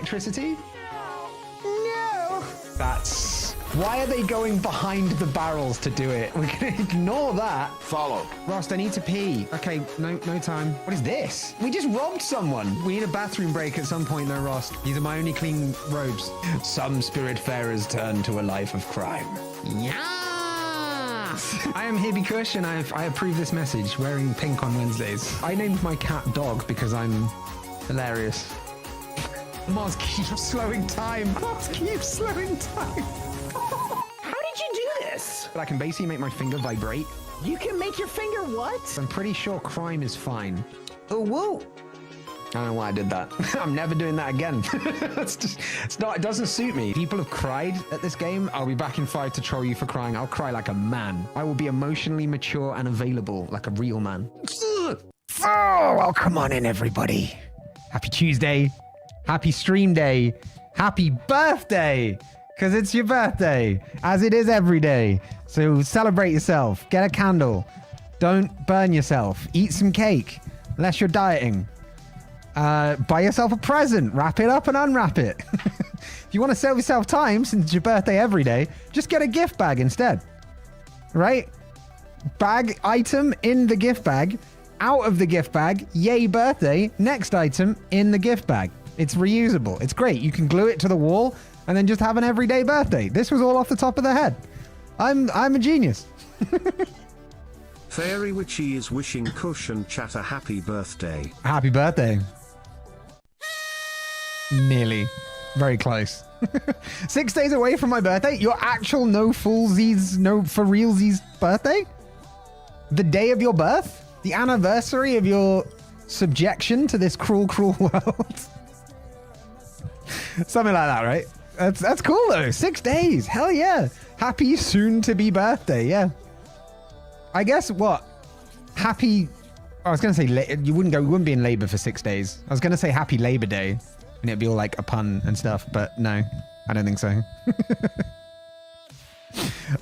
electricity? No. That's... Why are they going behind the barrels to do it? We can ignore that. Follow. Rost, I need to pee. Okay, no time. What is this? We just robbed someone. We need a bathroom break at some point though, Rost. These are my only clean robes. Some spiritfarers turn to a life of crime. Yeah. I am Hibby Cush and I approve this message, wearing pink on Wednesdays. I named my cat Dog because I'm hilarious. Mars keeps slowing time. Mars keeps slowing time. How did you do this? But I can basically make my finger vibrate. You can make your finger what? I'm pretty sure crime is fine. Oh, whoa. I don't know why I did that. I'm never doing that again. It doesn't suit me. People have cried at this game. I'll be back in 5 to troll you for crying. I'll cry like a man. I will be emotionally mature and available like a real man. Oh, well, come on in, everybody. Happy Tuesday. Happy stream day. Happy birthday. Because it's your birthday, as it is every day. So celebrate yourself. Get a candle. Don't burn yourself. Eat some cake, unless you're dieting. Buy yourself a present. Wrap it up and unwrap it. If you want to save yourself time, since it's your birthday every day, just get a gift bag instead. Right? Bag item in the gift bag. Out of the gift bag. Yay birthday. Next item in the gift bag. It's reusable. It's great. You can glue it to the wall and then just have an everyday birthday. This was all off the top of the head. I'm a genius. Fairy Witchy is wishing Cush and Chat a happy birthday. Happy birthday. Nearly. Very close. 6 days away from my birthday? Your actual no foolsies, no for realsies birthday? The day of your birth? The anniversary of your subjection to this cruel, cruel world? Something like that, right? That's cool though. 6 days. Hell yeah. Happy soon to be birthday. Yeah. I guess what? Happy. I was going to say you wouldn't be in labor for 6 days. I was going to say happy Labor Day and it'd be all like a pun and stuff, but no, I don't think so.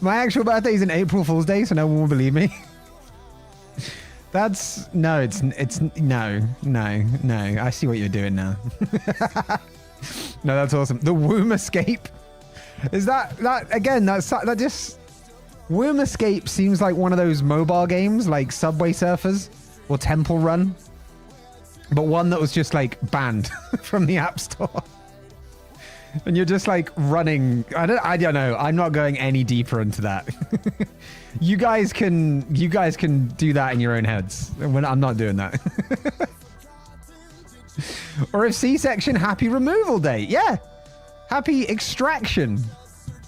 My actual birthday is in April Fool's Day, so no one will believe me. That's no, it's no. I see what you're doing now. No, that's awesome. The womb escape. Is that again? That just womb escape seems like one of those mobile games like Subway Surfers or Temple Run, but one that was just like banned from the App Store. And you're just like running. I don't know. I'm not going any deeper into that. You guys can do that in your own heads. I'm not doing that. Or if C-section, happy removal day. Yeah. Happy extraction.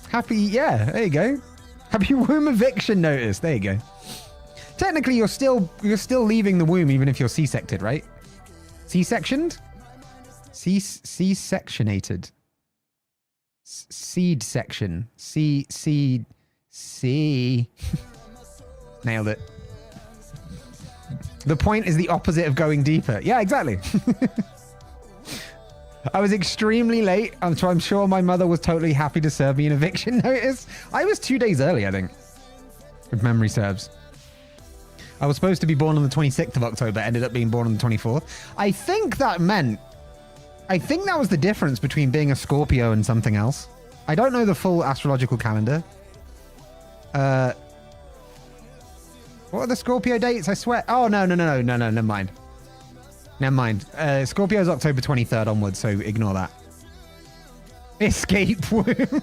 Happy, yeah, there you go. Happy womb eviction notice. There you go. Technically, you're still leaving the womb even if you're C-sected, right? C-sectioned? C-sectionated. Seed section. C. Nailed it. The point is the opposite of going deeper. Yeah, exactly. I was extremely late, so I'm sure my mother was totally happy to serve me an eviction notice. I was 2 days early, I think, if memory serves. I was supposed to be born on the 26th of October, ended up being born on the 24th. I think that was the difference between being a Scorpio and something else. I don't know the full astrological calendar. What are the Scorpio dates? I swear. Oh, no, never mind. Scorpio's October 23rd onwards, so ignore that. Escape womb.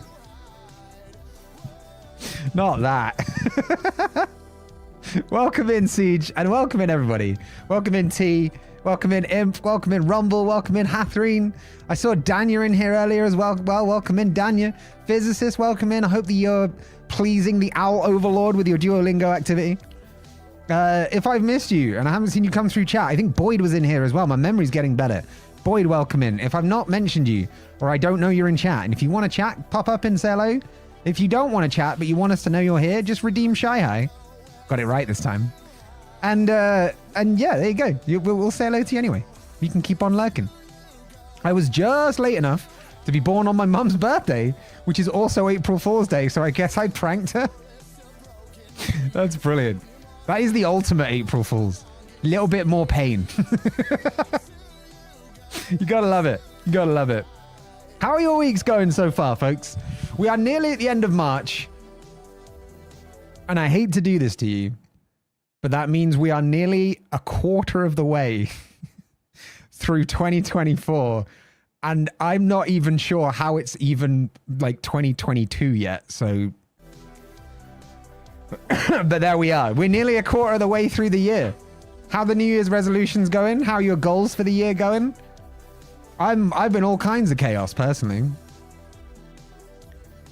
Not that. Welcome in, Siege, and welcome in, everybody. Welcome in, T. Welcome in, Imp. Welcome in, Rumble. Welcome in, Hathreen. I saw Danya in here earlier as well. Well, welcome in, Danya. Physicist, welcome in. I hope that you're pleasing the Owl Overlord with your Duolingo activity. If I've missed you and I haven't seen you come through chat, I think Boyd was in here as well. My memory's getting better. Boyd, welcome in. If I've not mentioned you or I don't know you're in chat, and if you want to chat, pop up and say hello. If you don't want to chat but you want us to know you're here, just redeem Shy High. Got it right this time. And yeah, there you go. We'll say hello to you anyway. You can keep on lurking. I was just late enough to be born on my mum's birthday, which is also April Fool's Day, so I guess I pranked her. That's brilliant. That is the ultimate April Fool's. A little bit more pain. You gotta love it. You gotta love it. How are your weeks going so far, folks? We are nearly at the end of March. And I hate to do this to you, but that means we are nearly a quarter of the way through 2024. And I'm not even sure how it's even like 2022 yet. So, but there we are. We're nearly a quarter of the way through the year. How the New Year's resolutions going? How are your goals for the year going? I've been all kinds of chaos personally.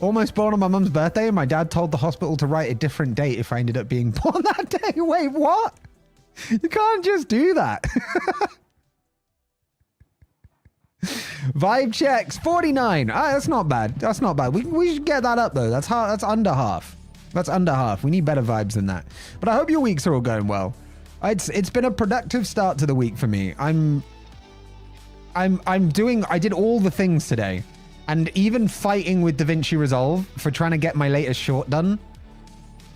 Almost born on my mum's birthday, and my dad told the hospital to write a different date if I ended up being born that day. Wait, what? You can't just do that. Vibe checks 49. That's not bad. That's not bad. We should get that up though. That's under half. That's under half. We need better vibes than that. But I hope your weeks are all going well. It's been a productive start to the week for me. I did all the things today, and even fighting with DaVinci Resolve for trying to get my latest short done.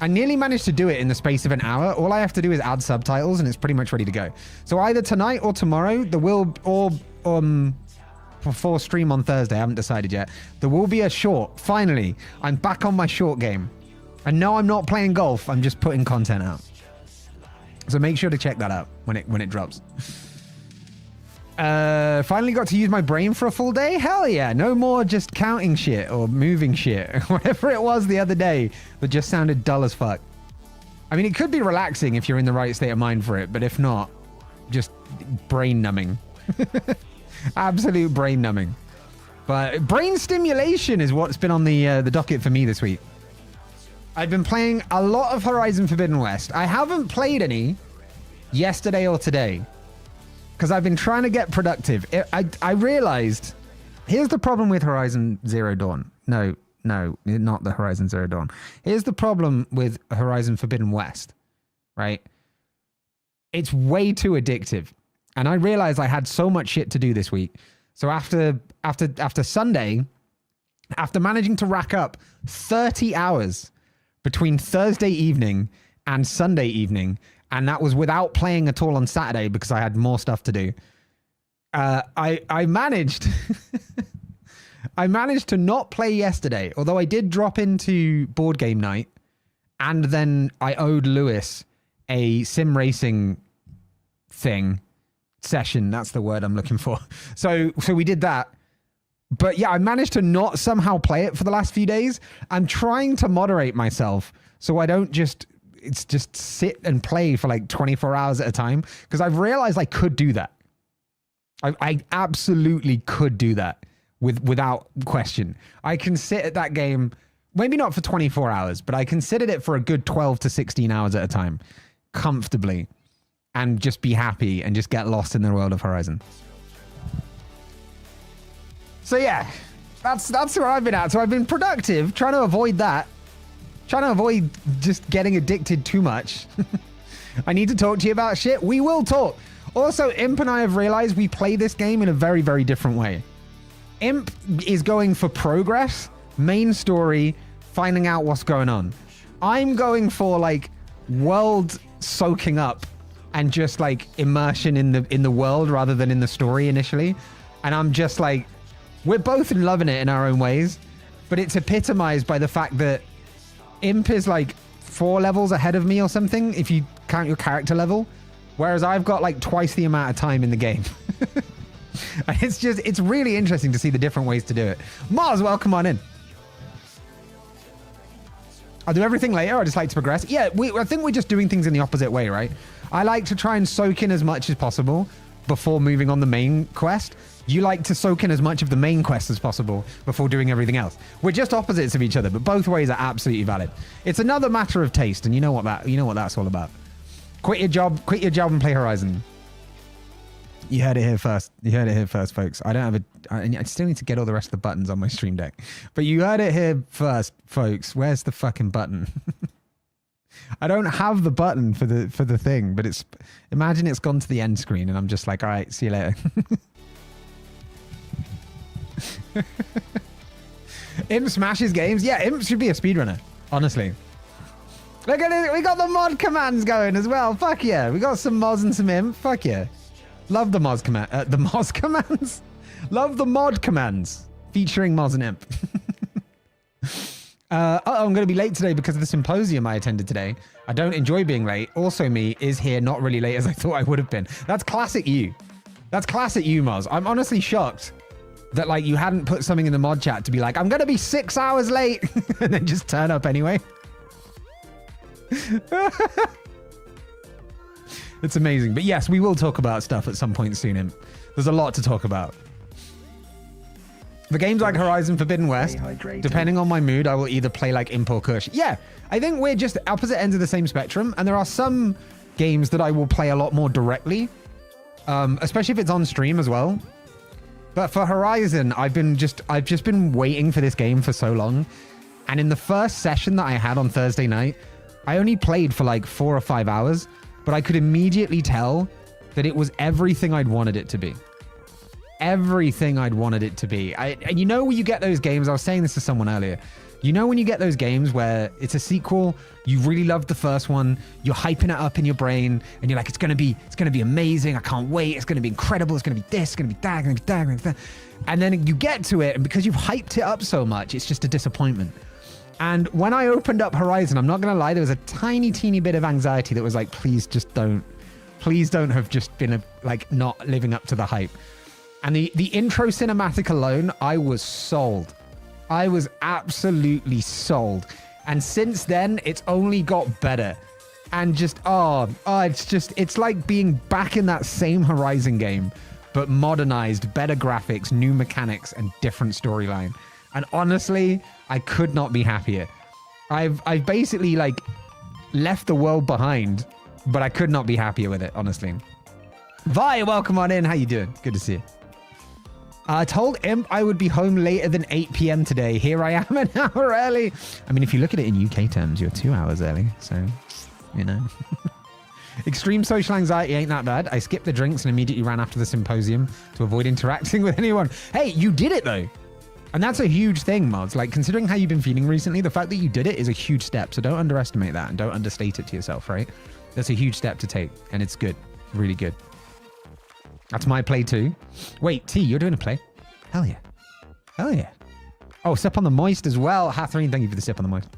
I nearly managed to do it in the space of an hour. All I have to do is add subtitles and it's pretty much ready to go. So either tonight or tomorrow, there will, or before stream on Thursday, I haven't decided yet, there will be a short. Finally, I'm back on my short game. And no, I'm not playing golf. I'm just putting content out. So make sure to check that out when it drops. Finally got to use my brain for a full day. Hell yeah. No more just counting shit or moving shit. Whatever it was the other day that just sounded dull as fuck. I mean, it could be relaxing if you're in the right state of mind for it, but if not, just brain numbing. Absolute brain numbing. But brain stimulation is what's been on the docket for me this week. I've been playing a lot of Horizon Forbidden West. I haven't played any yesterday or today because I've been trying to get productive. I realized, here's the problem with Horizon Zero Dawn. No, not the Horizon Zero Dawn. Here's the problem with Horizon Forbidden West, right? It's way too addictive. And I realized I had so much shit to do this week. So after Sunday, after managing to rack up 30 hours between Thursday evening and Sunday evening, and that was without playing at all on Saturday because I had more stuff to do. I managed I managed to not play yesterday, although I did drop into board game night, and then I owed Lewis a sim racing session. That's the word I'm looking for. So we did that. But yeah, I managed to not somehow play it for the last few days. I'm trying to moderate myself so I don't just sit and play for like 24 hours at a time, because I've realized I could do that. I absolutely could do that without question. I can sit at that game, maybe not for 24 hours, but I can sit at it for a good 12 to 16 hours at a time comfortably and just be happy and just get lost in the world of Horizon. So yeah, that's where I've been at. So I've been productive, trying to avoid that. Trying to avoid just getting addicted too much. I need to talk to you about shit. We will talk. Also, Imp and I have realized we play this game in a very, very different way. Imp is going for progress, main story, finding out what's going on. I'm going for like world soaking up and just like immersion in the world rather than in the story initially. And I'm just like, we're both loving it in our own ways, but it's epitomized by the fact that Imp is like 4 levels ahead of me or something if you count your character level, whereas I've got like twice the amount of time in the game. And it's really interesting to see the different ways to do it. Mars, welcome on in. I'll do everything later. I just like to progress. Yeah, I think we're just doing things in the opposite way, right? I like to try and soak in as much as possible before moving on the main quest. You like to soak in as much of the main quest as possible before doing everything else. We're just opposites of each other, but both ways are absolutely valid. It's another matter of taste, and you know what that's all about. Quit your job and play Horizon. You heard it here first. You heard it here first, folks. I still need to get all the rest of the buttons on my stream deck. But you heard it here first, folks. Where's the fucking button? I don't have the button for the thing, but imagine it's gone to the end screen and I'm just like, all right, see you later. Imp smashes games. Yeah, Imp should be a speedrunner, honestly. Look at it. We got the mod commands going as well. Fuck yeah. We got some mods and some Imp. Fuck yeah. Love the mods command. The mods commands. Love the mod commands. featuring Moz and Imp. I'm going to be late today because of the symposium I attended today. I don't enjoy being late. Also, me is here not really late as I thought I would have been. That's classic you. That's classic you, Moz. I'm honestly shocked that like you hadn't put something in the mod chat to be like, I'm going to be 6 hours late and then just turn up anyway. It's amazing. But yes, we will talk about stuff at some point soon, Imp. There's a lot to talk about. The games like Horizon Forbidden West, depending on my mood, I will either play like Imp or Cush. Yeah, I think we're just opposite ends of the same spectrum. And there are some games that I will play a lot more directly, especially if it's on stream as well. But for Horizon, I've just been waiting for this game for so long. And in the first session that I had on Thursday night, I only played for like 4 or 5 hours, but I could immediately tell that it was everything I'd wanted it to be. Everything I'd wanted it to be. And you know when you get those games, I was saying this to someone earlier, you know when you get those games where it's a sequel, you really loved the first one, you're hyping it up in your brain, and you're like, it's gonna be amazing, I can't wait, it's gonna be incredible, it's gonna be this, it's gonna be that, it's gonna be that, it's gonna be that. And then you get to it, and because you've hyped it up so much, it's just a disappointment. And when I opened up Horizon, I'm not gonna lie, there was a tiny, teeny bit of anxiety that was like, please don't have just been like not living up to the hype. And the intro cinematic alone, I was sold. I was absolutely sold. And since then, it's only got better. And just, it's like being back in that same Horizon game, but modernized, better graphics, new mechanics, and different storyline. And honestly, I could not be happier. I've basically like left the world behind, but I could not be happier with it, honestly. Vi, welcome on in. How you doing? Good to see you. I told Imp I would be home later than 8 p.m. today. Here I am an hour early. I mean, if you look at it in UK terms, you're 2 hours early. So, you know. Extreme social anxiety ain't that bad. I skipped the drinks and immediately ran after the symposium to avoid interacting with anyone. Hey, you did it though. And that's a huge thing, Mods. Like, considering how you've been feeling recently, the fact that you did it is a huge step. So don't underestimate that and don't understate it to yourself, right? That's a huge step to take. And it's good. Really good. That's my play too. Wait, T, you're doing a play? Hell yeah. Hell yeah. Oh, sip on the moist as well. Hatherine, thank you for the sip on the moist.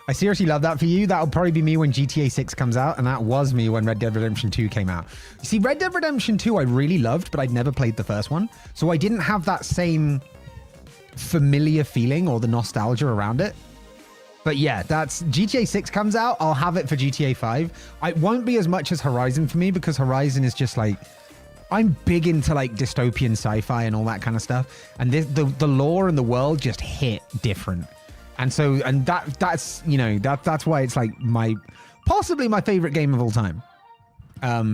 I seriously love that for you. That'll probably be me when GTA 6 comes out, and that was me when Red Dead Redemption 2 came out. You see, Red Dead Redemption 2 I really loved, but I'd never played the first one. So I didn't have that same familiar feeling or the nostalgia around it. But yeah, that's GTA 6 comes out. I'll have it for GTA 5. It won't be as much as Horizon for me because Horizon is just like, I'm big into like dystopian sci-fi and all that kind of stuff. And the lore and the world just hit different. And so, and that's, you know, that's why it's like possibly my favorite game of all time.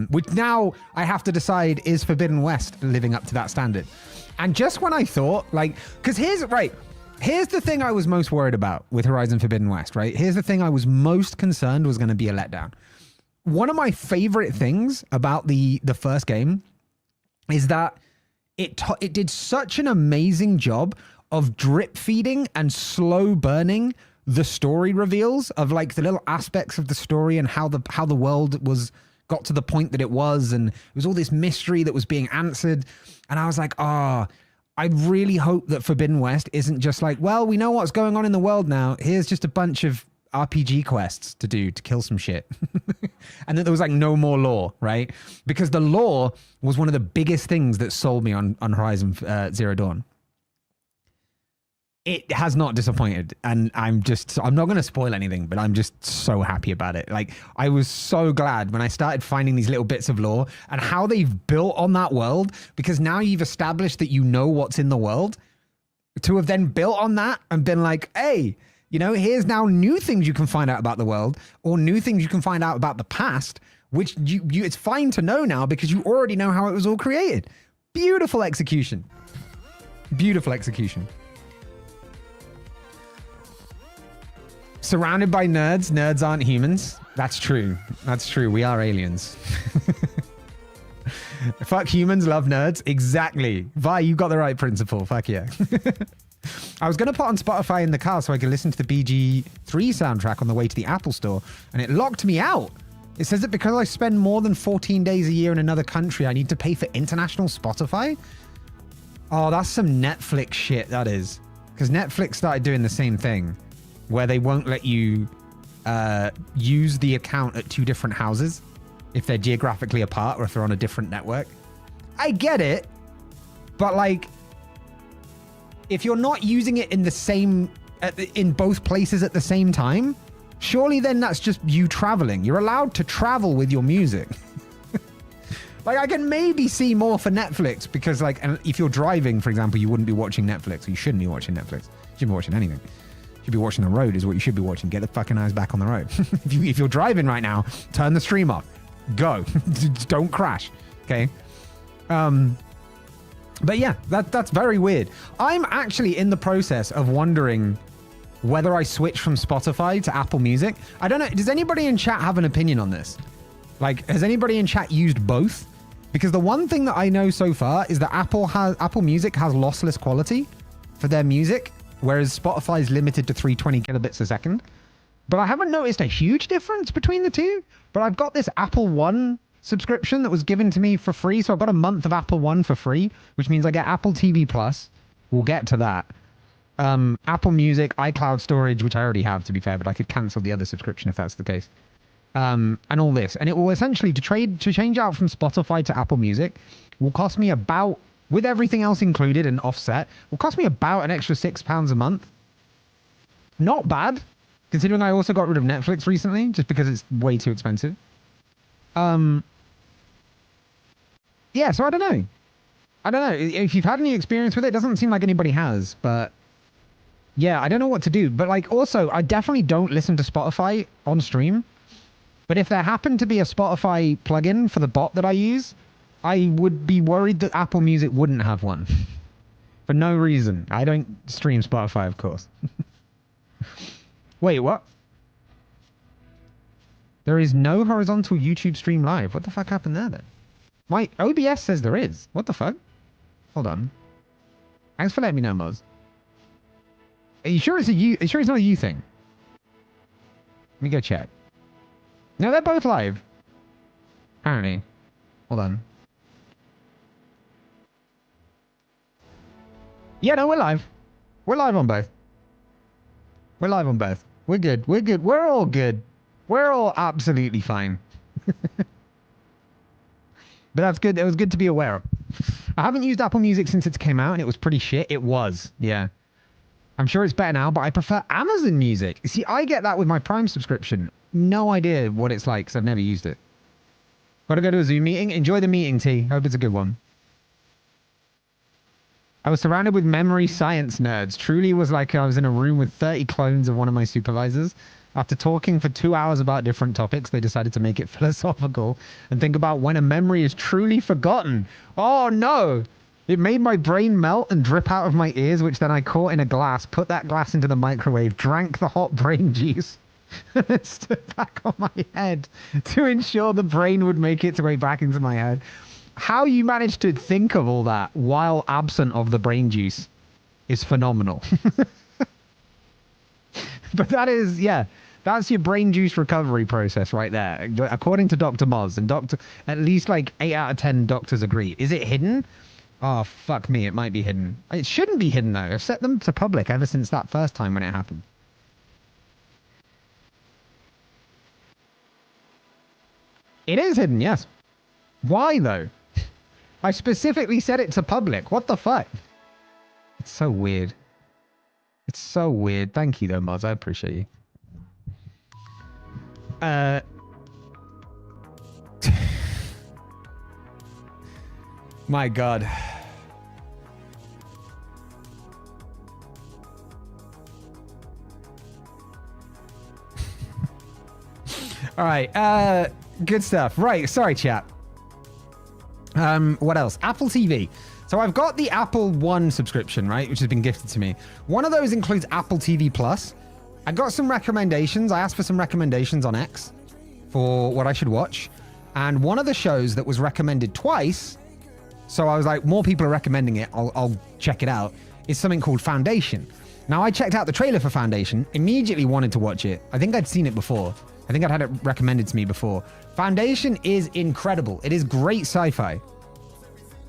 Which now I have to decide, is Forbidden West living up to that standard? And just when I thought like, because here's the thing I was most worried about with Horizon Forbidden West, right? Here's the thing I was most concerned was going to be a letdown. One of my favorite things about the first game is that it did such an amazing job of drip feeding and slow burning the story reveals of like the little aspects of the story and how the world got to the point that it was, and it was all this mystery that was being answered. And I was like, I really hope that Forbidden West isn't just like, well, we know what's going on in the world now. Here's just a bunch of RPG quests to do to kill some shit. And that there was like no more lore, right? Because the lore was one of the biggest things that sold me on Horizon Zero Dawn. It has not disappointed, and I'm not going to spoil anything, but I'm just so happy about it. Like, I was so glad when I started finding these little bits of lore and how they've built on that world, because now you've established that you know what's in the world, to have then built on that and been like, hey, you know, here's now new things you can find out about the world, or new things you can find out about the past, which it's fine to know now because you already know how it was all created. Beautiful execution. Beautiful execution. Surrounded by nerds. Nerds aren't humans. That's true. That's true. We are aliens. Fuck humans, love nerds. Exactly. Vi, you got the right principle. Fuck yeah. I was going to put on Spotify in the car so I could listen to the BG3 soundtrack on the way to the Apple store, and it locked me out. It says that because I spend more than 14 days a year in another country, I need to pay for international Spotify. Oh, that's some Netflix shit, that is. Because Netflix started doing the same thing, where they won't let you use the account at 2 different houses if they're geographically apart or if they're on a different network. I get it, but like, if you're not using it in the same, in both places at the same time, surely then that's just you traveling. You're allowed to travel with your music. Like, I can maybe see more for Netflix because, like, if you're driving, for example, you wouldn't be watching Netflix. Or you shouldn't be watching Netflix. You shouldn't be watching anything. You should be watching the road is what you should be watching. Get the fucking eyes back on the road. If you're driving right now, turn the stream off. Go. Don't crash. Okay? But yeah, that's very weird. I'm actually in the process of wondering whether I switch from Spotify to Apple Music. I don't know. Does anybody in chat have an opinion on this? Like, has anybody in chat used both? Because the one thing that I know so far is that Apple Music has lossless quality for their music, whereas Spotify is limited to 320 kilobits a second. But I haven't noticed a huge difference between the two. But I've got this Apple One subscription that was given to me for free. So I've got a month of Apple One for free, which means I get Apple TV Plus. We'll get to that. Apple Music, iCloud storage, which I already have, to be fair, but I could cancel the other subscription if that's the case. And all this. And it will essentially, to change out from Spotify to Apple Music, will cost me about, with everything else included and offset, will cost me about an extra £6 a month. Not bad, considering I also got rid of Netflix recently, just because it's way too expensive. Yeah, so I don't know. I don't know. If you've had any experience with it, it doesn't seem like anybody has, but yeah, I don't know what to do. But like, also, I definitely don't listen to Spotify on stream. But if there happened to be a Spotify plugin for the bot that I use, I would be worried that Apple Music wouldn't have one. For no reason. I don't stream Spotify, of course. Wait, what? There is no horizontal YouTube stream live. What the fuck happened there then? My OBS says there is. What the fuck? Hold on. Thanks for letting me know, Moz. Are you sure it's a you? Are you sure it's not a you thing? Let me go check. No, they're both live. Apparently. Hold on. Yeah, no, we're live. We're live on both. We're live on both. We're good. We're good. We're all good. We're all absolutely fine. But that's good. It was good to be aware of. I haven't used Apple Music since it came out, and it was pretty shit. It was, yeah. I'm sure it's better now, but I prefer Amazon Music. See, I get that with my Prime subscription. No idea what it's like, because I've never used it. Got to go to a Zoom meeting. Enjoy the meeting, T. Hope it's a good one. I was surrounded with memory science nerds. Truly was like I was in a room with 30 clones of one of my supervisors. After talking for 2 hours about different topics, they decided to make it philosophical and think about when a memory is truly forgotten. Oh, no. It made my brain melt and drip out of my ears, which then I caught in a glass, put that glass into the microwave, drank the hot brain juice, and then stood back on my head to ensure the brain would make its way back into my head. How you managed to think of all that while absent of the brain juice is phenomenal. But that is, yeah, that's your brain juice recovery process right there. According to Dr. Moz, and at least like 8 out of 10 doctors agree. Is it hidden? Oh, fuck me, it might be hidden. It shouldn't be hidden, though. I've set them to public ever since that first time when it happened. It is hidden, yes. Why, though? I specifically set it to public. What the fuck? It's so weird. It's so weird. Thank you, though, Moz. I appreciate you. My God. All right. Good stuff. Right. Sorry, chat. What else? Apple TV. So I've got the Apple One subscription, right, which has been gifted to me. One of those includes Apple TV Plus. I got some recommendations. I asked for some recommendations on X for what I should watch. And one of the shows that was recommended twice, so I was like, more people are recommending it, I'll check it out, is something called Foundation. Now, I checked out the trailer for Foundation, immediately wanted to watch it. I think I'd seen it before. I think I'd had it recommended to me before. Foundation is incredible. It is great sci-fi.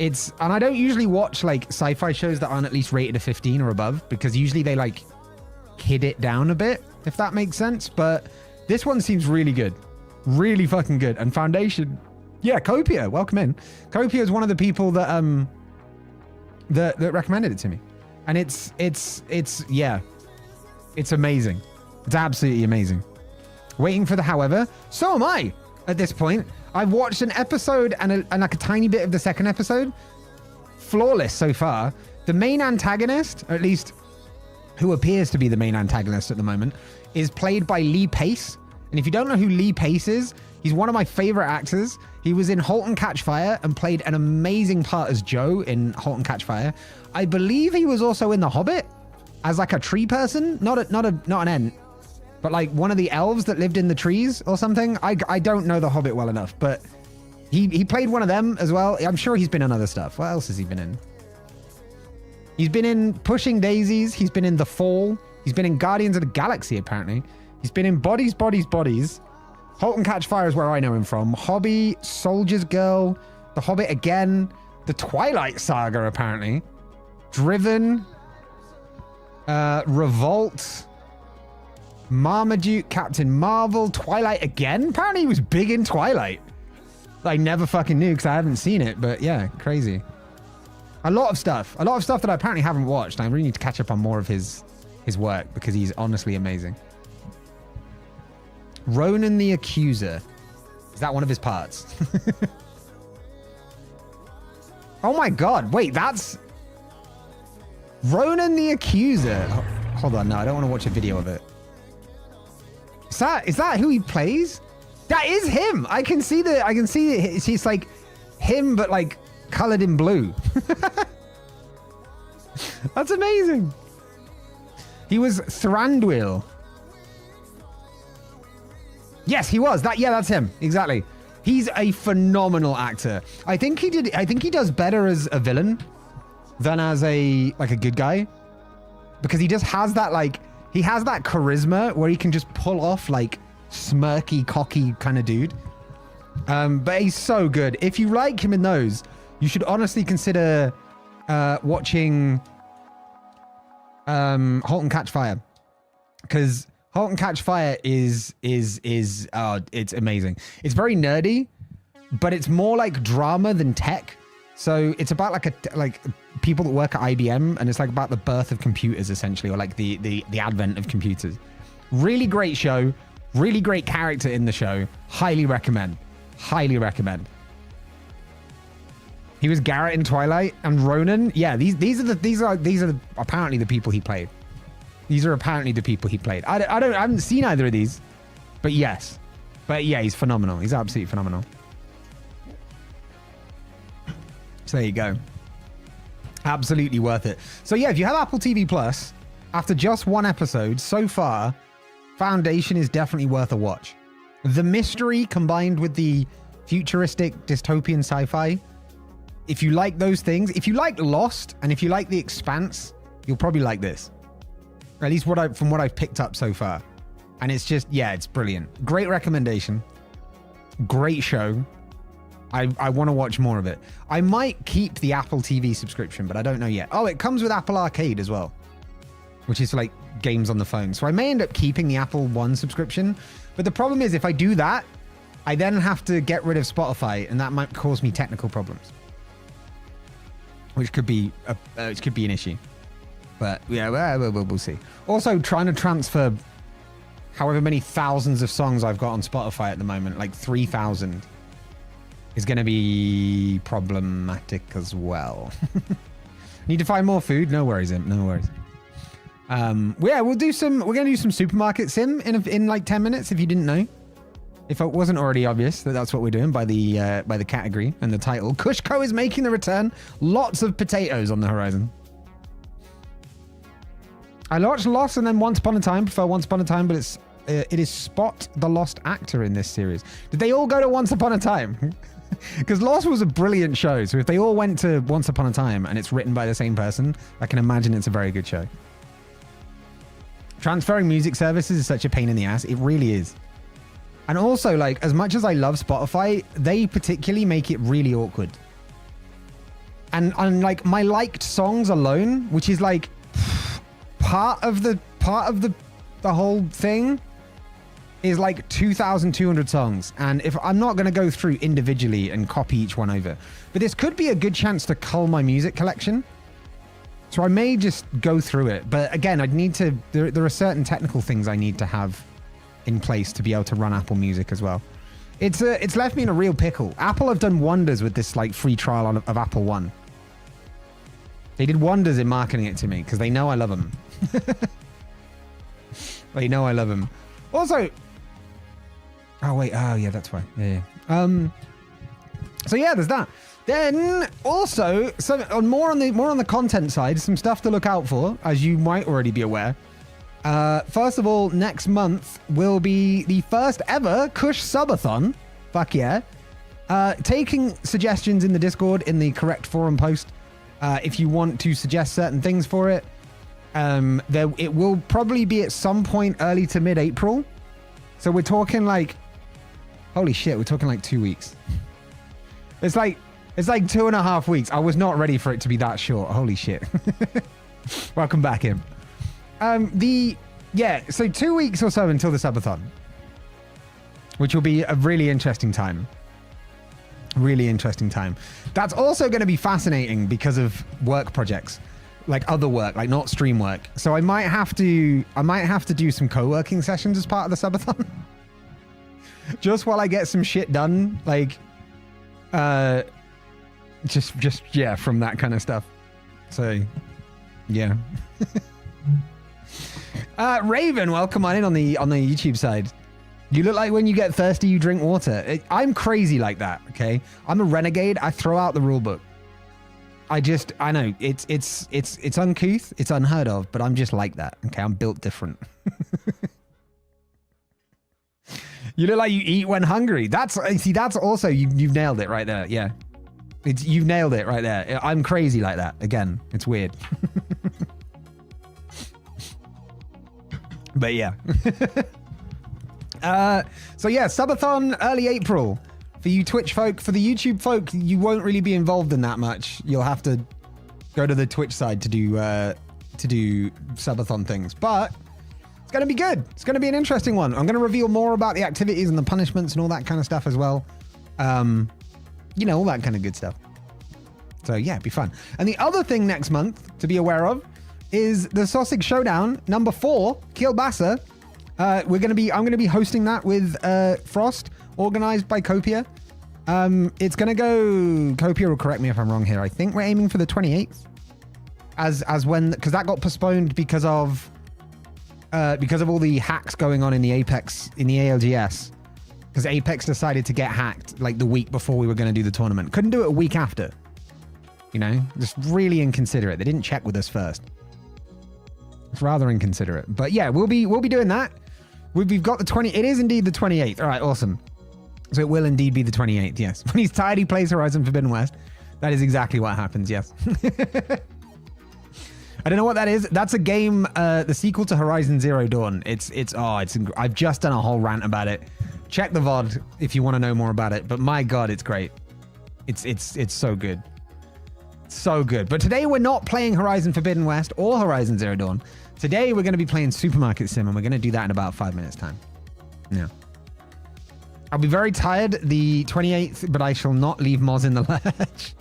and I don't usually watch like sci-fi shows that aren't at least rated a 15 or above, because usually they like kid it down a bit, if that makes sense. But this one seems really good. Really fucking good. And Foundation. Yeah, Copia, welcome in. Copia is one of the people that that recommended it to me. And it's yeah. It's amazing. It's absolutely amazing. Waiting for the however. So am I at this point. I've watched an episode and like a tiny bit of the second episode. Flawless so far. The main antagonist, or at least who appears to be the main antagonist at the moment, is played by Lee Pace. And if you don't know who Lee Pace is, he's one of my favorite actors. He was in *Halt and Catch Fire* and played an amazing part as Joe in *Halt and Catch Fire*. I believe he was also in *The Hobbit* as like a tree person, not an ent, but like one of the elves that lived in the trees or something. I don't know *The Hobbit* well enough, but he played one of them as well. I'm sure he's been in other stuff. What else has he been in? He's been in *Pushing Daisies*. He's been in *The Fall*. He's been in *Guardians of the Galaxy*, apparently. He's been in *Bodies, Bodies, Bodies*. *Halt and Catch Fire* is where I know him from. *Hobby*, *Soldier's Girl*, *The Hobbit* again, *The Twilight Saga*, apparently. *Driven*, *Revolt*, *Marmaduke*, *Captain Marvel*, *Twilight* again. Apparently he was big in *Twilight*. I never fucking knew because I haven't seen it, but yeah, crazy. A lot of stuff that I apparently haven't watched. I really need to catch up on more of his work because he's honestly amazing. Ronan the Accuser. Is that one of his parts? Oh my god, wait, that's Ronan the Accuser. Oh, hold on, no, I don't want to watch a video of it. Is that who he plays? That is him. I can see it's like him, but like colored in blue. That's amazing. He was Thranduil. Yes, he was. That's him. Exactly. He's a phenomenal actor. I think he does better as a villain than as a good guy. Because he just has that he has that charisma where he can just pull off like smirky, cocky kind of dude. But he's so good. If you like him in those, you should honestly consider watching *Halt and Catch Fire*. Because *Halt and Catch Fire* is it's amazing. It's very nerdy, but it's more like drama than tech. So it's about like people that work at IBM, and it's like about the birth of computers essentially, or like the advent of computers. Really great show, really great character in the show. Highly recommend. Highly recommend. He was Garrett in Twilight and Ronan. Yeah, these are apparently the people he played. These are apparently the people he played. I haven't seen either of these, but yes. But yeah, he's phenomenal. He's absolutely phenomenal. So there you go. Absolutely worth it. So yeah, if you have Apple TV Plus, after just one episode so far, Foundation is definitely worth a watch. The mystery combined with the futuristic dystopian sci-fi. If you like those things, if you like Lost and if you like The Expanse, you'll probably like this. At least from what I've picked up so far. And it's just, yeah, it's brilliant. Great recommendation. Great show. I want to watch more of it. I might keep the Apple TV subscription, but I don't know yet. Oh, it comes with Apple Arcade as well, which is like games on the phone. So I may end up keeping the Apple One subscription. But the problem is if I do that, I then have to get rid of Spotify, and that might cause me technical problems, which could be an issue. But yeah, we'll see. Also, trying to transfer however many thousands of songs I've got on Spotify at the moment, like 3,000, is going to be problematic as well. Need to find more food? No worries, Imp. No worries. Yeah, we're going to do some supermarket sim in like 10 minutes, if you didn't know. If it wasn't already obvious that that's what we're doing by the category and the title. CushCo is making the return. Lots of potatoes on the horizon. I watched Lost and then Once Upon a Time. Prefer Once Upon a Time, but it is Spot the Lost Actor in this series. Did they all go to Once Upon a Time? Because Lost was a brilliant show. So if they all went to Once Upon a Time and it's written by the same person, I can imagine it's a very good show. Transferring music services is such a pain in the ass. It really is. And also, like, as much as I love Spotify, they particularly make it really awkward. And like my liked songs alone, which is like part of the whole thing, is like 2,200 songs. And if I'm not going to go through individually and copy each one over, but this could be a good chance to cull my music collection. So I may just go through it. But again, I'd need to, there are certain technical things I need to have in place to be able to run Apple Music as well. It's left me in a real pickle. Apple have done wonders with this like free trial of Apple One. They did wonders in marketing it to me because they know I love them. They know I love them. Also, oh wait, oh yeah, that's fine. Yeah. So yeah, there's that. Then also more on the content side, some stuff to look out for, as you might already be aware. First of all, next month will be the first ever Cush subathon. Fuck yeah. Taking suggestions in the Discord in the correct forum post. If you want to suggest certain things for it. It will probably be at some point early to mid-April. So we're talking like, holy shit, we're talking like 2 weeks. It's like 2.5 weeks. I was not ready for it to be that short. Holy shit. Welcome back, Im. So 2 weeks or so until the subathon, which will be a really interesting time. Really interesting time. That's also going to be fascinating because of work projects, like other work, like not stream work. So I might have to do some co-working sessions as part of the subathon. Just while I get some shit done, like, just yeah, from that kind of stuff. So, yeah. Raven, welcome on in on the YouTube side. You look like when you get thirsty, you drink water. I'm crazy like that. Okay, I'm a renegade. I throw out the rule book. I know it's uncouth, it's unheard of, but I'm just like that. Okay, I'm built different. You look like you eat when hungry. That's also you've nailed it right there. Yeah, you've nailed it right there. I'm crazy like that. Again, it's weird. But yeah. So yeah, subathon early April for you Twitch folk. For the YouTube folk, you won't really be involved in that much. You'll have to go to the Twitch side to do subathon things, but it's going to be good. It's going to be an interesting one. I'm going to reveal more about the activities and the punishments and all that kind of stuff as well. You know, all that kind of good stuff. So yeah, it'd be fun. And the other thing next month to be aware of is the Sausage Showdown number 4, Kielbasa. I'm going to be hosting that with Frost, organized by Copia. It's going to go, Copia will correct me if I'm wrong here. I think we're aiming for the 28th because that got postponed because of all the hacks going on in the Apex, in the ALGS, because Apex decided to get hacked like the week before we were going to do the tournament. Couldn't do it a week after, you know, just really inconsiderate. They didn't check with us first. It's rather inconsiderate, but yeah, we'll be doing that. We've got the 20. It is indeed the 28th. All right, awesome. So it will indeed be the 28th. Yes. When he's tired, he plays Horizon Forbidden West. That is exactly what happens. Yes. I don't know what that is. That's a game, the sequel to Horizon Zero Dawn. I've just done a whole rant about it. Check the VOD if you want to know more about it. But my God, it's great. It's so good. So good. But today we're not playing Horizon Forbidden West or Horizon Zero Dawn. Today we're going to be playing Supermarket Sim, and we're going to do that in about 5 minutes time. Yeah. I'll be very tired the 28th, but I shall not leave Moz in the lurch.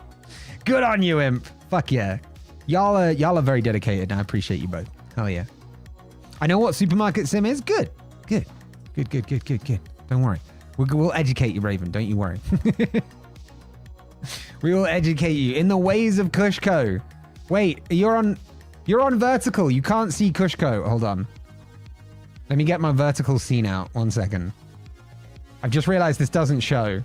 Good on you, Imp. Fuck yeah. Y'all are very dedicated, and I appreciate you both. Hell yeah. I know what Supermarket Sim is. Good. Don't worry. We'll educate you, Raven. Don't you worry. We will educate you in the ways of CushCo. Wait, you're on vertical. You can't see CushCo. Hold on. Let me get my vertical scene out. 1 second. I've just realized this doesn't show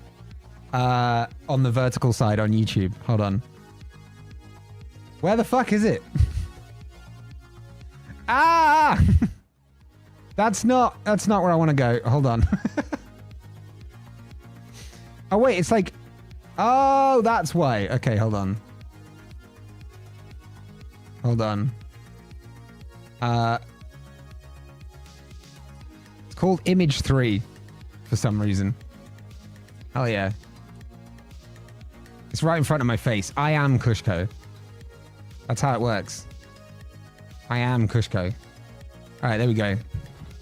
on the vertical side on YouTube. Hold on. Where the fuck is it? Ah! That's not where I want to go. Hold on. Oh wait, it's like, oh, that's why. Okay, hold on. It's called Image 3 for some reason. Hell yeah. It's right in front of my face. I am CushCo. That's how it works. I am CushCo. All right, there we go.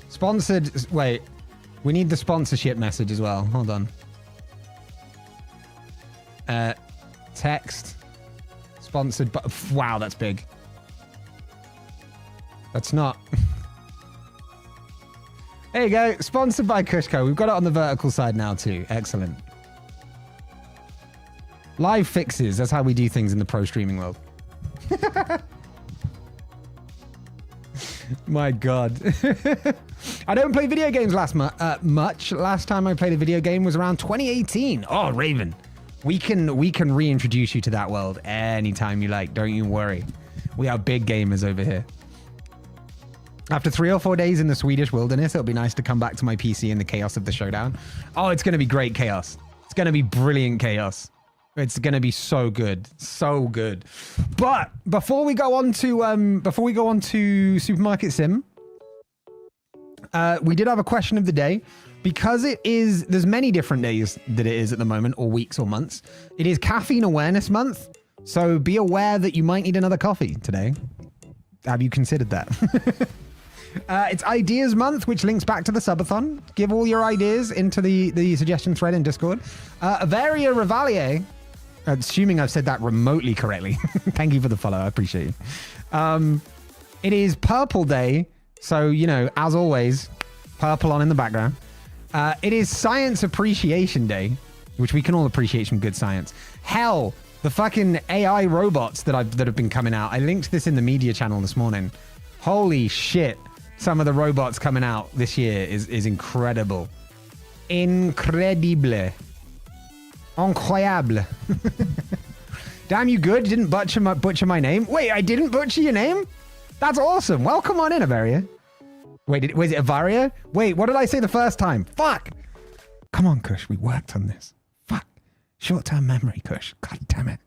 Sponsored. Wait, we need the sponsorship message as well. Hold on. Text. Sponsored. But wow, that's big. That's not. There you go. Sponsored by CushCo. We've got it on the vertical side now too. Excellent. Live fixes. That's how we do things in the pro streaming world. My God. I don't play video games much. Last time I played a video game was around 2018. Oh, Raven. We can reintroduce you to that world anytime you like. Don't you worry. We are big gamers over here. After 3 or 4 days in the Swedish wilderness, it'll be nice to come back to my PC in the chaos of the showdown. Oh, it's going to be great chaos. It's going to be brilliant chaos. It's going to be so good. So good. But before we go on to Supermarket Sim, we did have a question of the day. Because there's many different days that it is at the moment, or weeks or months. It is Caffeine Awareness Month. So be aware that you might need another coffee today. Have you considered that? It's Ideas Month, which links back to the subathon. Give all your ideas into the suggestion thread in Discord. Avaria Revalier, assuming I've said that remotely correctly. Thank you for the follow. I appreciate you. It is Purple Day. So, you know, as always, purple on in the background. It is Science Appreciation Day, which we can all appreciate some good science. Hell, the fucking AI robots that have been coming out. I linked this in the media channel this morning. Holy shit. Some of the robots coming out this year is incredible. Incredible. Incroyable. Damn, you good? Didn't butcher my name? Wait, I didn't butcher your name? That's awesome. Welcome on in, Avaria. Wait, was it Avaria? Wait, what did I say the first time? Fuck. Come on, Cush. We worked on this. Fuck. Short-term memory, Cush. God damn it.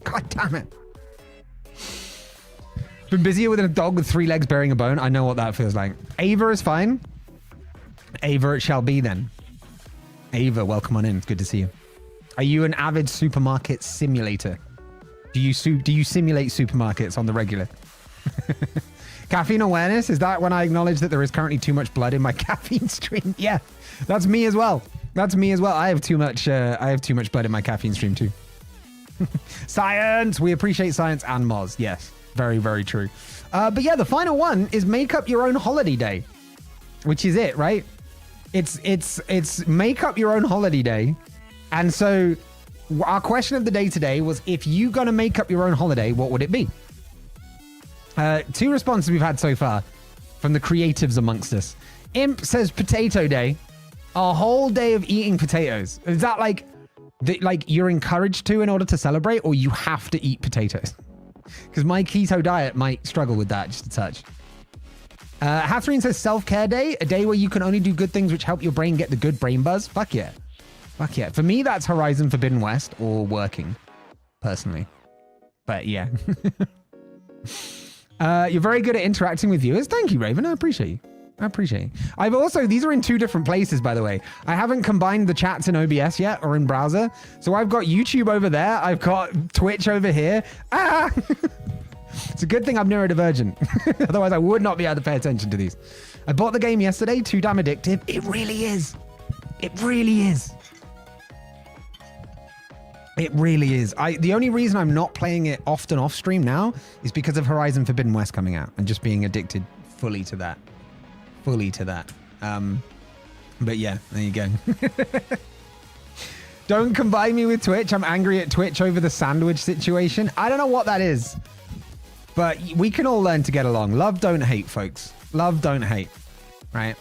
God damn it. Been busier with a dog with 3 legs bearing a bone. I know what that feels like. Ava is fine. Ava it shall be then. Ava, welcome on in. It's good to see you. Are you an avid supermarket simulator? Do you simulate supermarkets on the regular? Caffeine awareness, is that when I acknowledge that there is currently too much blood in my caffeine stream? Yeah, that's me as well. That's me as well. I have too much blood in my caffeine stream too. Science, we appreciate science and Moz. Yes, very, very true. But yeah, the final one is make up your own holiday day, which is it, right? It's make up your own holiday day. And so our question of the day today was, if you're going to make up your own holiday, what would it be? 2 responses we've had so far from the creatives amongst us. Imp says potato day, a whole day of eating potatoes. Is that like you're encouraged to in order to celebrate, or you have to eat potatoes? Because my keto diet might struggle with that just a touch. Hathreen says self-care day, a day where you can only do good things which help your brain get the good brain buzz. Fuck yeah. Fuck yeah. For me, that's Horizon Forbidden West or working, personally. But yeah. You're very good at interacting with viewers. Thank you, Raven. I appreciate you. I appreciate you. I've also, these are in 2 different places, by the way. I haven't combined the chats in OBS yet or in browser. So I've got YouTube over there. I've got Twitch over here. Ah! It's a good thing I'm neurodivergent. Otherwise, I would not be able to pay attention to these. I bought the game yesterday. Too damn addictive. It really is. It really is. It really is. The only reason I'm not playing it often off stream now is because of Horizon Forbidden West coming out and just being addicted fully to that. Fully to that. But yeah, there you go. Don't combine me with Twitch. I'm angry at Twitch over the sandwich situation. I don't know what that is, but we can all learn to get along. Love, don't hate, folks. Love, don't hate, right?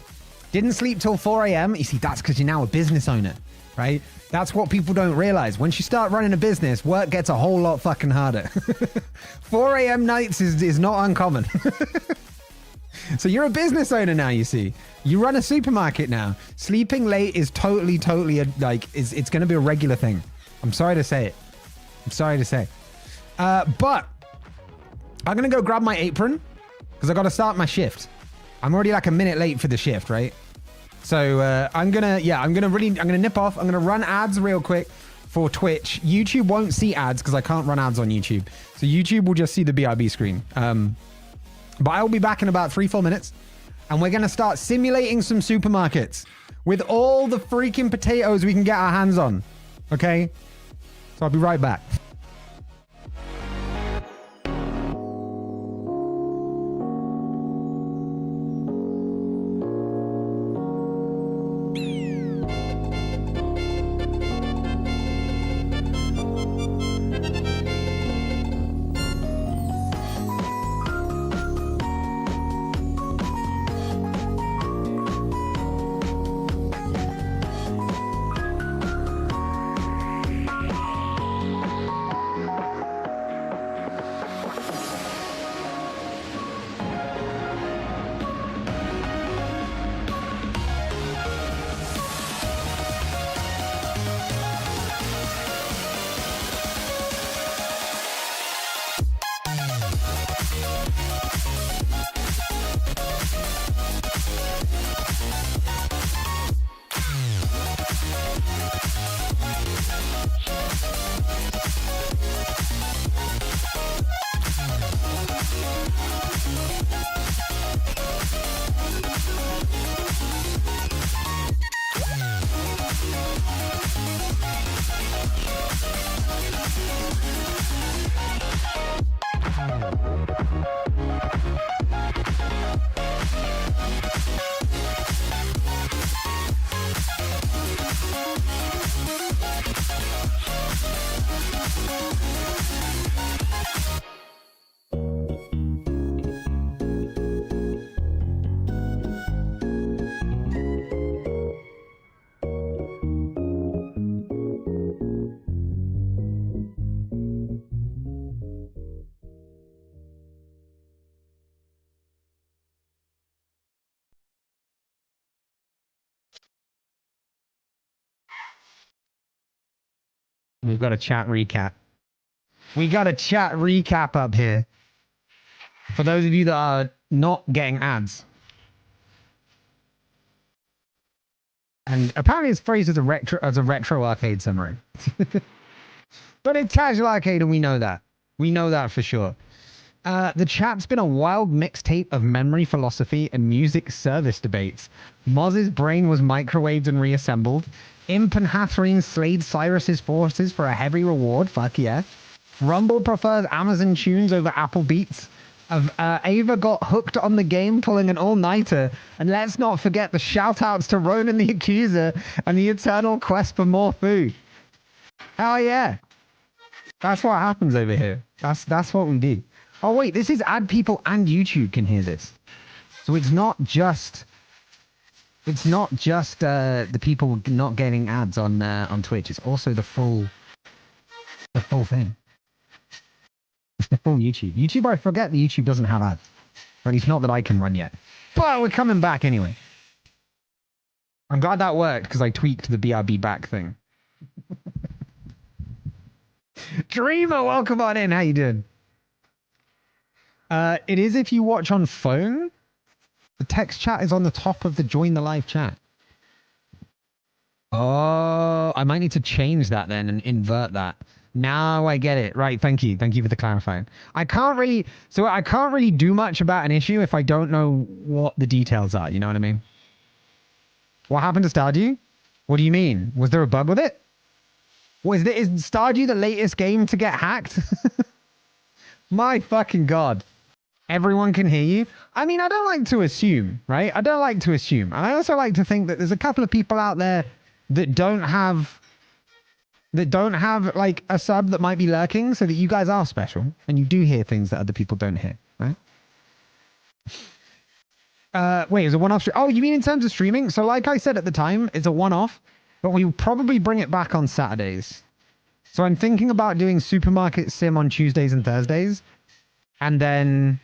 Didn't sleep till 4 a.m. You see, that's because you're now a business owner, right? That's what people don't realize. Once you start running a business, work gets a whole lot fucking harder. 4 a.m. nights is not uncommon. So you're a business owner now, you see. You run a supermarket now. Sleeping late is totally it's going to be a regular thing. I'm sorry to say it. I'm sorry to say. But I'm going to go grab my apron because I got to start my shift. I'm already like a minute late for the shift, right? So I'm gonna nip off. I'm gonna run ads real quick for Twitch. YouTube won't see ads because I can't run ads on YouTube. So YouTube will just see the BRB screen. But I'll be back in about 3-4 minutes. And we're going to start simulating some supermarkets with all the freaking potatoes we can get our hands on. Okay? So I'll be right back. We've got a chat recap. We got a chat recap up here. For those of you that are not getting ads. And apparently it's phrased as a retro arcade summary. But it's casual arcade and we know that. We know that for sure. The chat's been a wild mixtape of memory philosophy and music service debates. Moz's brain was microwaved and reassembled. Imp and Hathreen slayed Cyrus's forces for a heavy reward. Fuck yeah. Rumble prefers Amazon tunes over Apple beats. Ava got hooked on the game, pulling an all-nighter. And let's not forget the shout-outs to Ronan the Accuser and the eternal quest for more food. Hell yeah. That's what happens over here. That's what we do. Oh wait, this is ad people and YouTube can hear this. So it's not just the people not getting ads on Twitch. It's also the full thing. It's the full YouTube. YouTube, I forget that YouTube doesn't have ads. Or at least not that I can run yet. But we're coming back anyway. I'm glad that worked because I tweaked the BRB back thing. Dreamer, welcome on in. How you doing? It is if you watch on phone. The text chat is on the top of the join the live chat. Oh, I might need to change that then and invert that. Now I get it. Right, thank you. Thank you for the clarifying. I can't really do much about an issue if I don't know what the details are. You know what I mean? What happened to Stardew? What do you mean? Was there a bug with it? Is Stardew the latest game to get hacked? My fucking god. Everyone can hear you. I mean, I don't like to assume, right? I don't like to assume. And I also like to think that there's a couple of people out there that don't have like a sub that might be lurking, so that you guys are special and you do hear things that other people don't hear, right? Wait, is it one-off? Oh, you mean in terms of streaming? So like I said at the time, it's a one-off, but we will probably bring it back on Saturdays. So I'm thinking about doing Supermarket Sim on Tuesdays and Thursdays, and then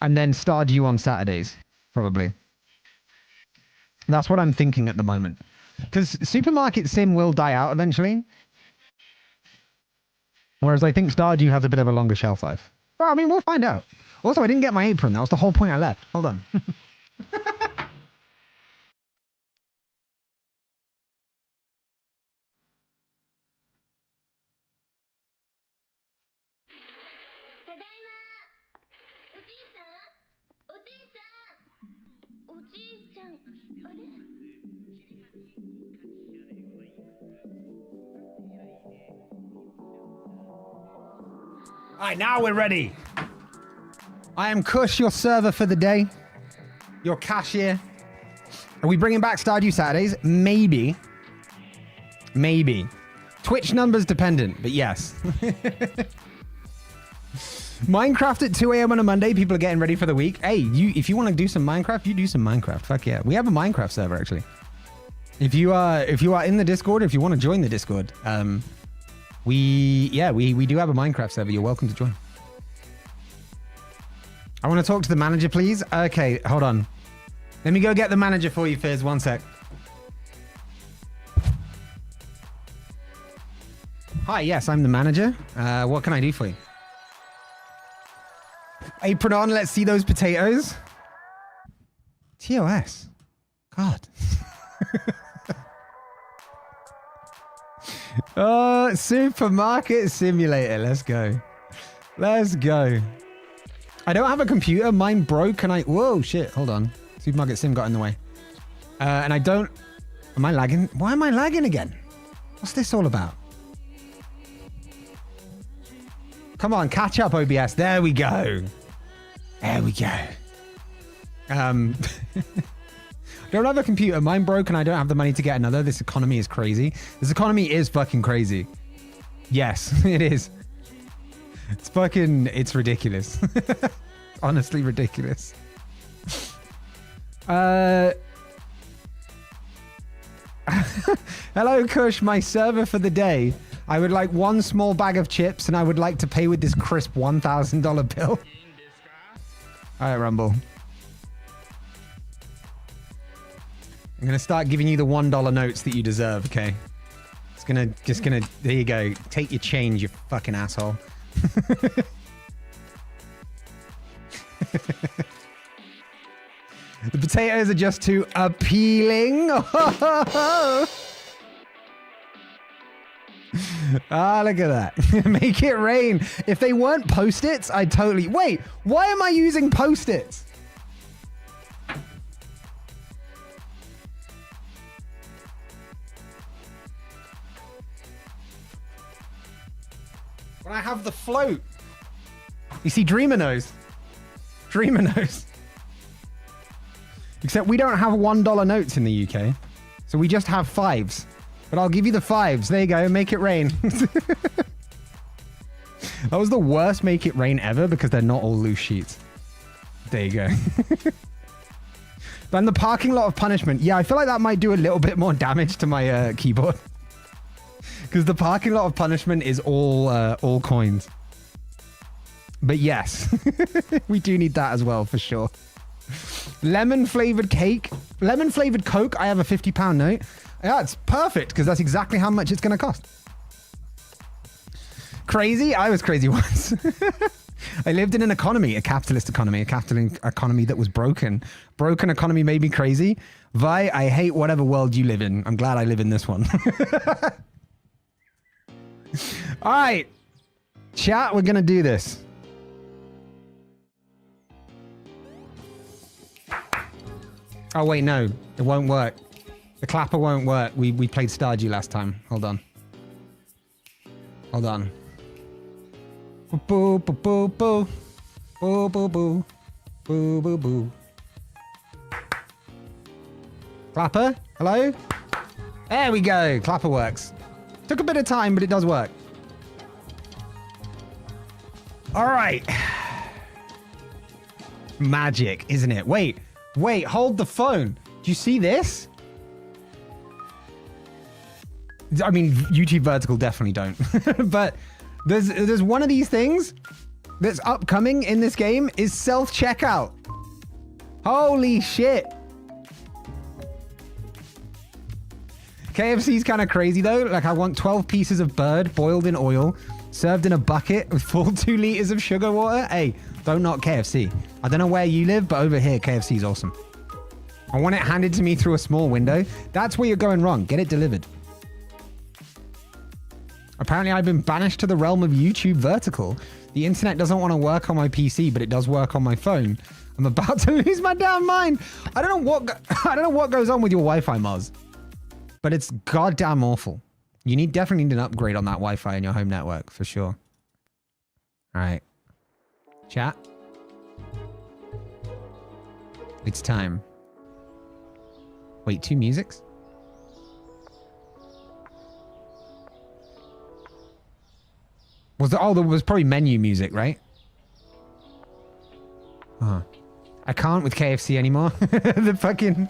Stardew on Saturdays, probably. That's what I'm thinking at the moment. Because Supermarket Sim will die out eventually. Whereas I think Stardew has a bit of a longer shelf life. Well, I mean, we'll find out. Also, I didn't get my apron. That was the whole point I left. Hold on. All right, now we're ready. I am Cush, your server for the day. Your cashier. Are we bringing back Stardew Saturdays? Maybe. Maybe. Twitch numbers dependent, but yes. Minecraft at 2 a.m. on a Monday. People are getting ready for the week. Hey, if you want to do some Minecraft, you do some Minecraft. Fuck yeah. We have a Minecraft server, actually. If you are in the Discord, if you want to join the Discord, we do have a Minecraft server. You're welcome to join. I want to talk to the manager, please. Okay, hold on. Let me go get the manager for you, Fizz. One sec. Hi, yes, I'm the manager. What can I do for you? Apron on, let's see those potatoes. TOS. God. Oh, Supermarket Simulator. Let's go. Let's go. I don't have a computer. Mine broke and whoa, shit. Hold on. Supermarket Sim got in the way. And I don't... Am I lagging? Why am I lagging again? What's this all about? Come on, catch up, OBS. There we go. There we go. Don't have a computer. Mine broke and I don't have the money to get another. This economy is crazy. This economy is fucking crazy. Yes, it is. It's ridiculous. Honestly ridiculous. Hello, Cush, my server for the day. I would like one small bag of chips and I would like to pay with this crisp $1,000 bill. All right, Rumble. I'm going to start giving you the $1 notes that you deserve, okay? Just gonna, there you go. Take your change, you fucking asshole. The potatoes are just too appealing. Ah, look at that. Make it rain. If they weren't Post-its, I'd totally... Wait, why am I using Post-its? When I have the float. You see, Dreamer knows. Dreamer knows. Except we don't have $1 notes in the UK. So we just have 5s. But I'll give you the 5s. There you go. Make it rain. That was the worst make it rain ever because they're not all loose sheets. There you go. Then the parking lot of punishment. Yeah, I feel like that might do a little bit more damage to my keyboard. Because the parking lot of punishment is all coins. But yes, we do need that as well for sure. Lemon flavored cake. Lemon flavored Coke. I have a £50 note. Yeah, it's perfect because that's exactly how much it's going to cost. Crazy? I was crazy once. I lived in an economy, a capitalist economy that was broken. Broken economy made me crazy. Vi, I hate whatever world you live in. I'm glad I live in this one. All right. Chat, we're going to do this. Oh, wait, no. It won't work. The clapper won't work. We played Stardew last time. Hold on. Hold on. Boo, boo, boo, boo. Boo, boo, boo. Boo, boo, boo. Clapper? Hello? There we go. Clapper works. Took a bit of time, but it does work. All right. Magic, isn't it? Wait, hold the phone. Do you see this? I mean, YouTube vertical definitely don't. But there's one of these things that's upcoming in this game is self-checkout. Holy shit. KFC's kind of crazy though. Like I want 12 pieces of bird boiled in oil, served in a bucket with full 2 liters of sugar water. Hey, don't knock KFC. I don't know where you live, but over here, KFC's awesome. I want it handed to me through a small window. That's where you're going wrong. Get it delivered. Apparently, I've been banished to the realm of YouTube vertical. The internet doesn't want to work on my PC, but it does work on my phone. I'm about to lose my damn mind. I don't know what goes on with your Wi-Fi, Moz, but it's goddamn awful. You definitely need an upgrade on that Wi-Fi in your home network for sure. All right, chat. It's time. Wait, 2 musics? There was probably menu music, right? Huh. I can't with KFC anymore. The fucking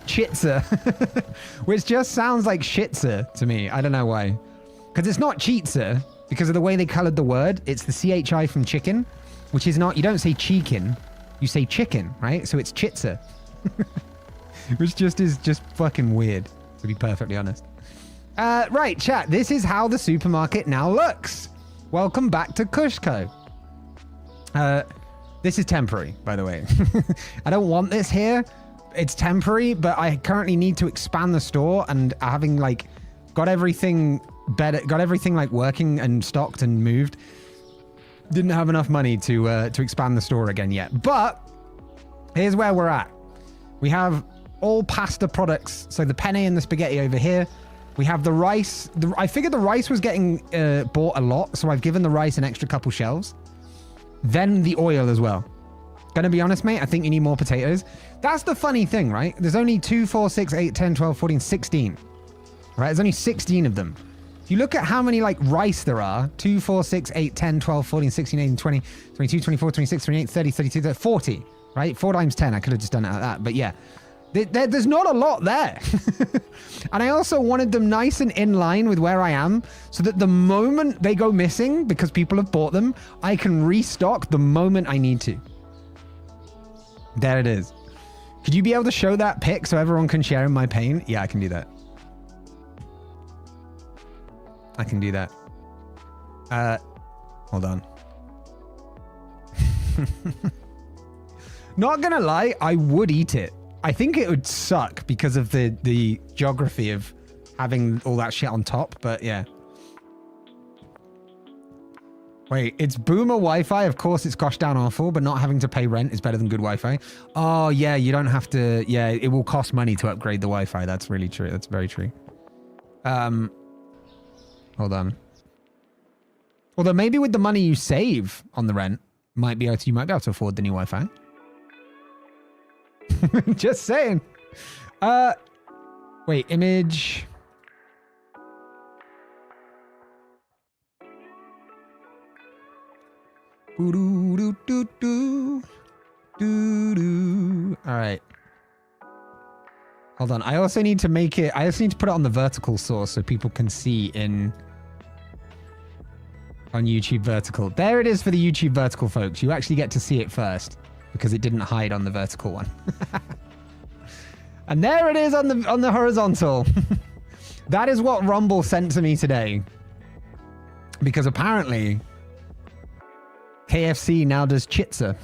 chitzer. Which just sounds like shitzer to me. I don't know why. Because it's not cheatzer. Because of the way they colored the word. It's the CHI from chicken. Which is not, you don't say cheekin. You say chicken, right? So it's chitzer. Which is just fucking weird, to be perfectly honest. Right, chat. This is how the supermarket now looks. Welcome back to CushCo. This is temporary, by the way. I don't want this here. It's temporary, but I currently need to expand the store, and having like got everything like working and stocked and moved, didn't have enough money to expand the store again yet. But here's where we're at. We have all pasta products. So the penne and the spaghetti over here. We have the rice. I figured the rice was getting bought a lot, so I've given the rice an extra couple shelves. Then the oil as well. Gonna be honest, mate, I think you need more potatoes. That's the funny thing, right? There's only 2, 4, 6, 8, 10, 12, 14, 16. Right? There's only 16 of them. If you look at how many like rice there are, 2, 4, 6, 8, 10, 12, 14, 16, 18, 20, 22, 24, 26, 28, 30, 32, 40. Right? 4 times 10. I could have just done it like that. But yeah. There's not a lot there. And I also wanted them nice and in line with where I am, so that the moment they go missing because people have bought them, I can restock the moment I need to. There it is. Could you be able to show that pic so everyone can share in my pain? Yeah, I can do that. I can do that. Hold on. Not gonna lie, I would eat it. I think it would suck because of the geography of having all that shit on top, but yeah. Wait, it's boomer Wi-Fi. Of course, it's gosh down awful, but not having to pay rent is better than good Wi-Fi. Oh, yeah, you don't have to... Yeah, it will cost money to upgrade the Wi-Fi. That's really true. That's very true. Hold on. Although maybe with the money you save on the rent, you might be able to afford the new Wi-Fi. Just saying. Wait, image. All right. Hold on. I also need to make it. I also need to put it on the vertical source so people can see on YouTube vertical. There it is for the YouTube vertical, folks. You actually get to see it first, because it didn't hide on the vertical one. And there it is on the horizontal. That is what Rumble sent to me today. Because apparently KFC now does chitzer.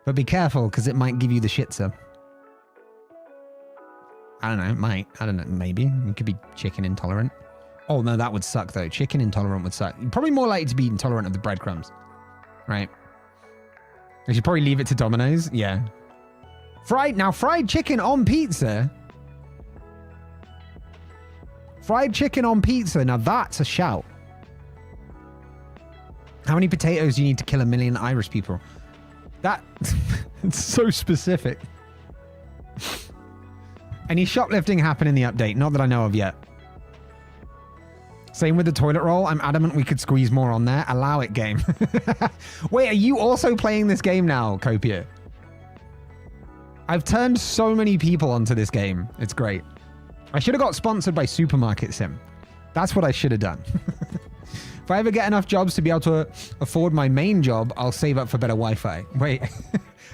But be careful, because it might give you the shitzer. I don't know, it might. I don't know, maybe. It could be chicken intolerant. Oh no, that would suck though. Chicken intolerant would suck. You're probably more likely to be intolerant of the breadcrumbs. Right? I should probably leave it to Domino's. Yeah. Fried chicken on pizza. Fried chicken on pizza. Now that's a shout. How many potatoes do you need to kill 1 million Irish people? It's so specific. Any shoplifting happen in the update? Not that I know of yet. Same with the toilet roll. I'm adamant we could squeeze more on there. Allow it, game. Wait, are you also playing this game now, Copia? I've turned so many people onto this game. It's great. I should have got sponsored by Supermarket Sim. That's what I should have done. If I ever get enough jobs to be able to afford my main job, I'll save up for better Wi-Fi. Wait,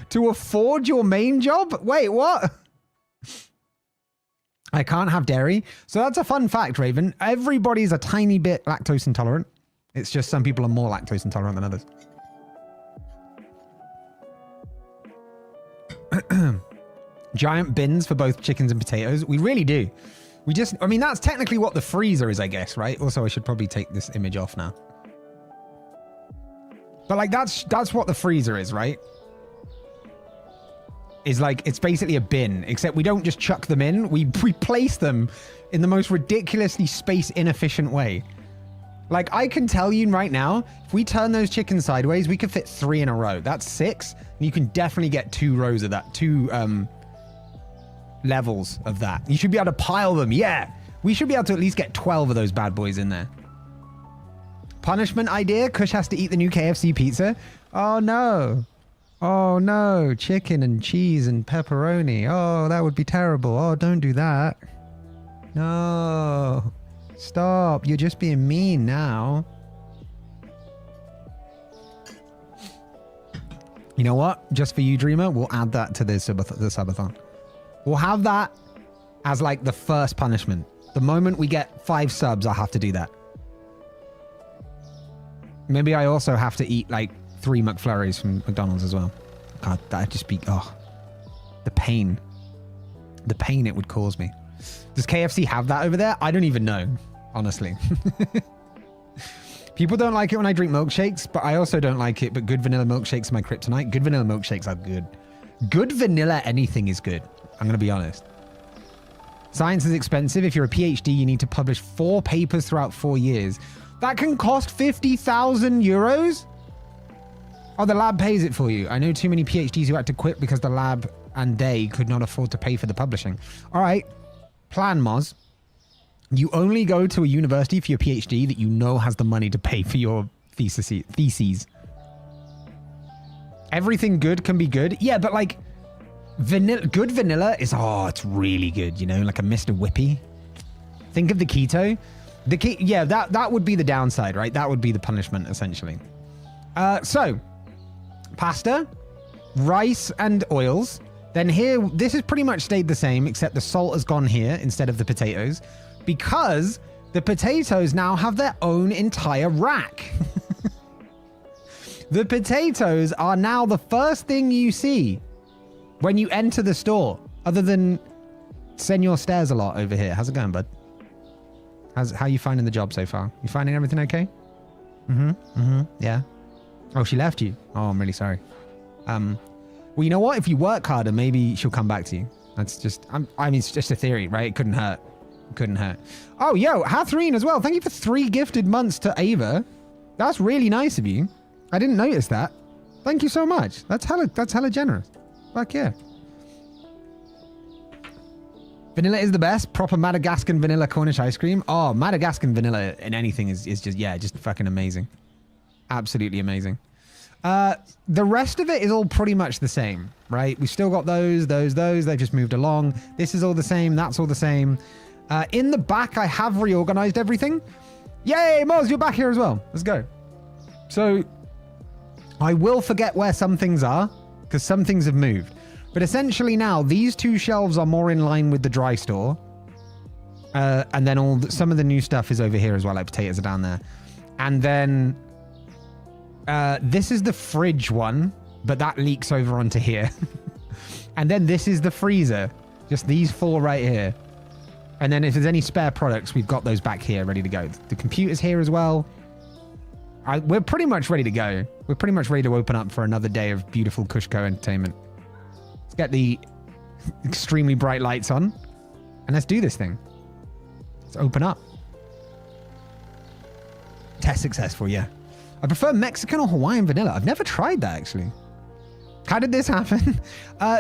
to afford your main job? Wait, what? I can't have dairy. So that's a fun fact, Raven. Everybody's a tiny bit lactose intolerant. It's just some people are more lactose intolerant than others. Giant bins for both chickens and potatoes. We really do. I mean, that's technically what the freezer is, I guess, right? Also, I should probably take this image off now. But like, that's what the freezer is, right? Is like, it's basically a bin, except we don't just chuck them in. We place them in the most ridiculously space inefficient way. Like, I can tell you right now, if we turn those chickens sideways, we could fit 3 in a row. That's 6. And you can definitely get 2 rows of that. 2 levels of that. You should be able to pile them. Yeah. We should be able to at least get 12 of those bad boys in there. Punishment idea. Kush has to eat the new KFC pizza. Oh, no. Oh, no. Chicken and cheese and pepperoni. Oh, that would be terrible. Oh, don't do that. No. Stop. You're just being mean now. You know what? Just for you, Dreamer, we'll add that to the subathon. We'll have that as like the first punishment. The moment we get 5 subs, I'll have to do that. Maybe I also have to eat like 3 McFlurries from McDonald's as well. God, that'd just be, oh, the pain. The pain it would cause me. Does KFC have that over there? I don't even know, honestly. People don't like it when I drink milkshakes, but I also don't like it. But good vanilla milkshakes are my kryptonite. Good vanilla milkshakes are good. Good vanilla anything is good. I'm going to be honest. Science is expensive. If you're a PhD, you need to publish 4 papers throughout 4 years. That can cost 50,000 euros? Oh, the lab pays it for you. I know too many PhDs who had to quit because the lab and they could not afford to pay for the publishing. All right. Plan, Moz. You only go to a university for your PhD that you know has the money to pay for your theses. Everything good can be good. Yeah, but like good vanilla is, oh, it's really good. You know, like a Mr. Whippy. Think of the keto. Yeah, that would be the downside, right? That would be the punishment, essentially. So, pasta, rice, and oils. Then here, this has pretty much stayed the same, except the salt has gone here instead of the potatoes, because the potatoes now have their own entire rack. The potatoes are now the first thing you see when you enter the store, other than Senor Stairs a lot over here. How's it going, bud? How you finding the job so far? You finding everything okay? Yeah. Oh, she left you. Oh, I'm really sorry. Well, you know what? If you work harder, maybe she'll come back to you. That's just, I mean, it's just a theory, right? It couldn't hurt. It couldn't hurt. Oh, yo, Hathreen as well. Thank you for 3 gifted months to Ava. That's really nice of you. I didn't notice that. Thank you so much. That's hella generous. Fuck yeah. Vanilla is the best. Proper Madagascan vanilla Cornish ice cream. Oh, Madagascan vanilla in anything is just, yeah, just fucking amazing. Absolutely amazing. The rest of it is all pretty much the same, right? We've still got those. They've just moved along. This is all the same. That's all the same. In the back, I have reorganized everything. Yay, Moz, you're back here as well. Let's go. So I will forget where some things are because some things have moved. But essentially now, these 2 shelves are more in line with the dry store. And then some of the new stuff is over here as well, like potatoes are down there. And then this is the fridge one, but that leaks over onto here. And then this is the freezer. Just these 4 right here. And then if there's any spare products, we've got those back here ready to go. The computer's here as well. We're pretty much ready to go. We're pretty much ready to open up for another day of beautiful CushCo entertainment. Let's get the extremely bright lights on and let's do this thing. Let's open up. Test successful, yeah. I prefer Mexican or Hawaiian vanilla. I've never tried that, actually. How did this happen?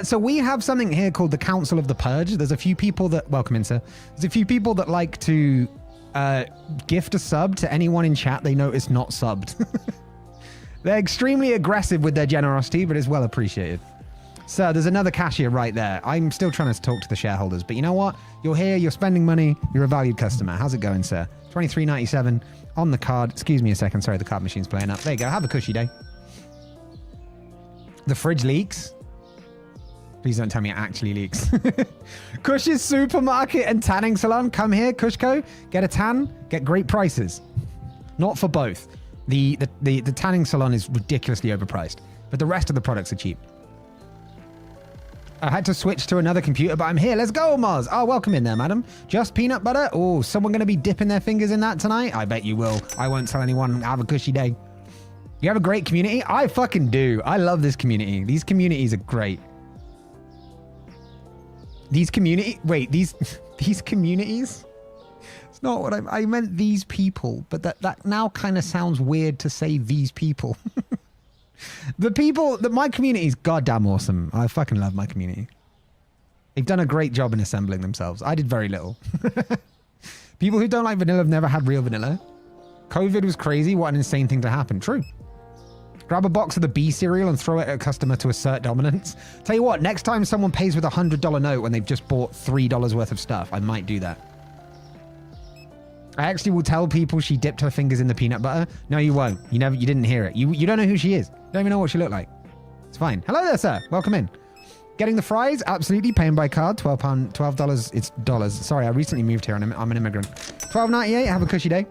So we have something here called the Council of the Purge. There's a few people that... Welcome in, sir. There's a few people that like to gift a sub to anyone in chat they notice not subbed. They're extremely aggressive with their generosity, but it's well appreciated. Sir, there's another cashier right there. I'm still trying to talk to the shareholders, but you know what? You're here, you're spending money, you're a valued customer. How's it going, sir? $23.97 on the card. Excuse me a second. Sorry, the card machine's playing up. There you go. Have a cushy day. The fridge leaks. Please don't tell me it actually leaks. Cush's supermarket and tanning salon. Come here, CushCo. Get a tan. Get great prices. Not for both. The tanning salon is ridiculously overpriced, but the rest of the products are cheap. I had to switch to another computer, but I'm here. Let's go, Mars. Oh, welcome in there, madam. Just peanut butter? Oh, someone going to be dipping their fingers in that tonight? I bet you will. I won't tell anyone. Have a cushy day. You have a great community? I fucking do. I love this community. These communities are great. These communities? It's not what I meant these people, but that now kind of sounds weird to say these people. My community is goddamn awesome. I fucking love my community. They've done a great job in assembling themselves. I did very little. People who don't like vanilla have never had real vanilla. COVID was crazy. What an insane thing to happen. True. Grab a box of the B cereal and throw it at a customer to assert dominance. Tell you what, next time someone pays with $100 note when they've just bought $3 worth of stuff, I might do that. I actually will tell people she dipped her fingers in the peanut butter. No, you won't. You didn't hear it. You don't know who she is. You don't even know what she looked like. It's fine. Hello there, sir. Welcome in. Getting the fries? Absolutely. Paying by card. $12. It's dollars. Sorry, I recently moved here and I'm an immigrant. $12.98. Have a cushy day.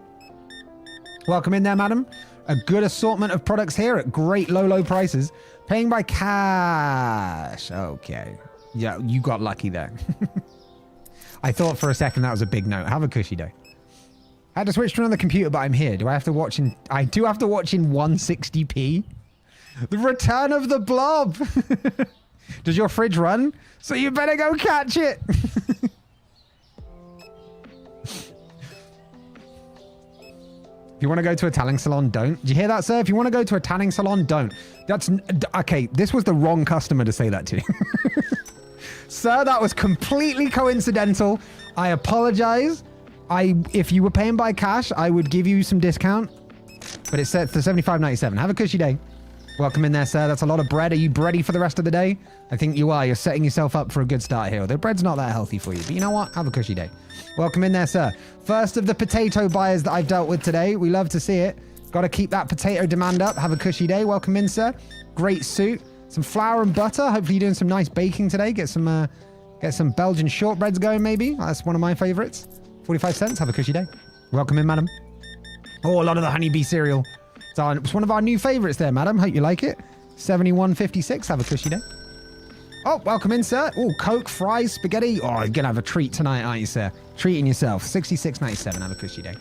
Welcome in there, madam. A good assortment of products here at great low prices. Paying by cash. Okay. Yeah, you got lucky there. I thought for a second that was a big note. Have a cushy day. I had to switch to another computer, but I'm here. Do I have to watch in... I do have to watch in 160p. The return of the blob. Does your fridge run? So you better go catch it. If you want to go to a tanning salon, don't. Did you hear that, sir? If you want to go to a tanning salon, don't. That's... Okay, this was the wrong customer to say that to. Sir, that was completely coincidental. I apologize. If you were paying by cash, I would give you some discount. But it's set for $75.97. Have a cushy day. Welcome in there, sir. That's a lot of bread. Are you bready for the rest of the day? I think you are. You're setting yourself up for a good start here. The bread's not that healthy for you. But you know what? Have a cushy day. Welcome in there, sir. First of the potato buyers that I've dealt with today. We love to see it. Got to keep that potato demand up. Have a cushy day. Welcome in, sir. Great suit. Some flour and butter. Hopefully you're doing some nice baking today. Get some Belgian shortbreads going, maybe. That's one of my favorites. 45 cents. Have a cushy day. Welcome in, madam. Oh, a lot of the honeybee cereal. It's one of our new favorites there, madam. Hope you like it. 71.56. Have a cushy day. Oh, welcome in, sir. Oh, Coke, fries, spaghetti. Oh, you're going to have a treat tonight, aren't you, sir? Treating yourself. 66.97. Have a cushy day.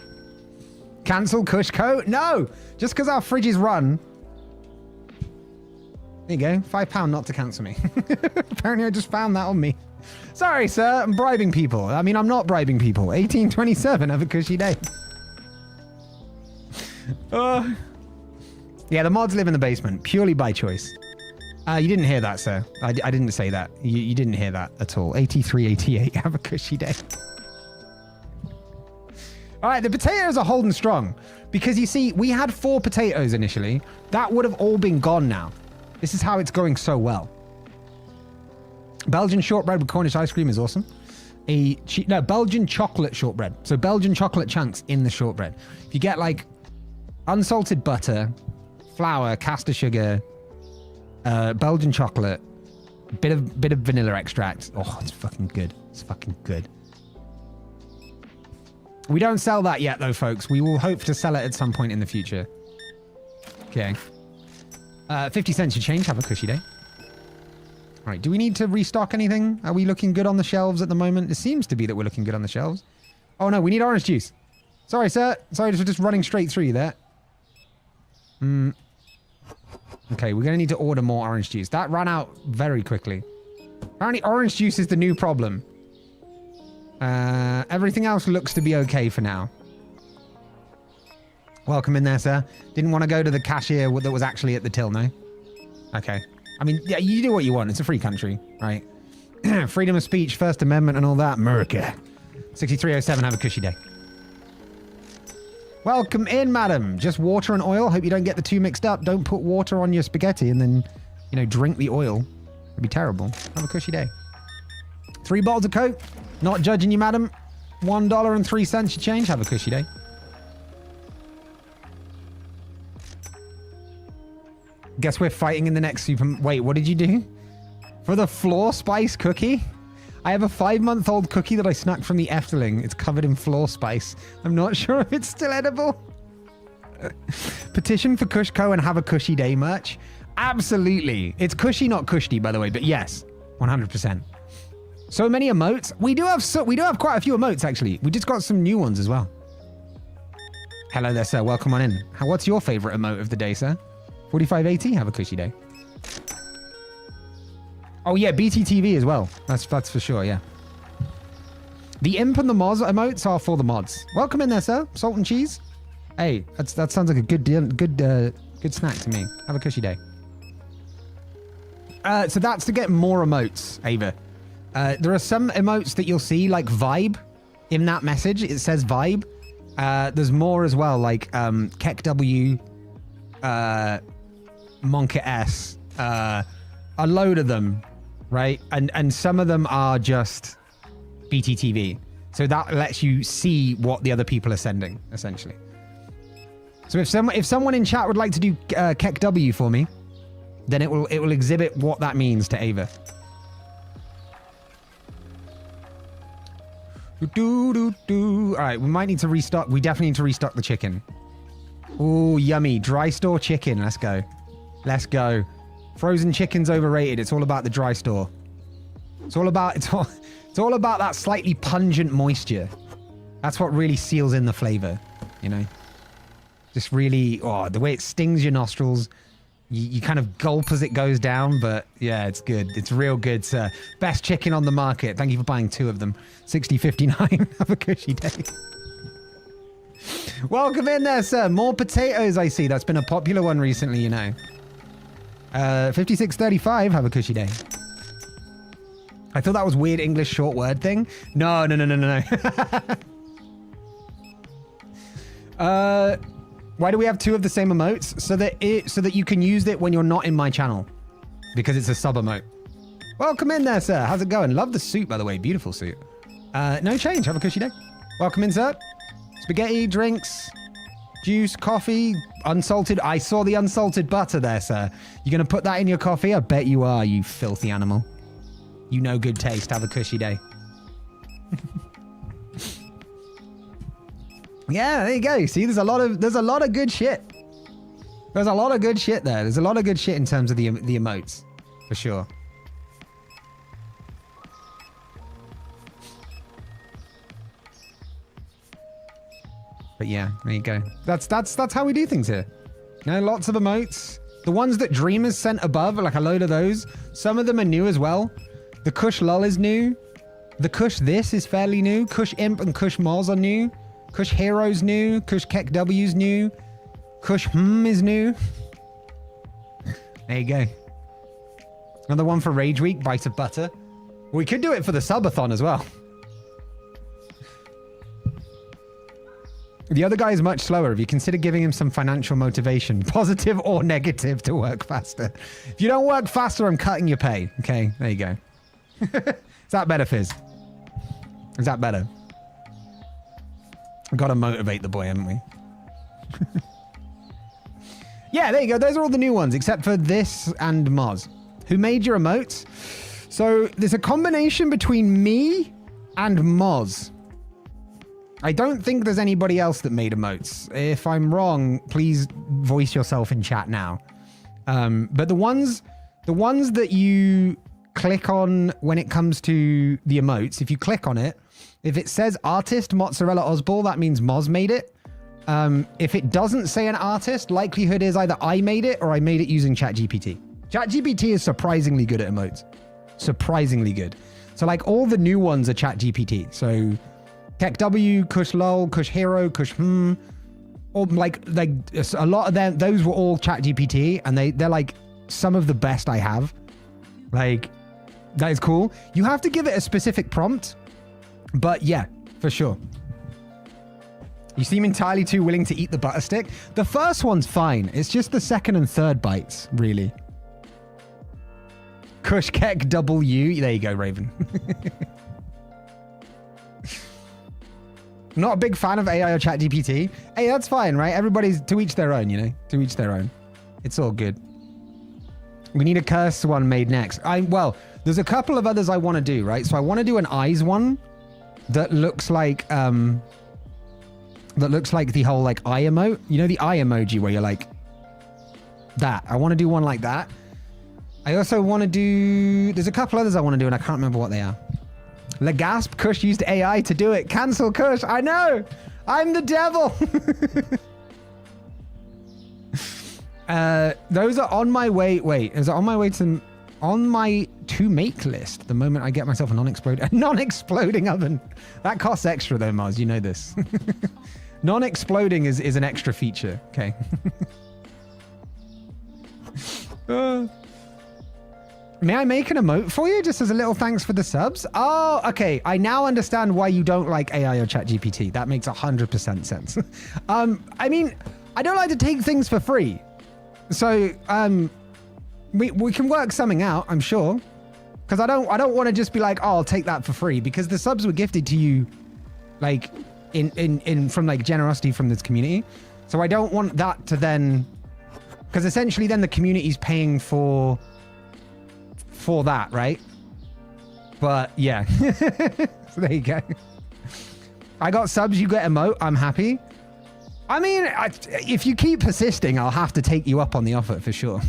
Cancel CushCo? No! Just because our fridges run. There you go. £5 not to cancel me. Apparently, I just found that on me. Sorry, sir. I'm bribing people. I mean, I'm not bribing people. 18.27. Have a cushy day. Yeah, the mods live in the basement purely by choice. You didn't hear that, sir. I didn't say that. You didn't hear that at all. 83.88. Have a cushy day. All right, the potatoes are holding strong because you see, we had 4 potatoes initially. That would have all been gone now. This is how it's going so well. Belgian shortbread with Cornish ice cream is awesome. Belgian chocolate shortbread. So Belgian chocolate chunks in the shortbread. If you get like unsalted butter, flour, caster sugar, Belgian chocolate, bit of vanilla extract. Oh, it's fucking good. It's fucking good. We don't sell that yet though, folks. We will hope to sell it at some point in the future. Okay. 50 cents your change. Have a cushy day. All right. Do we need to restock anything? Are we looking good on the shelves at the moment? It seems to be that we're looking good on the shelves. Oh no, we need orange juice. Sorry, sir. Sorry for just running straight through you there. Okay, we're going to need to order more orange juice. That ran out very quickly. Apparently, orange juice is the new problem. Everything else looks to be okay for now. Welcome in there, sir. Didn't want to go to the cashier that was actually at the till, no? Okay. I mean, yeah, you do what you want. It's a free country, right? Freedom of speech, First Amendment and all that. America. 6307, have a cushy day. Welcome in, madam. Just water and oil. Hope you don't get the two mixed up. Don't put water on your spaghetti and then, you know, drink the oil. It'd be terrible. Have a cushy day. 3 bottles of Coke. Not judging you, madam. $1.03 your change. Have a cushy day. Guess we're fighting in the next super... Wait, what did you do? For the floor spice cookie? I have a 5-month-old cookie that I snuck from the Efteling. It's covered in floor spice. I'm not sure if it's still edible. Petition for CushCo and have a cushy day merch. Absolutely. It's cushy, not cushy, by the way, but yes. 100%. So many emotes. We do have quite a few emotes actually. We just got some new ones as well. Hello there, sir. Welcome on in. What's your favorite emote of the day, sir? 4580. Have a cushy day. Oh yeah, BTTV as well. That's for sure. Yeah. The imp and the moz emotes are for the mods. Welcome in there, sir. Salt and cheese. Hey, that sounds like a good snack to me. Have a cushy day. So that's to get more emotes, Ava. There are some emotes that you'll see, like vibe. In that message, it says vibe. There's more as well, like Kek W, Monka S, a load of them, right? And some of them are just BTTV. So that lets you see what the other people are sending, essentially. So if someone in chat would like to do Kek W for me, then it will exhibit what that means to Ava. All right, we might need to restock. We definitely need to restock the chicken. Ooh, yummy. Dry store chicken. Let's go. Let's go. Frozen chicken's overrated. It's all about the dry store. It's all about that slightly pungent moisture. That's what really seals in the flavor, you know? Just really, the way it stings your nostrils. You kind of gulp as it goes down, but yeah, it's good. It's real good, sir. Best chicken on the market. Thank you for buying 2 of them. 60.59. Have a cushy day. Welcome in there, sir. More potatoes, I see. That's been a popular one recently, you know. 56.35. Have a cushy day. I thought that was weird English short word thing. No. Why do we have 2 of the same emotes? So that you can use it when you're not in my channel. Because it's a sub emote. Welcome in there, sir. How's it going? Love the suit, by the way. Beautiful suit. No change. Have a cushy day. Welcome in, sir. Spaghetti, drinks, juice, coffee, unsalted. I saw the unsalted butter there, sir. You gonna put that in your coffee? I bet you are, you filthy animal. You know good taste. Have a cushy day. Yeah, there you go. See, there's a lot of good shit. There's a lot of good shit there. There's a lot of good shit in terms of the emotes, for sure. But yeah, there you go. That's how we do things here. You know, lots of emotes. The ones that Dreamers sent above, like a load of those. Some of them are new as well. The Cush Lull is new. The Cush This is fairly new. Cush Imp and Cush Moz are new. Cush Hero's new. Cush Kek W's new. Cush is new. There you go. Another one for Rage Week, Bite of Butter. We could do it for the subathon as well. The other guy is much slower. Have you considered giving him some financial motivation, positive or negative, to work faster? If you don't work faster, I'm cutting your pay. Okay, there you go. Is that better, Fizz? Is that better? We've got to motivate the boy, haven't we? Yeah, there you go. Those are all the new ones, except for this and Moz. Who made your emotes? So there's a combination between me and Moz. I don't think there's anybody else that made emotes. If I'm wrong, please voice yourself in chat now. But the ones that you click on when it comes to the emotes, if you click on it, if it says artist Mozzarella Osball, that means Moz made it. If it doesn't say an artist, likelihood is either I made it or I made it using ChatGPT. ChatGPT is surprisingly good at emotes. Surprisingly good. So like all the new ones are ChatGPT. So Kek W, Cush Lol, Cush Hero, Cush or like a lot of them, those were all ChatGPT, and they're like some of the best I have. Like, that is cool. You have to give it a specific prompt, but yeah, for sure. You seem entirely too willing to eat the butter stick. The first one's fine. It's just the second and third bites, really. Cush Kek W. There you go, Raven. Not a big fan of AI or ChatGPT. Hey, that's fine, right? Everybody's to each their own, you know? To each their own. It's all good. We need a curse one made next. Well, there's a couple of others I want to do, right? So I want to do an eyes one that looks like the whole like eye emote. You know the eye emoji where you're like that. I want to do one like that. I also want to do... There's a couple others I want to do, and I can't remember what they are. Legasp, Cush used AI to do it. Cancel Cush. I know. I'm the devil. Those are on my way. Wait, is it on my way to... On my to-make list, the moment I get myself a non-exploding oven. That costs extra though, Mars. You know this. Non-exploding is an extra feature. Okay. May I make an emote for you just as a little thanks for the subs? Oh, okay. I now understand why you don't like AI or ChatGPT. That makes 100% sense. I mean, I don't like to take things for free. So, we can work something out, I'm sure. Because I don't want to just be like, oh, I'll take that for free, because the subs were gifted to you like in from like generosity from this community. So I don't want that to then, because essentially then the community's paying for that, right? But yeah. So there you go. I got subs, you get emote, I'm happy. I mean, if you keep persisting, I'll have to take you up on the offer for sure.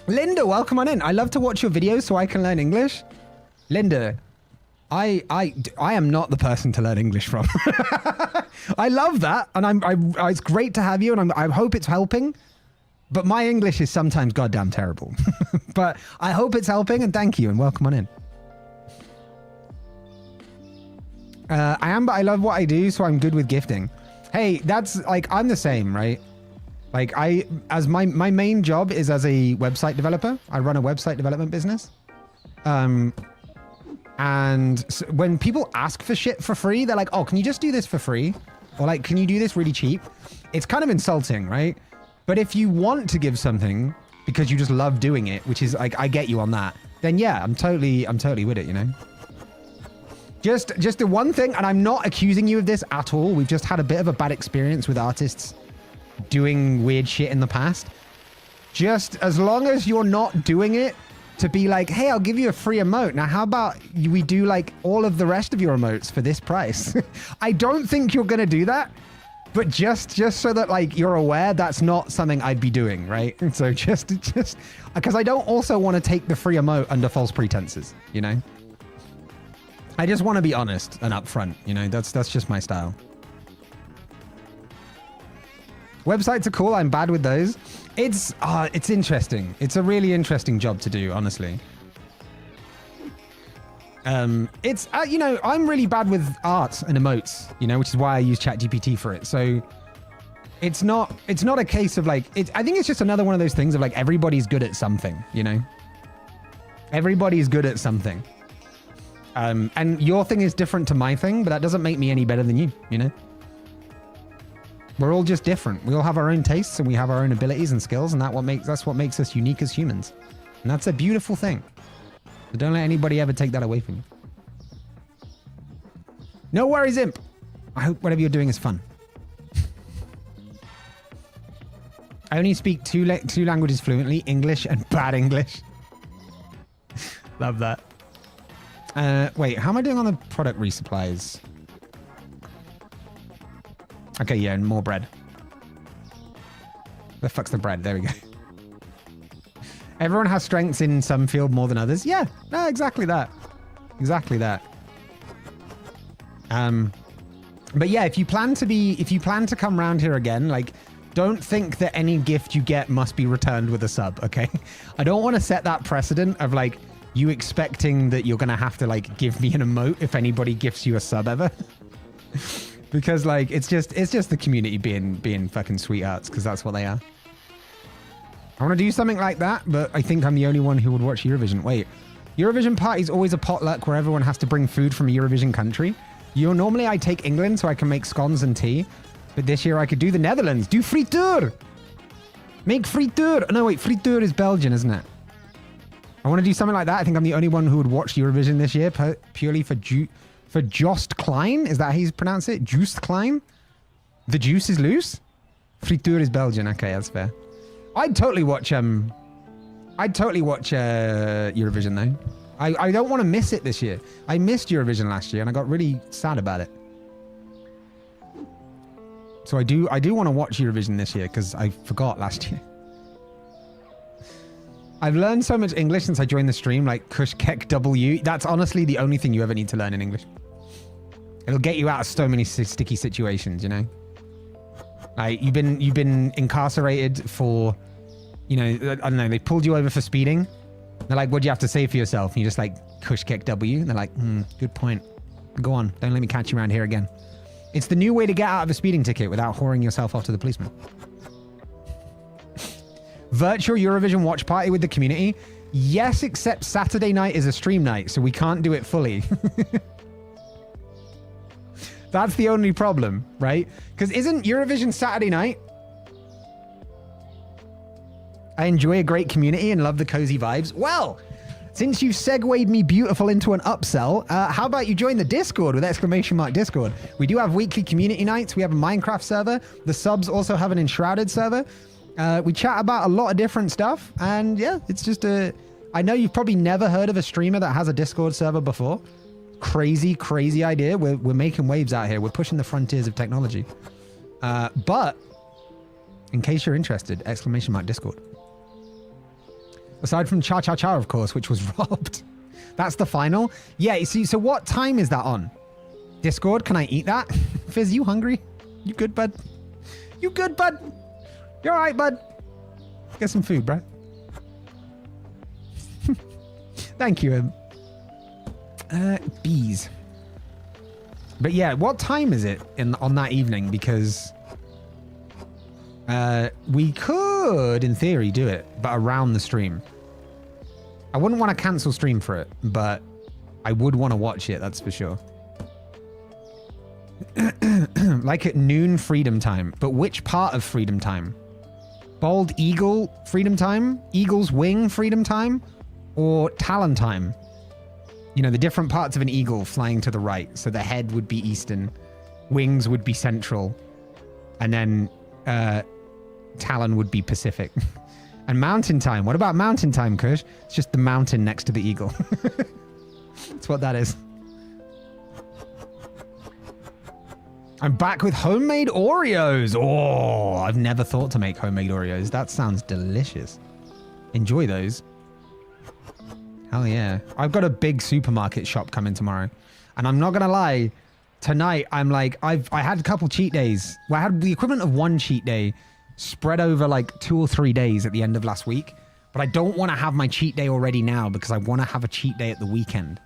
Linda, welcome on in. I love to watch your videos so I can learn English. Linda, I am not the person to learn English from. I love that, and it's great to have you, and I hope it's helping. But my English is sometimes goddamn terrible. But I hope it's helping, and thank you, and welcome on in. I am, but I love what I do, so I'm good with gifting. Hey, that's like, I'm the same, right? Like as my main job is as a website developer. I run a website development business. And so when people ask for shit for free, they're like, oh, can you just do this for free? Or like, can you do this really cheap? It's kind of insulting, right? But if you want to give something because you just love doing it, which is like, I get you on that, then yeah, I'm totally with it, you know? Just the one thing, and I'm not accusing you of this at all. We've just had a bit of a bad experience with artists doing weird shit in the past. Just as long as you're not doing it to be like, hey, I'll give you a free emote. Now, how about we do like all of the rest of your emotes for this price? I don't think you're going to do that. But just so that like you're aware, that's not something I'd be doing, right? And so just because I don't also want to take the free emote under false pretenses, you know? I just want to be honest and upfront, you know? That's just my style. Websites are cool. I'm bad with those. It's interesting. It's a really interesting job to do, honestly. It's, you know, I'm really bad with art and emotes, you know, which is why I use ChatGPT for it. So it's not a case of like, I think it's just another one of those things of like, everybody's good at something, you know, everybody's good at something. And your thing is different to my thing, but that doesn't make me any better than you, you know? We're all just different. We all have our own tastes and we have our own abilities and skills, and that's what makes us unique as humans. And that's a beautiful thing. So don't let anybody ever take that away from you. No worries, Imp. I hope whatever you're doing is fun. I only speak two languages fluently, English and bad English. Love that. Wait, how am I doing on the product resupplies? Okay, yeah, and more bread. The fuck's the bread? There we go. Everyone has strengths in some field more than others. Yeah, no, exactly that. Exactly that. But yeah, if you plan to come around here again, like, don't think that any gift you get must be returned with a sub, okay? I don't want to set that precedent of like you expecting that you're gonna have to like give me an emote if anybody gifts you a sub ever. Because like it's just the community being fucking sweethearts, because that's what they are. I want to do something like that, but I think I'm the only one who would watch Eurovision. Wait, Eurovision party's always a potluck where everyone has to bring food from a Eurovision country. Normally I take England so I can make scones and tea, but this year I could do the Netherlands. Do friture. Make friture. No, wait, friture is Belgian, isn't it? I want to do something like that. I think I'm the only one who would watch Eurovision this year purely for Jost Klein. Is that how you pronounce it? Joost Klein? The juice is loose? Friture is Belgian. Okay, that's fair. I'd totally watch Eurovision though. I don't want to miss it this year. I missed Eurovision last year and I got really sad about it. So I do want to watch Eurovision this year because I forgot last year. I've learned so much English since I joined the stream, like CushCo W. That's honestly the only thing you ever need to learn in English. It'll get you out of so many sticky situations, you know? Like, you've been incarcerated for, you know, I don't know, they pulled you over for speeding. They're like, what do you have to say for yourself? And you're just like, CushCo W. And they're like, good point. Go on. Don't let me catch you around here again. It's the new way to get out of a speeding ticket without whoring yourself off to the policeman. Virtual Eurovision watch party with the community. Yes, except Saturday night is a stream night, so we can't do it fully. That's the only problem, right? Because isn't Eurovision Saturday night? I enjoy a great community and love the cozy vibes. Well, since you've segued me beautiful into an upsell, how about you join the Discord with !Discord? We do have weekly community nights. We have a Minecraft server. The subs also have an Enshrouded server. We chat about a lot of different stuff. And yeah, it's just I know you've probably never heard of a streamer that has a Discord server before. Crazy, crazy idea. We're making waves out here. We're pushing the frontiers of technology. But in case you're interested, !Discord. Aside from Cha Cha Cha, of course, which was robbed. That's the final. Yeah, you see, so what time is that on? Discord, can I eat that? Fizz, you hungry? You good, bud? You good, bud? You all right, bud? Get some food, bro. Thank you. Bees. But yeah, what time is it on that evening? Because we could, in theory, do it, but around the stream. I wouldn't want to cancel stream for it, but I would want to watch it, that's for sure. Like at noon freedom time. But which part of freedom time? Bald eagle freedom time? Eagle's wing freedom time? Or Talon time? You know, the different parts of an eagle flying to the right. So the head would be eastern, wings would be central, and then Talon would be Pacific. And mountain time. What about mountain time, Kush? It's just the mountain next to the eagle. That's what that is. I'm back with homemade Oreos. Oh, I've never thought to make homemade Oreos. That sounds delicious. Enjoy those. Hell yeah. I've got a big supermarket shop coming tomorrow. And I'm not going to lie. Tonight, I'm like, I had a couple cheat days. Well, I had the equivalent of one cheat day spread over like 2 or 3 days at the end of last week. But I don't want to have my cheat day already now because I want to have a cheat day at the weekend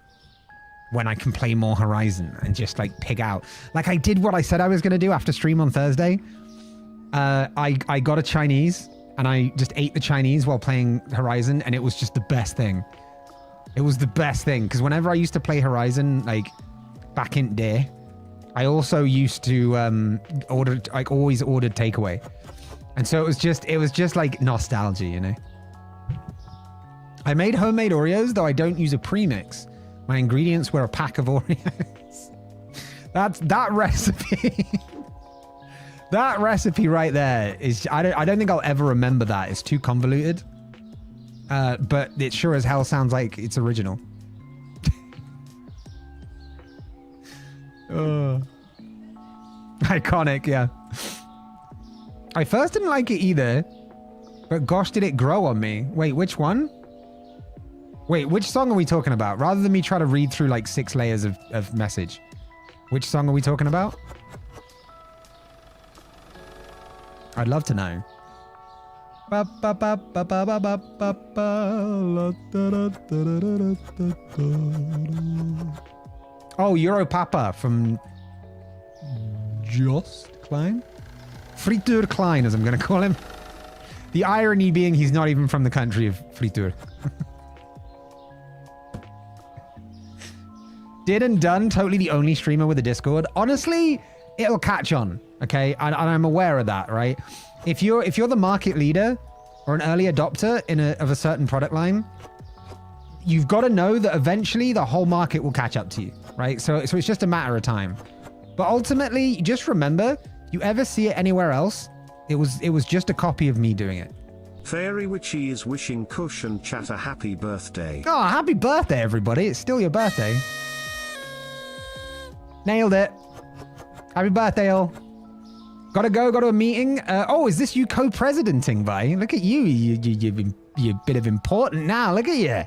when I can play more Horizon and just like pig out. Like I did what I said I was going to do after stream on Thursday. I got a Chinese and I just ate the Chinese while playing Horizon, and it was just the best thing. It was the best thing because whenever I used to play Horizon, like back in day, I also used to order, like always ordered takeaway. And so it was just like nostalgia, you know. I made homemade Oreos, though I don't use a premix. My ingredients were a pack of Oreos. That recipe. That recipe right there is, I don't think I'll ever remember that. It's too convoluted. But it sure as hell sounds like it's original. Iconic, yeah. I first didn't like it either, but gosh, did it grow on me. Wait, which one? Wait, which song are we talking about? Rather than me try to read through like 6 layers of message. Which song are we talking about? I'd love to know. Oh, Europapa from Just Klein? Fritur Klein, as I'm going to call him. The irony being he's not even from the country of Fritur. Did and done, totally the only streamer with a Discord. Honestly, it'll catch on, okay? And I'm aware of that, right? If you're the market leader or an early adopter of a certain product line, you've got to know that eventually the whole market will catch up to you, right? So it's just a matter of time. But ultimately, just remember, you ever see it anywhere else, it was just a copy of me doing it. Fairy Witchy is wishing Kush and Chat a happy birthday. Oh, happy birthday, everybody. It's still your birthday. Nailed it. Happy birthday, all. Gotta go to a meeting. Oh, is this you co-presidenting, Vi? Look at you. You you're a bit of important now. Look at you.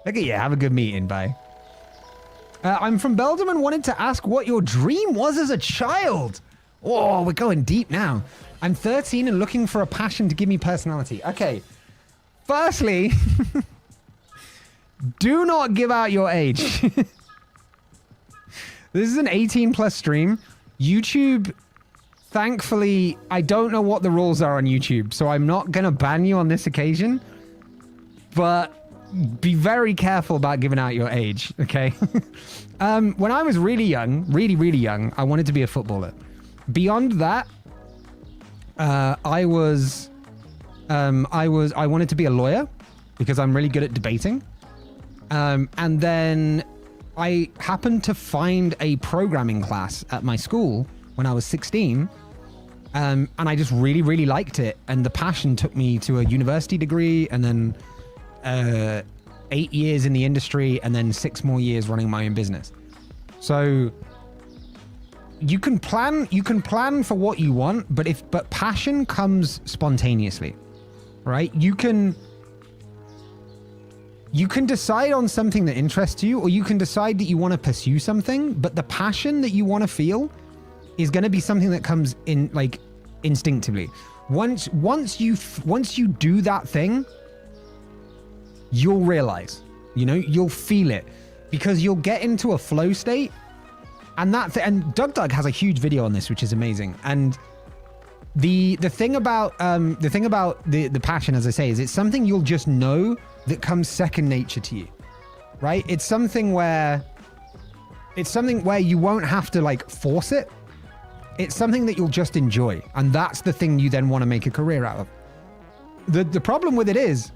Look at you. Have a good meeting. Bye. I'm from Belgium and wanted to ask what your dream was as a child. Oh, we're going deep now. I'm 13 and looking for a passion to give me personality. Okay. Firstly, do not give out your age. This is an 18 plus stream. YouTube, thankfully, I don't know what the rules are on YouTube, so I'm not going to ban you on this occasion. But be very careful about giving out your age, okay? When I was really young, really young, I wanted to be a footballer. Beyond that, I wanted to be a lawyer because I'm really good at debating. And then I happened to find a programming class at my school when I was 16. And I just really liked it. And the passion took me to a university degree and then 8 years in the industry and then 6 more years running my own business. So you can plan for what you want, but passion comes spontaneously, right? You can decide on something that interests you, or you can decide that you want to pursue something, but the passion that you want to feel is going to be something that comes in like instinctively. Once you do that thing, you'll realize, you'll feel it because you'll get into a flow state. And and Doug has a huge video on this, which is amazing. And the thing about the passion, as I say, is it's something you'll just know that comes second nature to you, right? It's something where you won't have to like force it. It's something that you'll just enjoy. And that's the thing you then want to make a career out of. The problem with it is,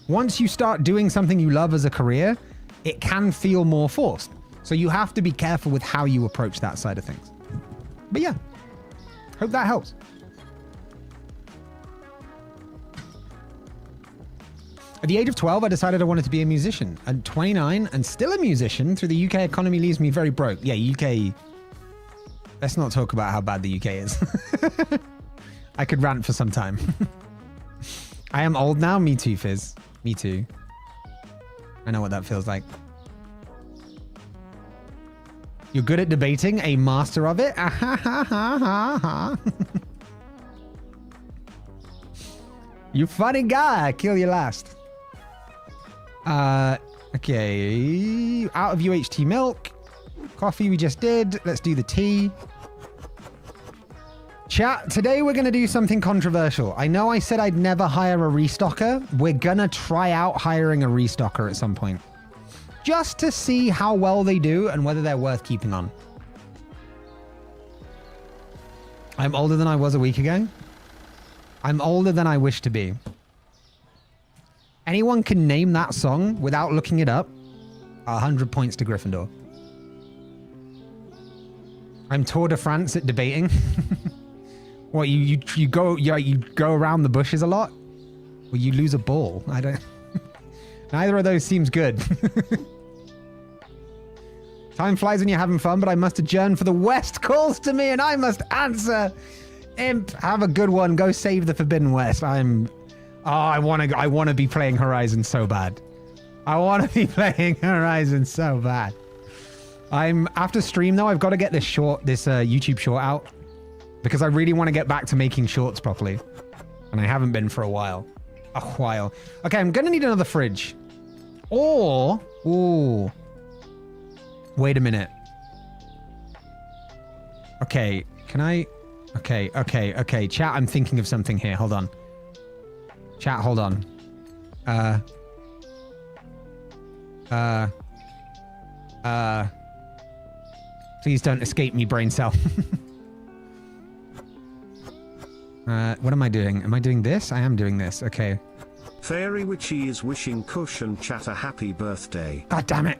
once you start doing something you love as a career, it can feel more forced. So you have to be careful with how you approach that side of things. But yeah, hope that helps. At the age of 12, I decided I wanted to be a musician. At 29 and still a musician through the UK economy leaves me very broke. Yeah, UK. Let's not talk about how bad the UK is. I could rant for some time. I am old now. Me too, Fizz. Me too. I know what that feels like. You're good at debating, a master of it. You funny guy. Kill you last. Okay. Out of UHT milk. Coffee we just did. Let's do the tea. Chat, today we're going to do something controversial. I know I said I'd never hire a restocker. We're going to try out hiring a restocker at some point. Just to see how well they do and whether they're worth keeping on. I'm older than I was a week ago. I'm older than I wish to be. Anyone can name that song without looking it up. 100 points to Gryffindor. I'm Tour de France at debating. What, you go around the bushes a lot? Or you lose a ball? I don't... Neither of those seems good. Time flies when you're having fun, but I must adjourn for the West calls to me and I must answer. Imp, have a good one. Go save the Forbidden West. I want to be playing Horizon so bad. I want to be playing Horizon so bad. After stream though, I've got to get this YouTube short out because I really want to get back to making shorts properly. And I haven't been for a while. Okay, I'm going to need another fridge. Or, ooh. Wait a minute. Okay, can I? Okay. Chat, I'm thinking of something here. Hold on. Chat, hold on. Please don't escape me, brain cell. What am I doing? Am I doing this? I am doing this. Okay. Fairy Witchy is wishing Cush and Chat a happy birthday. God damn it.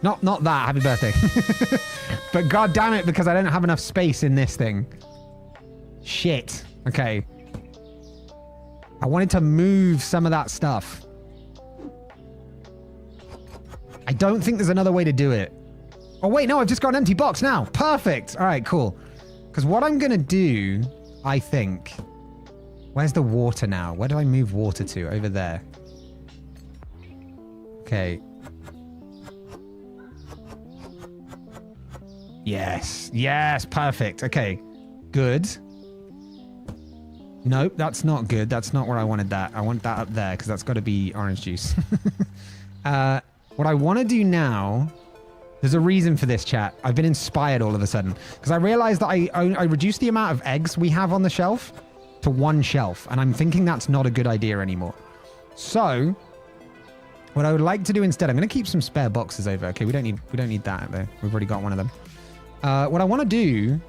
Not that. Happy birthday. But god damn it, because I don't have enough space in this thing. Shit. Okay. I wanted to move some of that stuff. I don't think there's another way to do it. Oh, wait, no, I've just got an empty box now. Perfect. All right, cool. Because what I'm going to do, I think, Where's the water now? Where do I move water to? Over there. Okay. Yes. Yes. Perfect. Okay. Good. Nope, that's not good. That's not where I wanted that. I want that up there because that's got to be orange juice. What I want to do now... There's a reason for this, chat. I've been inspired all of a sudden because I realized that I reduced the amount of eggs we have on the shelf to 1 shelf, and I'm thinking that's not a good idea anymore. So what I would like to do instead, I'm going to keep some spare boxes over. Okay, we don't need that though. We've already got one of them. What I want to do,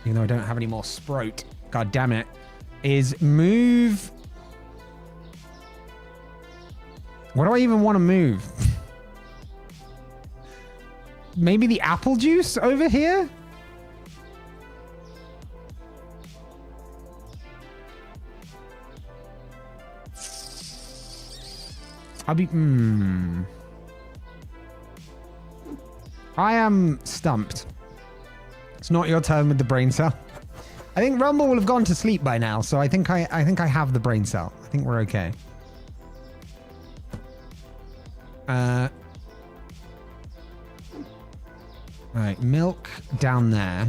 even though I don't have any more Sprout, god damn it, is move. What do I even want to move? Maybe the apple juice over here? I'll be... I am stumped. It's not your turn with the brain cell. I think Rumble will have gone to sleep by now, so I think I have the brain cell. I think we're okay. All right, milk down there.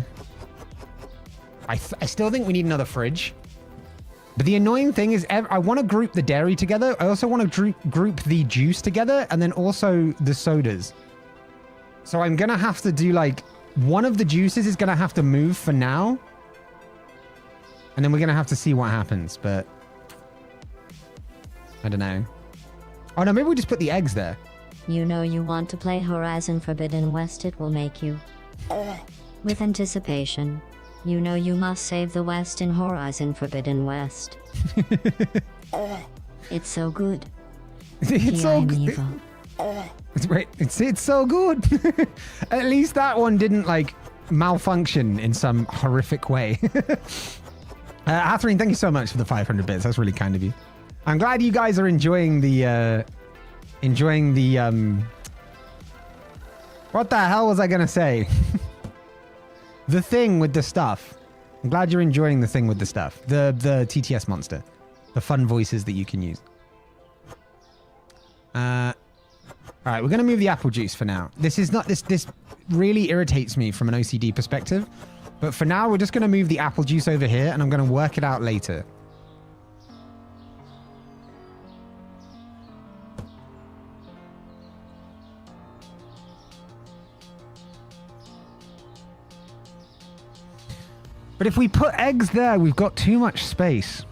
I still think we need another fridge. But the annoying thing is I want to group the dairy together. I also want to group the juice together and then also the sodas. So I'm going to have to do like one of the juices is going to have to move for now. And then we're going to have to see what happens. But I don't know. Oh, no, maybe we just put the eggs there. You know you want to play Horizon Forbidden West, it will make you. With anticipation. You know you must save the West in Horizon Forbidden West. It's so good. It's so good. Wait, it's so good. At least that one didn't like malfunction in some horrific way. Catherine, thank you so much for the 500 bits. That's really kind of you. I'm glad you guys are enjoying the what the hell was I gonna say? The thing with the stuff. I'm glad you're enjoying the thing with the stuff. The TTS monster. The fun voices that you can use. All right, we're gonna move the apple juice for now. This is not this really irritates me from an OCD perspective. But for now, we're just gonna move the apple juice over here, and I'm gonna work it out later. But if we put eggs there, we've got too much space.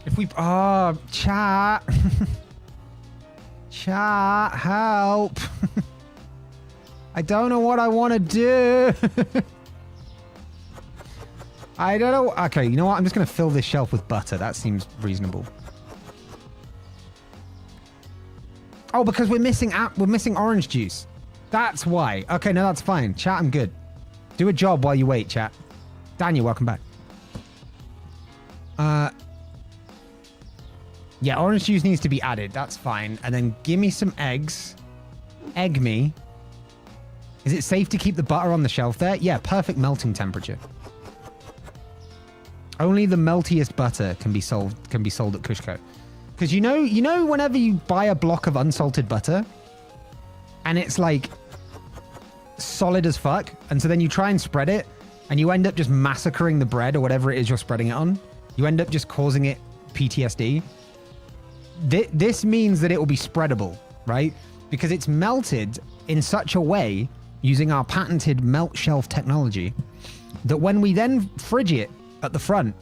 If we... Oh, chat. Chat, help. I don't know what I want to do. I don't know. Okay, you know what? I'm just going to fill this shelf with butter. That seems reasonable. Oh, because we're missing orange juice. That's why. Okay, no, that's fine. Chat, I'm good. Do a job while you wait, chat. Daniel, welcome back. Yeah, orange juice needs to be added. That's fine. And then give me some eggs. Egg me. Is it safe to keep the butter on the shelf there? Yeah, perfect melting temperature. Only the meltiest butter can be sold at CushCo. Because you know whenever you buy a block of unsalted butter and it's like solid as fuck, and so then you try and spread it and you end up just massacring the bread or whatever it is you're spreading it on. You end up just causing it PTSD. This means that it will be spreadable, right? Because it's melted in such a way using our patented melt shelf technology that when we then fridge it at the front,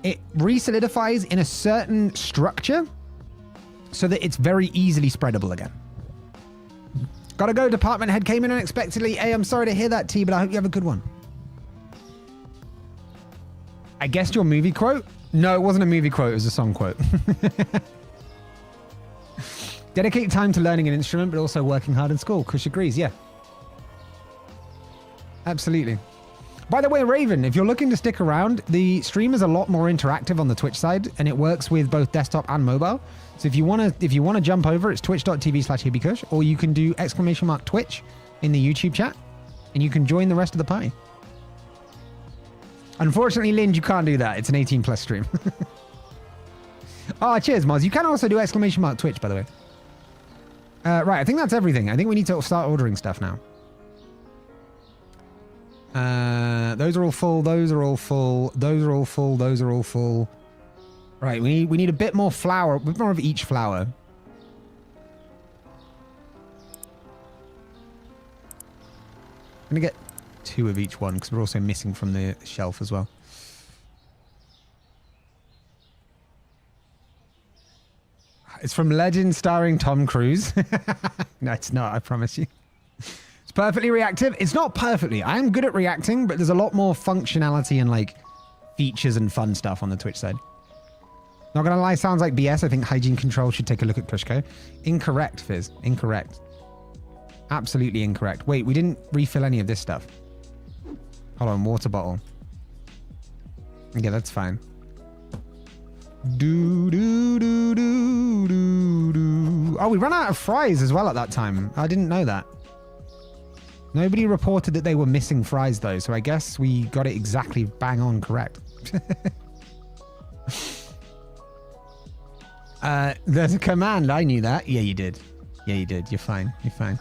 it re-solidifies in a certain structure so that it's very easily spreadable again. Gotta go, department head came in unexpectedly. Hey, I'm sorry to hear that, T, but I hope you have a good one. I guessed your movie quote? No, it wasn't a movie quote, it was a song quote. Dedicate time to learning an instrument, but also working hard in school. Kush agrees, yeah. Absolutely. By the way, Raven, if you're looking to stick around, the stream is a lot more interactive on the Twitch side, and it works with both desktop and mobile. So if you wanna jump over, it's twitch.tv/HippieCush, or you can do !Twitch in the YouTube chat, and you can join the rest of the party. Unfortunately, Lind, you can't do that. It's an 18+ stream. Oh, cheers, Moz. You can also do !Twitch, by the way. Right, I think that's everything. I think we need to start ordering stuff now. Those are all full. Those are all full. Those are all full. Those are all full. Right, we need a bit more flour, a bit more of each flour. I'm gonna get 2 of each one because we're also missing from the shelf as well. It's from Legend starring Tom Cruise. No, it's not, I promise you. It's perfectly reactive. It's not perfectly. I am good at reacting, but there's a lot more functionality and like features and fun stuff on the Twitch side. Not gonna lie, sounds like BS. I think Hygiene Control should take a look at CushCo. Incorrect, Fizz. Incorrect. Absolutely incorrect. Wait, we didn't refill any of this stuff. Hold on, water bottle. Yeah, that's fine. Do do do do do do. Oh, we ran out of fries as well at that time. I didn't know that. Nobody reported that they were missing fries though, so I guess we got it exactly bang on correct. There's a command. I knew that. Yeah, you did. Yeah, you did. You're fine. You're fine.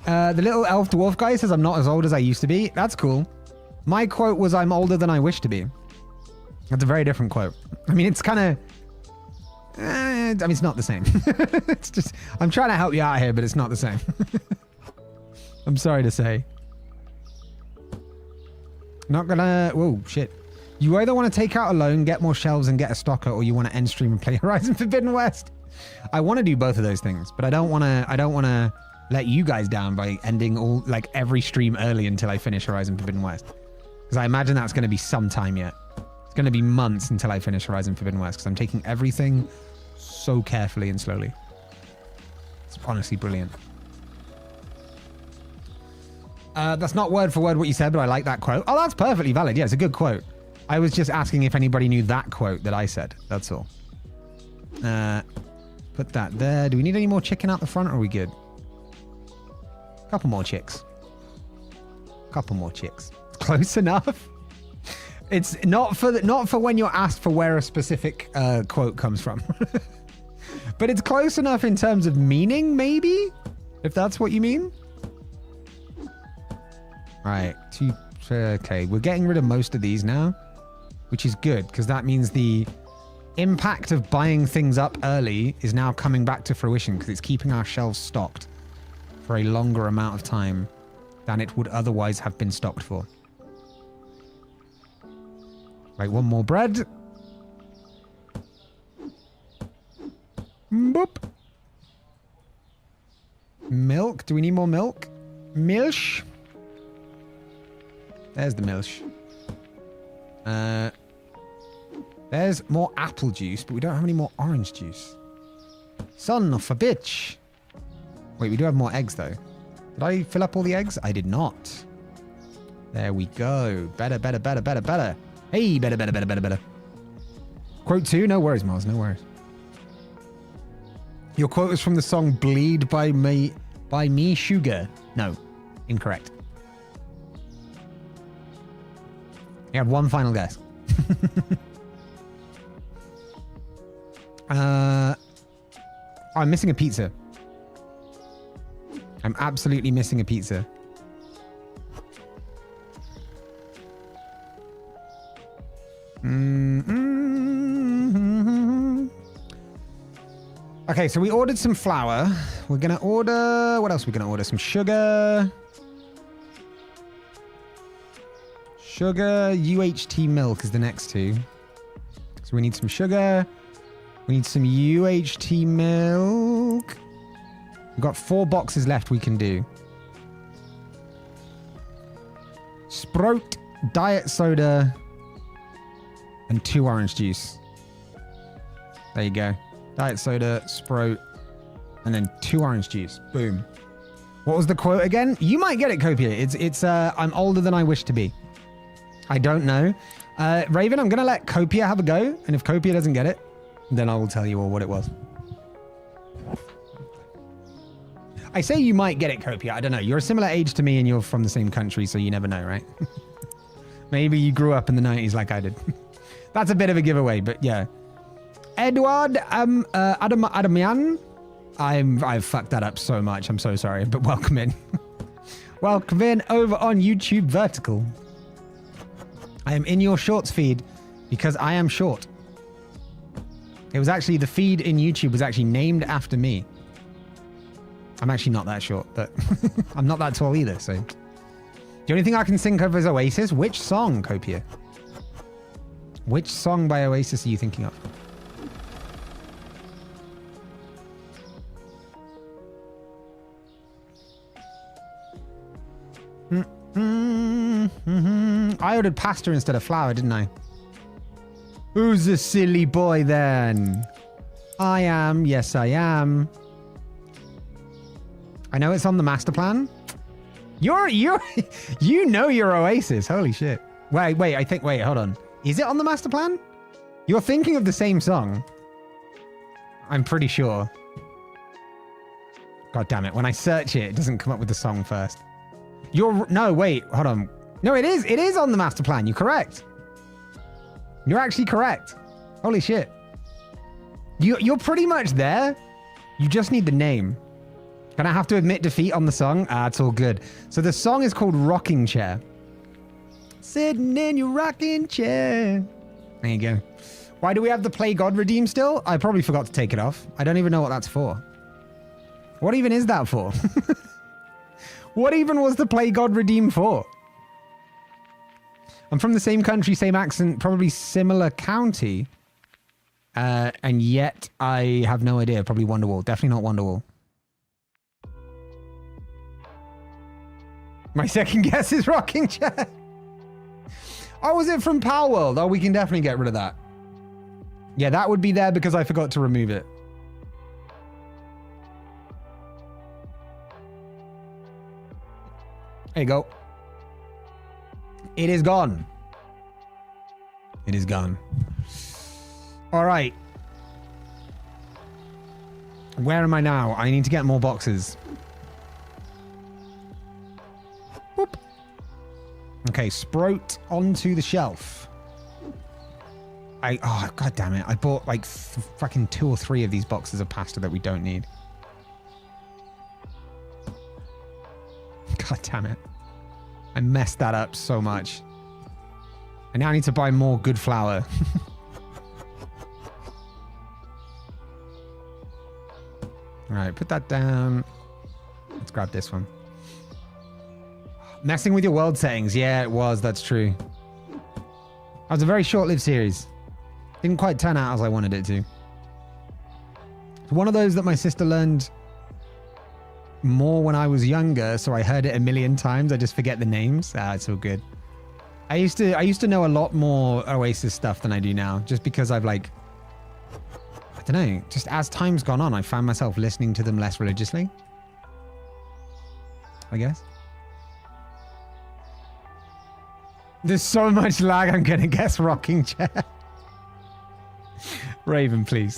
The little elf dwarf guy says I'm not as old as I used to be. That's cool. My quote was I'm older than I wish to be. That's a very different quote. I mean, it's kind of... I mean, it's not the same. It's just... I'm trying to help you out here, but it's not the same. I'm sorry to say. Not gonna... Whoa, shit. You either want to take out a loan, get more shelves, and get a stocker, or you want to end stream and play Horizon Forbidden West. I want to do both of those things, but I don't want to let you guys down by ending all like every stream early until I finish Horizon Forbidden West. Because I imagine that's going to be some time yet. It's going to be months until I finish Horizon Forbidden West because I'm taking everything so carefully and slowly. It's honestly brilliant. That's not word for word what you said, but I like that quote. Oh, that's perfectly valid. Yeah, it's a good quote. I was just asking if anybody knew that quote that I said. That's all. Put that there. Do we need any more chicken out the front or are we good? Couple more chicks. Couple more chicks. Close enough. It's not for when you're asked for where a specific quote comes from. But it's close enough in terms of meaning, maybe? If that's what you mean. Right. Okay, we're getting rid of most of these now, which is good because that means the impact of buying things up early is now coming back to fruition because it's keeping our shelves stocked for a longer amount of time than it would otherwise have been stocked for. Right, one more bread. Boop. Milk. Do we need more milk? Milsh. There's the milsh. There's more apple juice, but we don't have any more orange juice. Son of a bitch. Wait, we do have more eggs, though. Did I fill up all the eggs? I did not. There we go. Better, better, better, better, better. Hey, better, better, better, better, better. Quote 2? No worries, Mars. No worries. Your quote is from the song Bleed by Me Sugar. No. Incorrect. You have one final guess. I'm missing a pizza. I'm absolutely missing a pizza. Okay, so we ordered some flour. We're going to order... What else are we going to order? Some sugar. Sugar, UHT milk is the next two. So we need some sugar. We need some UHT milk. We've got 4 boxes left we can do. Sprout, diet soda, and 2 orange juice. There you go. Diet soda, Sprout, and then 2 orange juice. Boom. What was the quote again? You might get it, Copia. It's I'm older than I wish to be. I don't know. Raven, I'm going to let Copia have a go. And if Copia doesn't get it, then I will tell you all what it was. I say you might get it, Copia. I don't know. You're a similar age to me and you're from the same country, so you never know, right? Maybe you grew up in the 90s like I did. That's a bit of a giveaway, but yeah. Edward Adamian. I've fucked that up so much. I'm so sorry, but welcome in. Welcome in over on YouTube Vertical. I am in your shorts feed because I am short. It was actually, the feed in YouTube was actually named after me. I'm actually not that short, but I'm not that tall either, so. The only thing I can think of is Oasis. Which song, Copia? Which song by Oasis are you thinking of? I ordered pasta instead of flour, didn't I? Who's the silly boy then? I am. Yes, I am. I know it's on the master plan. You know your Oasis. Holy shit. Wait, hold on. Is it on the master plan? You're thinking of the same song. I'm pretty sure. God damn it. When I search it, it doesn't come up with the song first. No, wait, hold on. No, it is on the master plan. You're correct. You're actually correct. Holy shit. You're pretty much there. You just need the name. Can I have to admit defeat on the song? It's all good. So the song is called Rocking Chair. Sitting in your rocking chair. There you go. Why do we have the Play God Redeem still? I probably forgot to take it off. I don't even know what that's for. What even is that for? What even was the Play God Redeem for? I'm from the same country, same accent, probably similar county. And yet I have no idea. Probably Wonderwall. Definitely not Wonderwall. My second guess is Rocking Chair. Oh, was it from Power World? Oh, we can definitely get rid of that. Yeah, that would be there because I forgot to remove it. There you go. It is gone. It is gone. All right. Where am I now? I need to get more boxes. Boop. Okay, Sprout onto the shelf. Oh, god damn it. I bought like fucking 2 or 3 of these boxes of pasta that we don't need. God damn it. I messed that up so much. And now I need to buy more good flour. Alright, put that down. Let's grab this one. Messing with your world settings. Yeah, it was. That's true. That was a very short-lived series. Didn't quite turn out as I wanted it to. It's one of those that my sister learned more when I was younger, so I heard it a million times. I just forget the names. It's all good. I used to know a lot more Oasis stuff than I do now, just because I've like, I don't know, just as time's gone on, I found myself listening to them less religiously, I guess. There's so much lag, I'm gonna guess Rocking Chair. Raven, please.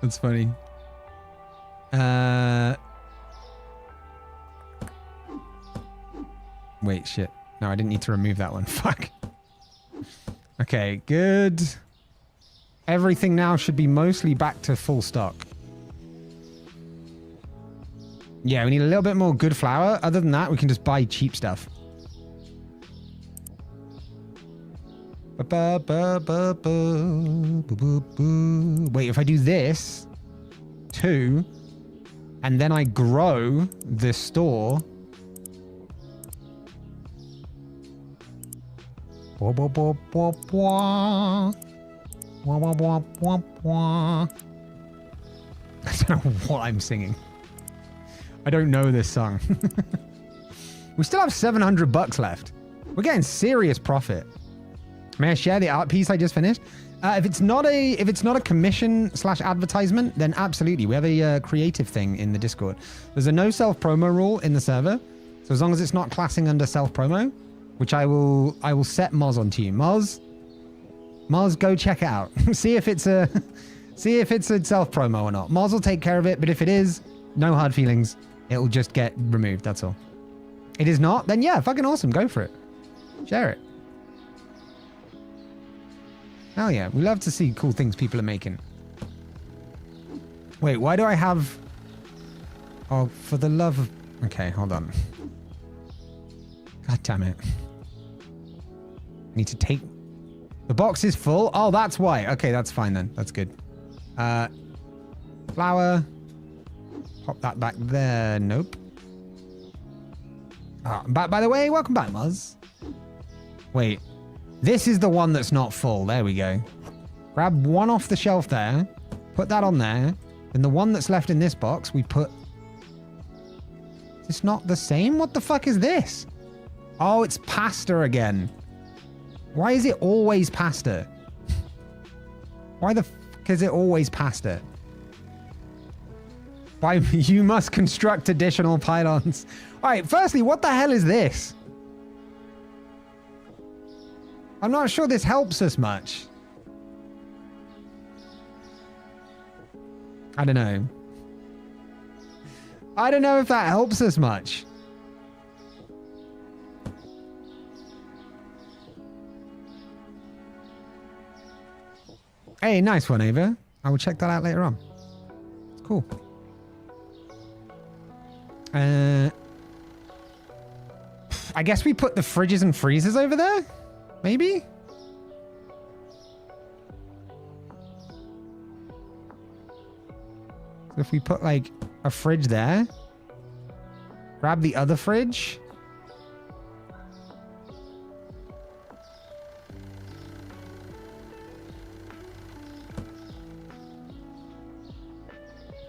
That's funny. Wait, shit. No, I didn't need to remove that one. Fuck. Okay, good. Everything now should be mostly back to full stock. Yeah, we need a little bit more good flour. Other than that, we can just buy cheap stuff. Wait, if I do this, 2, and then I grow the store. I don't know what I'm singing. I don't know this song. We still have $700 left. We're getting serious profit. May I share the art piece I just finished? If it's not a commission / advertisement, then absolutely. We have a creative thing in the Discord. There's a no self promo rule in the server. So as long as it's not classing under self promo, which I will set Moz onto you. Moz, go check it out. see if it's a self promo or not. Moz will take care of it, but if it is, no hard feelings. It will just get removed. That's all. It is not, then yeah, fucking awesome. Go for it. Share it. Hell yeah, we love to see cool things people are making. Wait, why do I have... Oh, for the love of... Okay, hold on. God damn it. I need to take... The box is full? Oh, that's why. Okay, that's fine then. That's good. Flour. Pop that back there. Nope. Oh, by the way, welcome back, Muzz. Wait. This is the one that's not full. There we go. Grab one off the shelf there. Put that on there. And the one that's left in this box, we put... Is this not the same? What the fuck is this? Oh, it's pasta again. Why is it always pasta? Why the fuck is it always pasta? Why you must construct additional pylons. All right, firstly, what the hell is this? I'm not sure this helps us much. I don't know. I don't know if that helps us much. Hey, nice one, Ava. I will check that out later on. It's cool. I guess we put the fridges and freezers over there? Maybe? So if we put like a fridge there, grab the other fridge.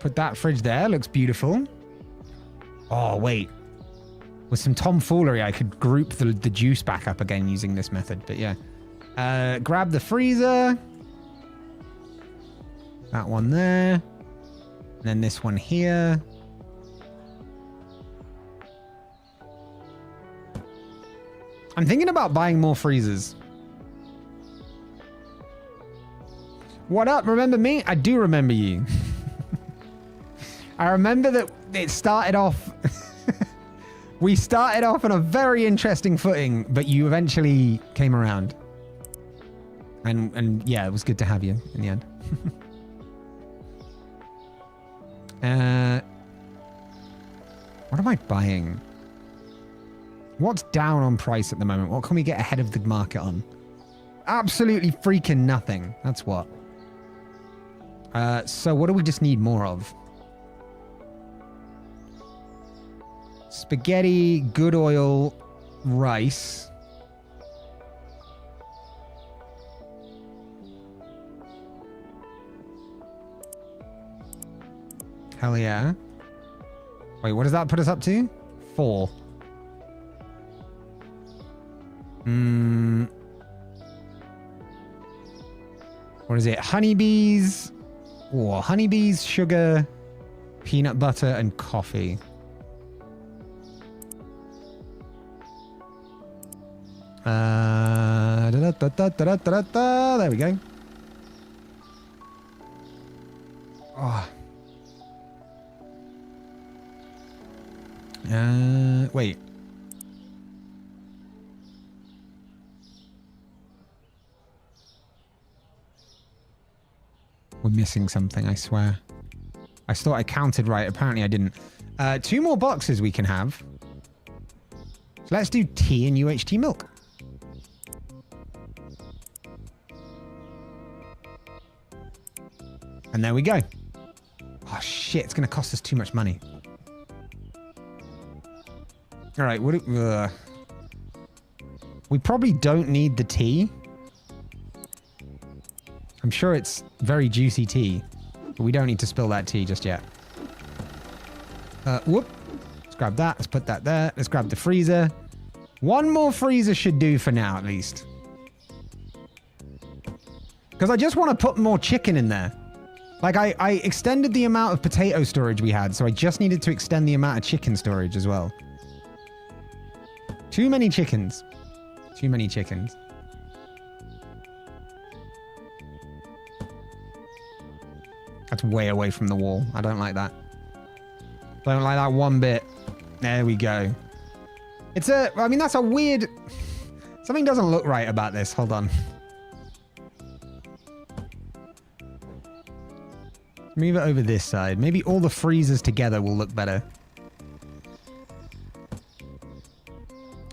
Put that fridge there, looks beautiful. Oh, wait. With some tomfoolery, I could group the juice back up again using this method, but yeah. Grab the freezer. That one there. And then this one here. I'm thinking about buying more freezers. What up? Remember me? I do remember you. I remember that it started off... We started off on a very interesting footing, but you eventually came around. And yeah, it was good to have you in the end. What am I buying? What's down on price at the moment? What can we get ahead of the market on? Absolutely freaking nothing. That's what. So what do we just need more of? Spaghetti, good oil, rice. Hell yeah. Wait, what does that put us up to? 4. What is it? Honeybees. Oh, honeybees, sugar, peanut butter, and coffee. There we go. Oh. Wait. We're missing something, I swear. I thought I counted right. Apparently I didn't. 2 more boxes we can have. So let's do tea and UHT milk. And there we go. Oh shit, it's going to cost us too much money. All right, we probably don't need the tea. I'm sure it's very juicy tea, but we don't need to spill that tea just yet. Whoop. Let's grab that. Let's put that there. Let's grab the freezer. 1 more freezer should do for now, at least. Because I just want to put more chicken in there. Like, I extended the amount of potato storage we had, so I just needed to extend the amount of chicken storage as well. Too many chickens. Too many chickens. That's way away from the wall. I don't like that. Don't like that one bit. There we go. It's I mean, that's a weird... Something doesn't look right about this. Hold on. Move it over this side. Maybe all the freezers together will look better.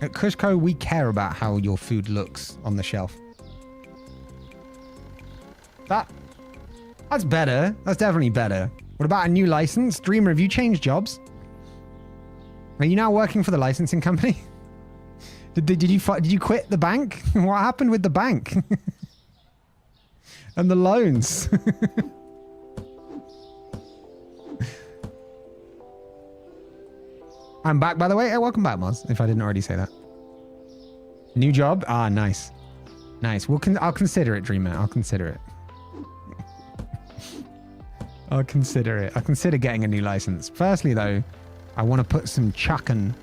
At CushCo, we care about how your food looks on the shelf. That's better. That's definitely better. What about a new license? Dreamer, have you changed jobs? Are you now working for the licensing company? Did you quit the bank? What happened with the bank? And the loans? I'm back, by the way. Hey, welcome back, Moz, if I didn't already say that. New job? Ah, nice. Nice. I'll consider it, Dreamer. I'll consider it. I'll consider it. I'll consider getting a new license. Firstly, though, I want to put some chuckin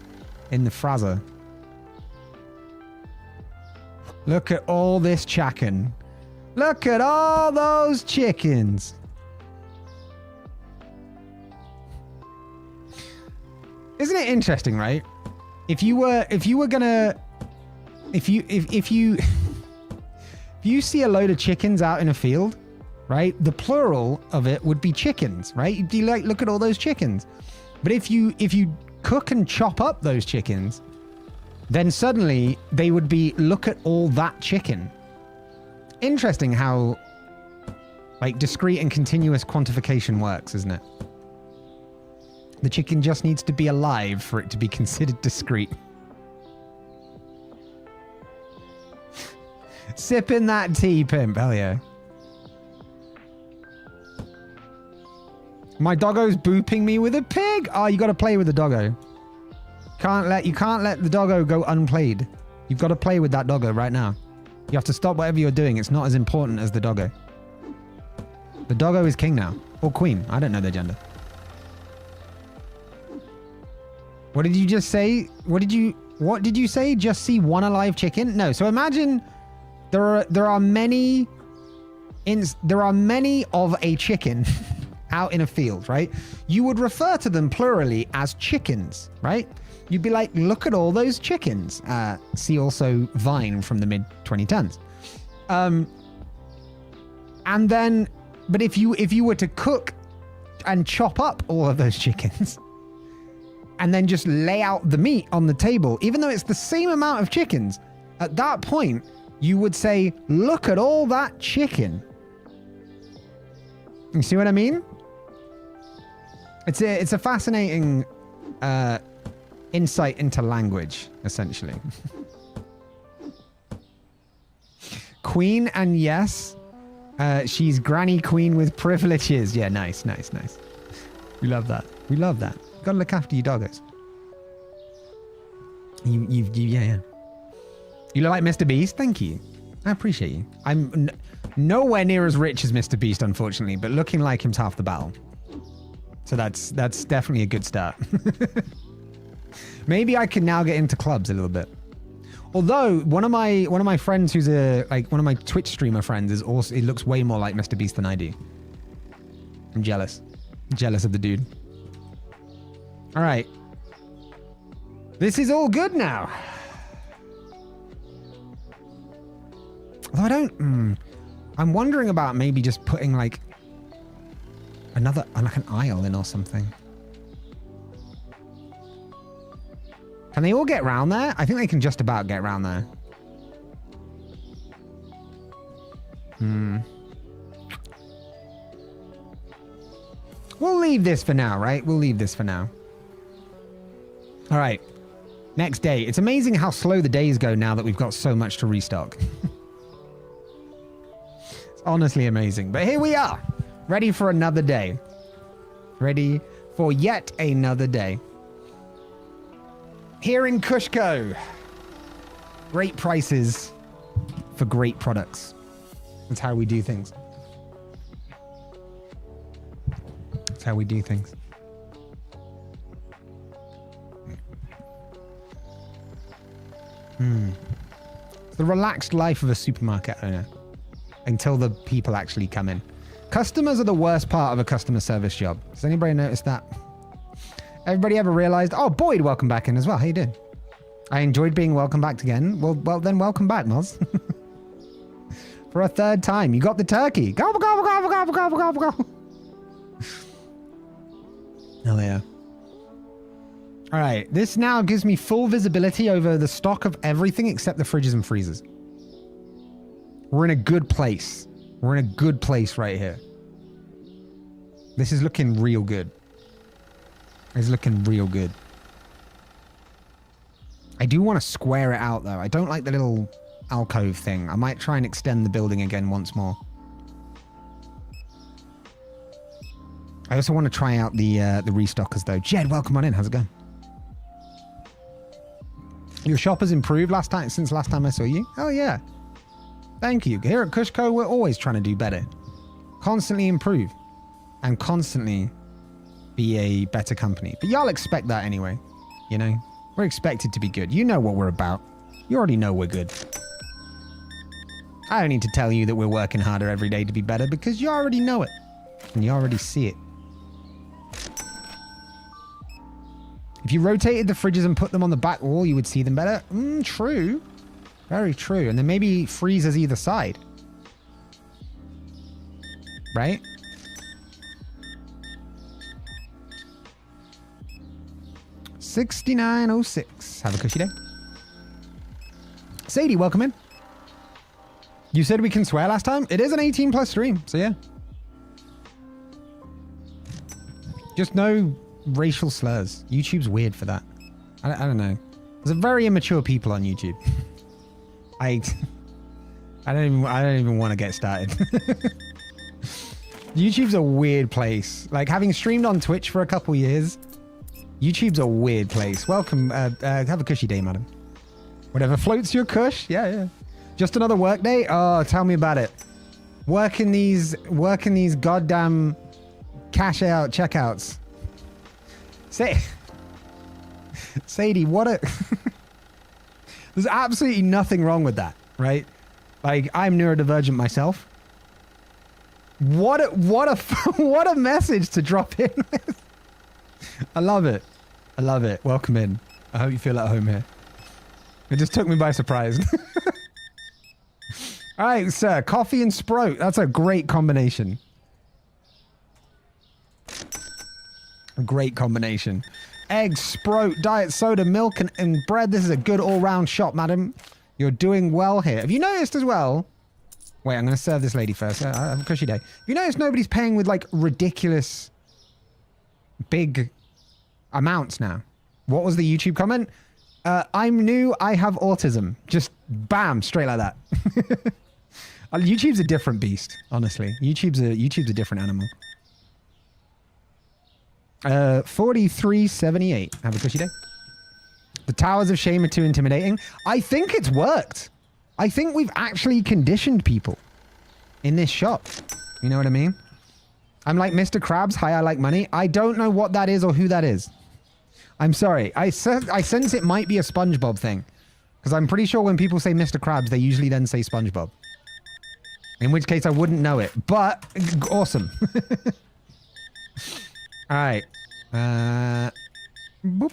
in the frazzer. Look at all this chuckin. Look at all those chickens. Isn't it interesting, right? If you see a load of chickens out in a field, right? The plural of it would be chickens, right? You'd be like, look at all those chickens. But if you cook and chop up those chickens, then suddenly they would be, look at all that chicken. Interesting how like discrete and continuous quantification works, isn't it? The chicken just needs to be alive for it to be considered discrete. Sipping that tea, pimp. Hell yeah. My doggo's booping me with a pig. Oh, you got to play with the doggo. You can't let the doggo go unplayed. You've got to play with that doggo right now. You have to stop whatever you're doing. It's not as important as the doggo. The doggo is king now. Or queen. I don't know their gender. What did you just say? What did you say? Just see one alive chicken? No. So imagine there are many of a chicken out in a field, right? You would refer to them plurally as chickens, right? You'd be like, look at all those chickens. See also Vine from the mid 2010s. And then, but if you were to cook and chop up all of those chickens and then just lay out the meat on the table, even though it's the same amount of chickens, at that point, you would say, look at all that chicken. You see what I mean? It's a fascinating insight into language, essentially. Queen, and yes, she's granny queen with privileges. Yeah, nice. We love that. Gotta look after your doggos. Yeah. You look like Mr. Beast. Thank you. I appreciate you. I'm nowhere near as rich as Mr. Beast, unfortunately, but looking like him's half the battle. So that's definitely a good start. Maybe I can now get into clubs a little bit. Although one of my friends who's one of my Twitch streamer friends is also, he looks way more like Mr. Beast than I do. I'm jealous. Jealous of the dude. All right. This is all good now. Although I'm wondering about maybe just putting like an aisle in or something. Can they all get round there? I think they can just about get round there. We'll leave this for now, right? We'll leave this for now. All right. Next day. It's amazing how slow the days go now that we've got so much to restock. It's honestly amazing. But here we are. Ready for another day. Ready for yet another day. Here in CushCo. Great prices for great products. That's how we do things. That's how we do things. It's the relaxed life of a supermarket owner until the people actually come in. Customers are the worst part of a customer service job. Does anybody notice that? Everybody ever realized? Oh, Boyd, welcome back in as well. How you doing? I enjoyed being welcome back again. Well, then welcome back, Moz. For a third time. You got the turkey. Gobble, gobble, gobble, gobble, gobble, gobble, gobble. Oh, yeah. All right. This now gives me full visibility over the stock of everything except the fridges and freezers. We're in a good place. We're in a good place right here. This is looking real good. It's looking real good. I do want to square it out, though. I don't like the little alcove thing. I might try and extend the building again once more. I also want to try out the restockers, though. Jed, welcome on in. How's it going? Your shop has improved since last time I saw you? Oh, yeah. Thank you. Here at CushCo, we're always trying to do better. Constantly improve. And constantly be a better company. But y'all expect that anyway. You know? We're expected to be good. You know what we're about. You already know we're good. I don't need to tell you that we're working harder every day to be better because you already know it. And you already see it. If you rotated the fridges and put them on the back wall, you would see them better. True. Very true. And then maybe freezers either side. Right? $69.06. Have a cushy day. Sadie, welcome in. You said we can swear last time? It is an 18+ stream, so yeah. Just no racial slurs. YouTube's weird for that. I don't know. There's a very immature people on YouTube. I don't even want to get started. YouTube's a weird place. Like, having streamed on Twitch for a couple years, YouTube's a weird place. Welcome. Have a cushy day, madam. Whatever floats your cush. Yeah. Just another work day? Oh, tell me about it. Working these goddamn cash out checkouts. Sadie, what a... There's absolutely nothing wrong with that, right? Like, I'm neurodivergent myself. What a message to drop in with. I love it. I love it. Welcome in. I hope you feel at home here. It just took me by surprise. All right, sir. Coffee and Sprout. That's a great combination. A great combination. Eggs, Sprout, diet soda, milk, and bread. This is a good all-round shop, madam. You're doing well here. Have you noticed as well? Wait, I'm going to serve this lady first. Have a cushy day. Have you noticed nobody's paying with, like, ridiculous big amounts now? What was the YouTube comment? I'm new. I have autism. Just bam, straight like that. YouTube's a different beast, honestly. YouTube's a different animal. 4378. Have a cushy day. The Towers of Shame are too intimidating. I think it's worked. I think we've actually conditioned people in this shop. You know what I mean? I'm like Mr. Krabs. Hi, I like money. I don't know what that is or who that is. I'm sorry. I sense it might be a SpongeBob thing. Because I'm pretty sure when people say Mr. Krabs, they usually then say SpongeBob. In which case I wouldn't know it. But awesome. All right. Boop.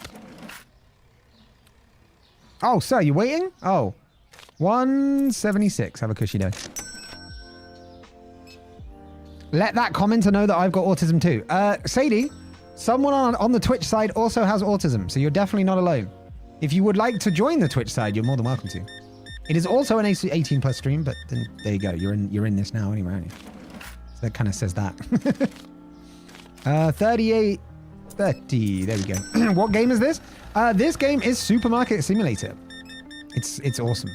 Oh, sir, you waiting? Oh. 176. Have a cushy day. Let that commenter know that I've got autism too. Sadie, someone on the Twitch side also has autism, so you're definitely not alone. If you would like to join the Twitch side, you're more than welcome to. It is also an 18+ stream, but then there you go. You're in this now anyway, aren't you? So that kind of says that. 38, 30. There we go. What game is this? This game is Supermarket Simulator. It's awesome.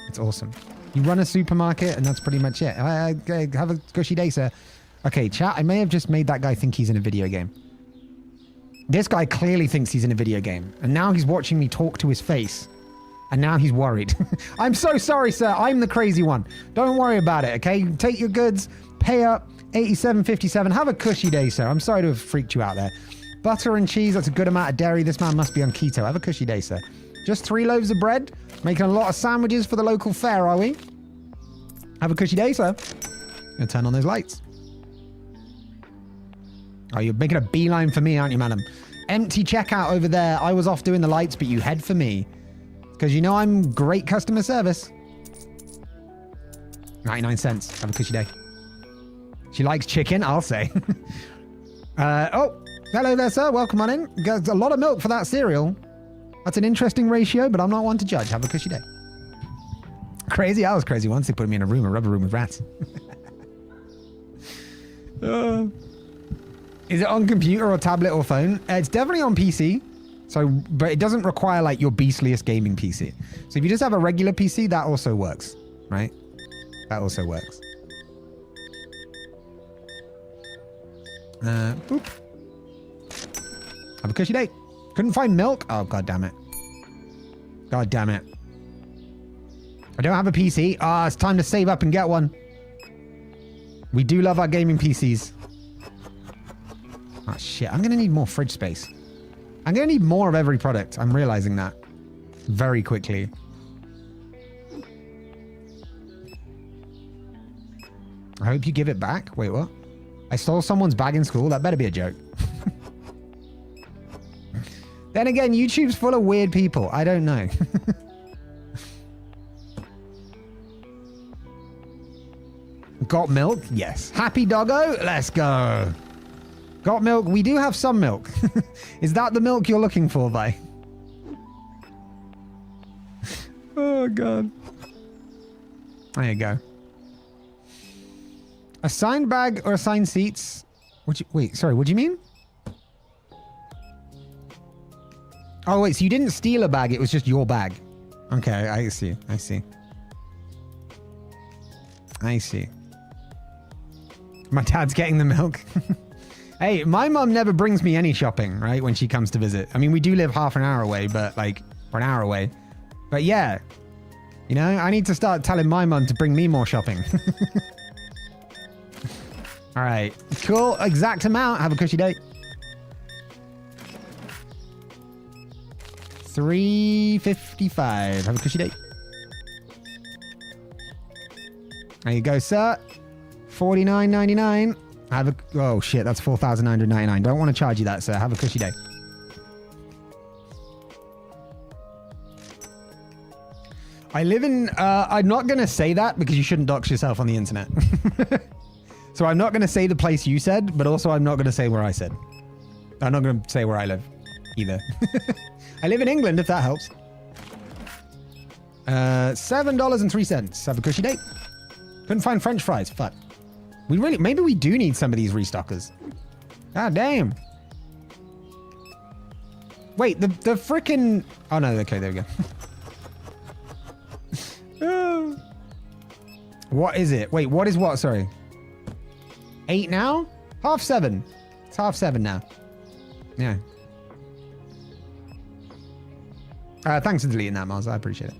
It's awesome. You run a supermarket, and that's pretty much it. Have a cushy day, sir. Okay, chat. I may have just made that guy think he's in a video game. This guy clearly thinks he's in a video game, and now he's watching me talk to his face And now he's worried. I'm so sorry, sir. I'm the crazy one. Don't worry about it, okay? Take your goods, pay up, 87.57. Have a cushy day, sir. I'm sorry to have freaked you out there. Butter and cheese, that's a good amount of dairy. This man must be on keto. Have a cushy day, sir. Just 3 loaves of bread. Making a lot of sandwiches for the local fair, are we? Have a cushy day, sir. Gonna turn on those lights. Oh, you're making a beeline for me, aren't you, madam? Empty checkout over there. I was off doing the lights, but you head for me. Because you know I'm great customer service. 99 cents. Have a cushy day. She likes chicken, I'll say. Oh, hello there, sir. Welcome on in. There's a lot of milk for that cereal. That's an interesting ratio, but I'm not one to judge. Have a cushy day. Crazy? I was crazy once. They put me in a rubber room with rats. Is it on computer or tablet or phone? It's definitely on PC. So, but it doesn't require like your beastliest gaming PC. So if you just have a regular PC, that also works, right? That also works. Boop. Have a cushy day. Couldn't find milk? Oh, god damn it. God damn it. I don't have a PC. Ah, it's time to save up and get one. We do love our gaming PCs. Oh shit, I'm gonna need more fridge space. I'm gonna need more of every product. I'm realizing that very quickly. I hope you give it back. Wait, what? I stole someone's bag in school? That better be a joke. Then again, YouTube's full of weird people. I don't know. Got milk? Yes. Happy doggo? Let's go. Got milk? We do have some milk. Is that the milk you're looking for, Vi? Oh, God. There you go. Assigned bag or assigned seats? Wait, sorry, what do you mean? Oh, wait, so you didn't steal a bag, it was just your bag. Okay, I see. I see. I see. My dad's getting the milk. Hey, my mum never brings me any shopping, right, when she comes to visit. I mean, we do live half an hour away, but like, or an hour away. But yeah, you know, I need to start telling my mum to bring me more shopping. All right, cool, exact amount. Have a cushy day. $3.55. Have a cushy day. There you go, sir. $49.99. Have a... Oh, shit. That's $4,999. Don't want to charge you that, sir. Have a cushy day. I live in... I'm not going to say that because you shouldn't dox yourself on the internet. So I'm not going to say the place you said, but also I'm not going to say where I said. I'm not going to say where I live either. I live in England, if that helps. $7.03. Have a cushy day. Couldn't find French fries. Fuck. We really... Maybe we do need some of these restockers. God damn. Wait, the frickin'... Oh, no. Okay, there we go. What is it? Wait, what is what? Sorry. 8 now? 7:30. It's 7:30 now. Yeah. Thanks for deleting that, Mars. I appreciate it.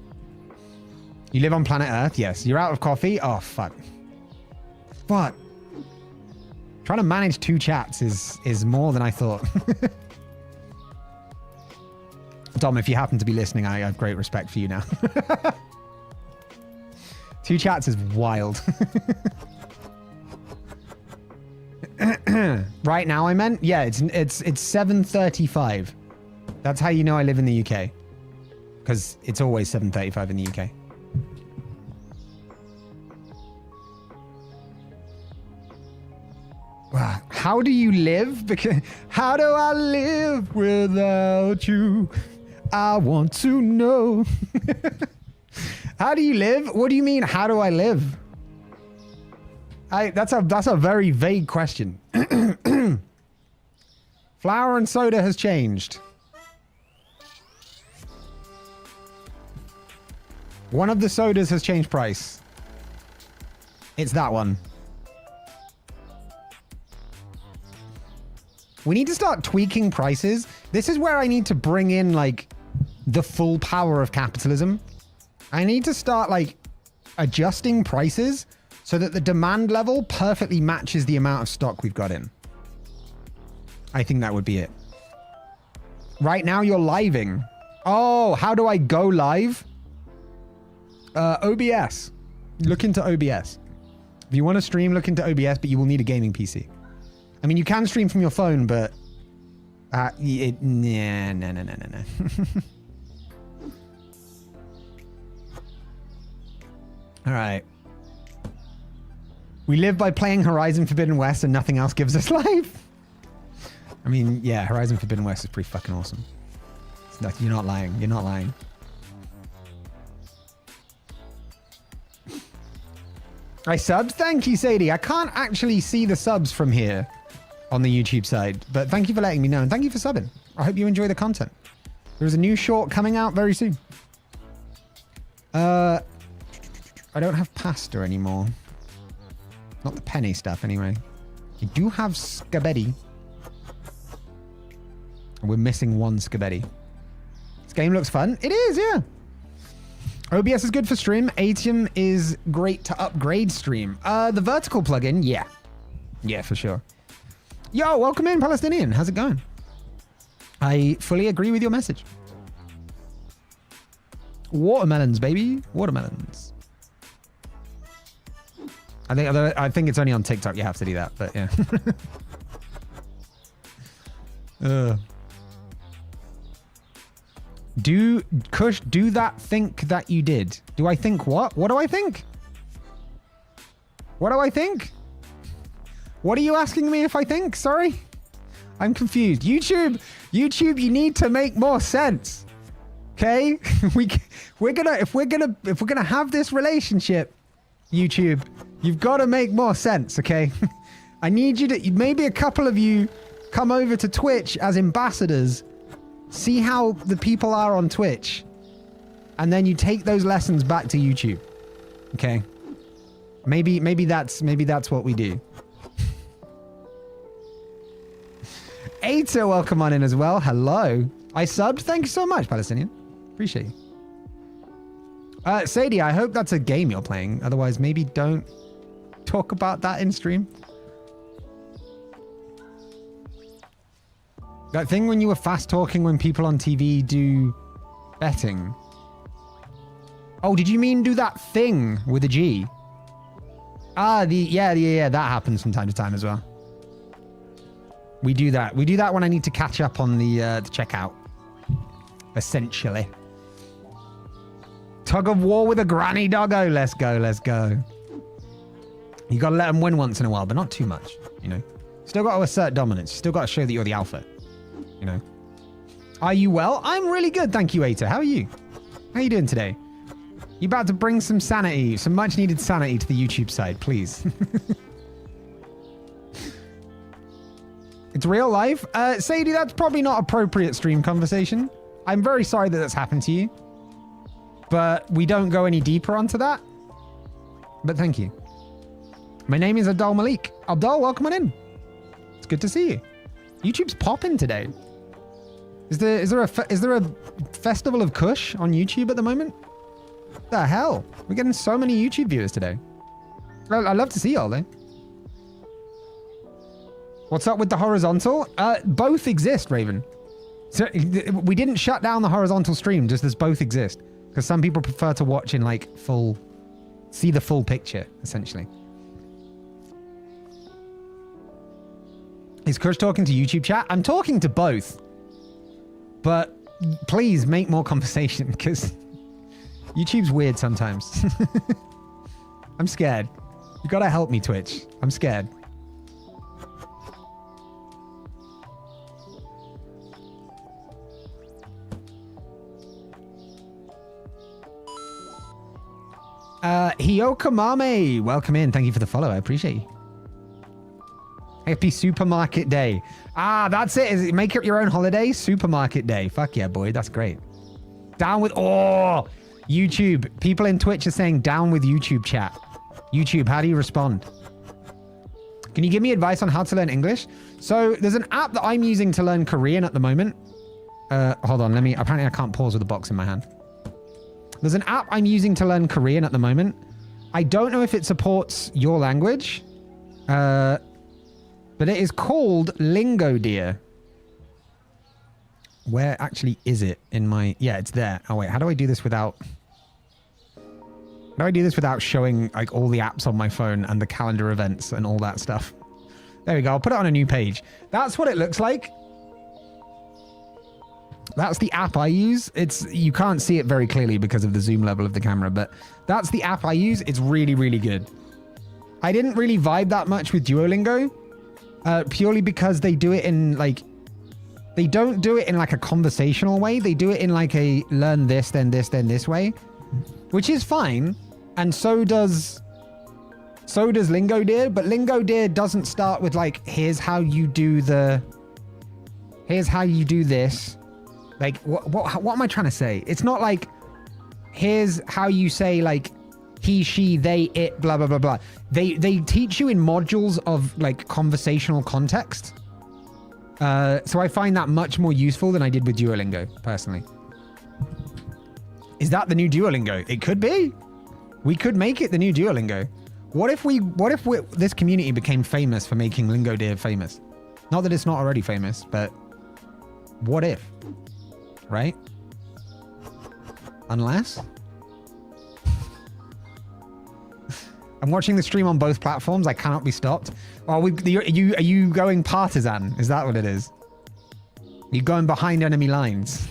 You live on planet Earth? Yes. You're out of coffee? Oh, fuck. Fuck. Trying to manage 2 chats is more than I thought. Dom, if you happen to be listening, I have great respect for you now. 2 chats is wild. Right now, I meant? Yeah, it's 7:35. That's how you know I live in the UK. Because it's always 7:35 in the UK. Wow. How do you live? Because how do I live without you? I want to know. How do you live? What do you mean, how do I live? That's a very vague question. Flour and soda has changed. One of the sodas has changed price. It's that one. We need to start tweaking prices. This is where I need to bring in, like, the full power of capitalism, I need to start like adjusting prices so that the demand level perfectly matches the amount of stock we've got in. I think that would be it. Right now you're living. Oh, how do I go live? OBS. Look into OBS. If you want to stream, look into OBS, but you will need a gaming PC. I mean, you can stream from your phone, but no. All right. We live by playing Horizon Forbidden West and nothing else gives us life. I mean, yeah, Horizon Forbidden West is pretty fucking awesome. You're not lying. You're not lying. I subbed? Thank you, Sadie. I can't actually see the subs from here on the YouTube side, but thank you for letting me know, and thank you for subbing. I hope you enjoy the content. There's a new short coming out very soon. I don't have pasta anymore. Not the penny stuff, anyway. I do have scabetti. We're missing one scabetti. This game looks fun. It is, yeah. OBS is good for stream. Atium is great to upgrade stream. The vertical plugin, yeah. Yeah, for sure. Yo, welcome in, Palestinian. How's it going? I fully agree with your message. Watermelons, baby. Watermelons. I think it's only on TikTok you have to do that, but yeah. Cush, do that think that you did. Do I think what? What do I think? What do I think? What are you asking me if I think? Sorry? I'm confused. YouTube, you need to make more sense. Okay? if we're gonna have this relationship, YouTube, you've got to make more sense, okay? I need you to, maybe a couple of you come over to Twitch as ambassadors, see how the people are on Twitch, and then you take those lessons back to YouTube. Okay? Maybe that's what we do. Aita, welcome on in as well. Hello. I subbed. Thank you so much, Palestinian. Appreciate you. Sadie, I hope that's a game you're playing. Otherwise, maybe don't talk about that in stream. That thing when you were fast talking when people on TV do betting. Oh, did you mean do that thing with a G? Ah, yeah, that happens from time to time as well. We do that. We do that when I need to catch up on the checkout. Essentially. Tug of war with a granny doggo. Let's go, let's go. You gotta let them win once in a while, but not too much, you know. Still got to assert dominance. Still got to show that you're the alpha, you know. Are you well? I'm really good, thank you, Aita. How are you? How are you doing today? You about to bring some sanity, some much needed sanity to the YouTube side, please. It's real life. Sadie, that's probably not appropriate stream conversation. I'm very sorry that that's happened to you. But we don't go any deeper onto that. But thank you. My name is Abdul Malik. Abdul, welcome on in. It's good to see you. YouTube's popping today. Is there a festival of Cush on YouTube at the moment? What the hell? We're getting so many YouTube viewers today. I'd love to see y'all though. What's up with the horizontal? Both exist, Raven. So we didn't shut down the horizontal stream, just as both exist. Because some people prefer to watch in like see the full picture, essentially. Is Cush talking to YouTube chat? I'm talking to both. But please make more conversation, because YouTube's weird sometimes. I'm scared. You gotta help me, Twitch. I'm scared. Hiyokamame, welcome in. Thank you for the follow. I appreciate you. Happy Supermarket Day. Ah, that's it. Is it make it your own holiday? Supermarket Day. Fuck yeah, boy. That's great. Down with... Oh, YouTube. People in Twitch are saying down with YouTube chat. YouTube, how do you respond? Can you give me advice on how to learn English? So there's an app that I'm using to learn Korean at the moment. Hold on, apparently I can't pause with the box in my hand. There's an app I'm using to learn Korean at the moment. I don't know if it supports your language, but it is called Lingo Dear. Where actually is it in my... Yeah, it's there. Oh, wait, how do I do this without... How do I do this without showing like all the apps on my phone and the calendar events and all that stuff? There we go. I'll put it on a new page. That's what it looks like. That's the app I use. You can't see it very clearly because of the zoom level of the camera, but that's the app I use. It's really, really good. I didn't really vibe that much with Duolingo, purely because they do it in like... They don't do it in like a conversational way. They do it in like a learn this, then this, then this way, which is fine. And so does Lingo Dear, but Lingo Dear doesn't start with like, here's how you do this. Like, what am I trying to say? It's not like, here's how you say like, he, she, they, it, blah, blah, blah, blah. They teach you in modules of like conversational context. So I find that much more useful than I did with Duolingo, personally. Is that the new Duolingo? It could be. We could make it the new Duolingo. What if this community became famous for making Lingo Dear famous? Not that it's not already famous, but what if? Right? Unless? I'm watching the stream on both platforms. I cannot be stopped. Are you going partisan? Is that what it is? Are you going behind enemy lines?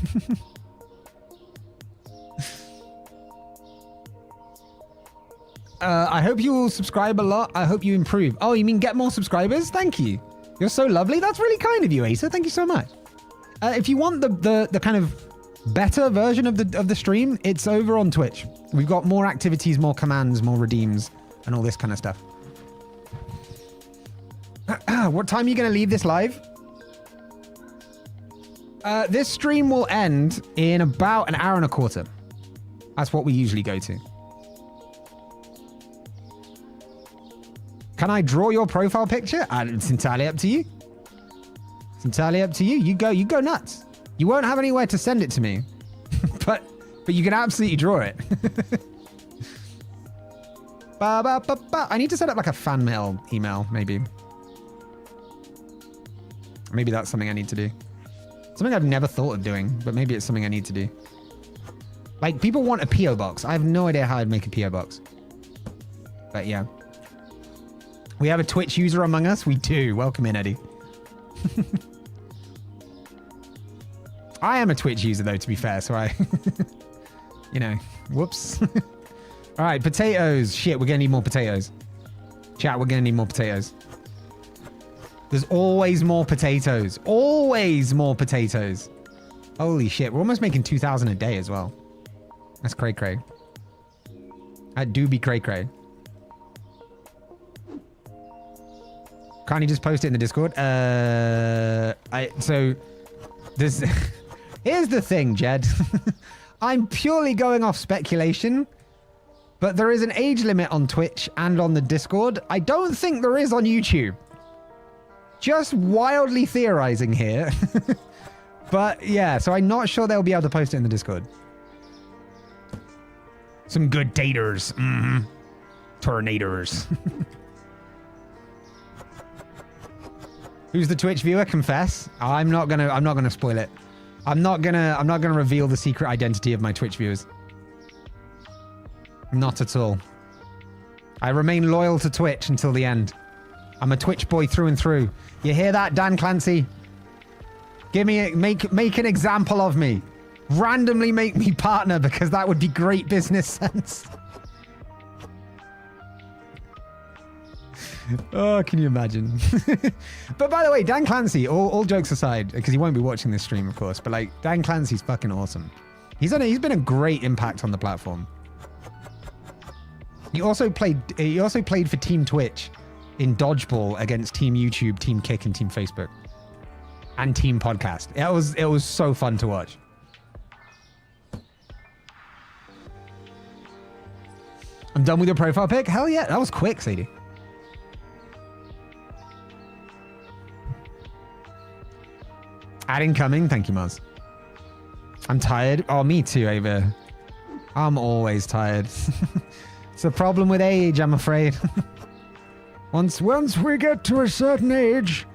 I hope you will subscribe a lot. I hope you improve. Oh, you mean get more subscribers? Thank you. You're so lovely. That's really kind of you, Asa. Thank you so much. If you want the kind of better version of the stream, it's over on Twitch. We've got more activities, more commands, more redeems, and all this kind of stuff. What time are you going to leave this live? This stream will end in about an hour and a quarter. That's what we usually go to. Can I draw your profile picture? It's entirely up to you. It's entirely up to you. You go nuts. You won't have anywhere to send it to me, but you can absolutely draw it. I need to set up like a fan mail email, maybe. Maybe that's something I need to do. Something I've never thought of doing, but maybe it's something I need to do. Like, people want a P.O. box. I have no idea how I'd make a P.O. box. But yeah. We have a Twitch user among us? We do. Welcome in, Eddie. I am a Twitch user, though, to be fair, so I... you know, whoops. All right, potatoes. Shit, we're going to need more potatoes. Chat, we're going to need more potatoes. There's always more potatoes. Always more potatoes. Holy shit, we're almost making 2,000 a day as well. That's cray-cray. That do be cray-cray. Can't you just post it in the Discord? So this here's the thing, Jed. I'm purely going off speculation, but there is an age limit on Twitch and on the Discord. I don't think there is on YouTube. Just wildly theorizing here. But yeah, so I'm not sure they'll be able to post it in the Discord. Some good daters. Mm-hmm. Tornadoes. Who's the Twitch viewer? Confess. I'm not gonna spoil it. I'm not gonna reveal the secret identity of my Twitch viewers. Not at all. I remain loyal to Twitch until the end. I'm a Twitch boy through and through. You hear that, Dan Clancy? Make an example of me. Randomly make me partner, because that would be great business sense. Oh, can you imagine? But by the way, Dan Clancy, all jokes aside, because he won't be watching this stream, of course, but like, Dan Clancy's fucking awesome. He's been a great impact on the platform. He also played for Team Twitch in Dodgeball against Team YouTube, Team Kick, and Team Facebook. And Team Podcast. It was so fun to watch. I'm done with your profile pic? Hell yeah, that was quick, Sadie. Ad incoming. Thank you, Mars. I'm tired. Oh, me too, Ava. I'm always tired. It's a problem with age, I'm afraid. Once we get to a certain age,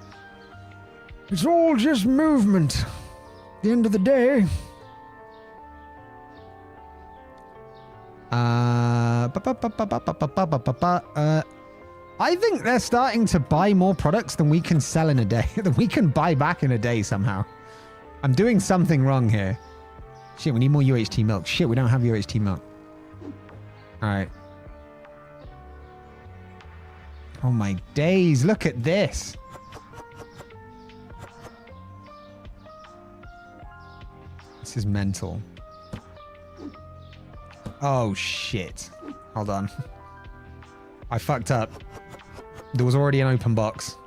it's all just movement. At the end of the day. I think they're starting to buy more products than we can sell in a day. That we can buy back in a day somehow. I'm doing something wrong here. Shit, we need more UHT milk. Shit, we don't have UHT milk. Alright. Oh my days, look at this. This is mental. Oh shit. Hold on. I fucked up. There was already an open box.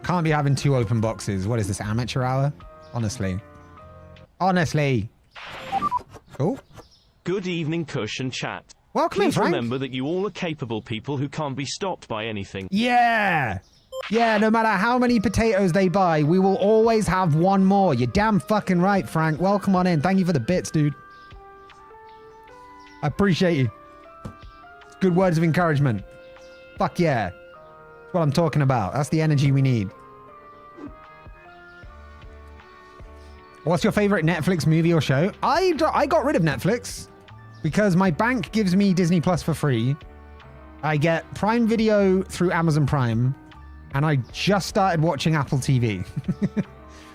Can't be having 2 open boxes. What is this, amateur hour? Honestly. Honestly. Oh. Good evening, Cush and chat. Welcome in, Please Frank. remember that you all are capable people who can't be stopped by anything. Yeah. Yeah, no matter how many potatoes they buy, we will always have one more. You're damn fucking right, Frank. Welcome on in. Thank you for the bits, dude. I appreciate you. Good words of encouragement. Fuck yeah. That's what I'm talking about. That's the energy we need. What's your favorite Netflix movie or show? I got rid of Netflix because my bank gives me Disney Plus for free. I get Prime Video through Amazon Prime, and I just started watching Apple TV.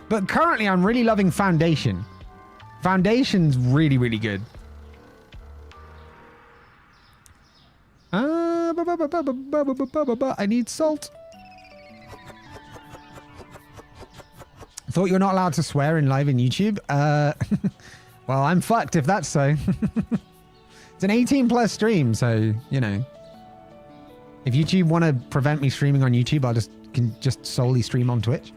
But currently I'm really loving Foundation. Foundation's really, really good. I need salt. Thought you were not allowed to swear in live in YouTube. Well, I'm fucked if that's so. It's an 18+ stream, so, you know. If YouTube want to prevent me streaming on YouTube, I can just solely stream on Twitch.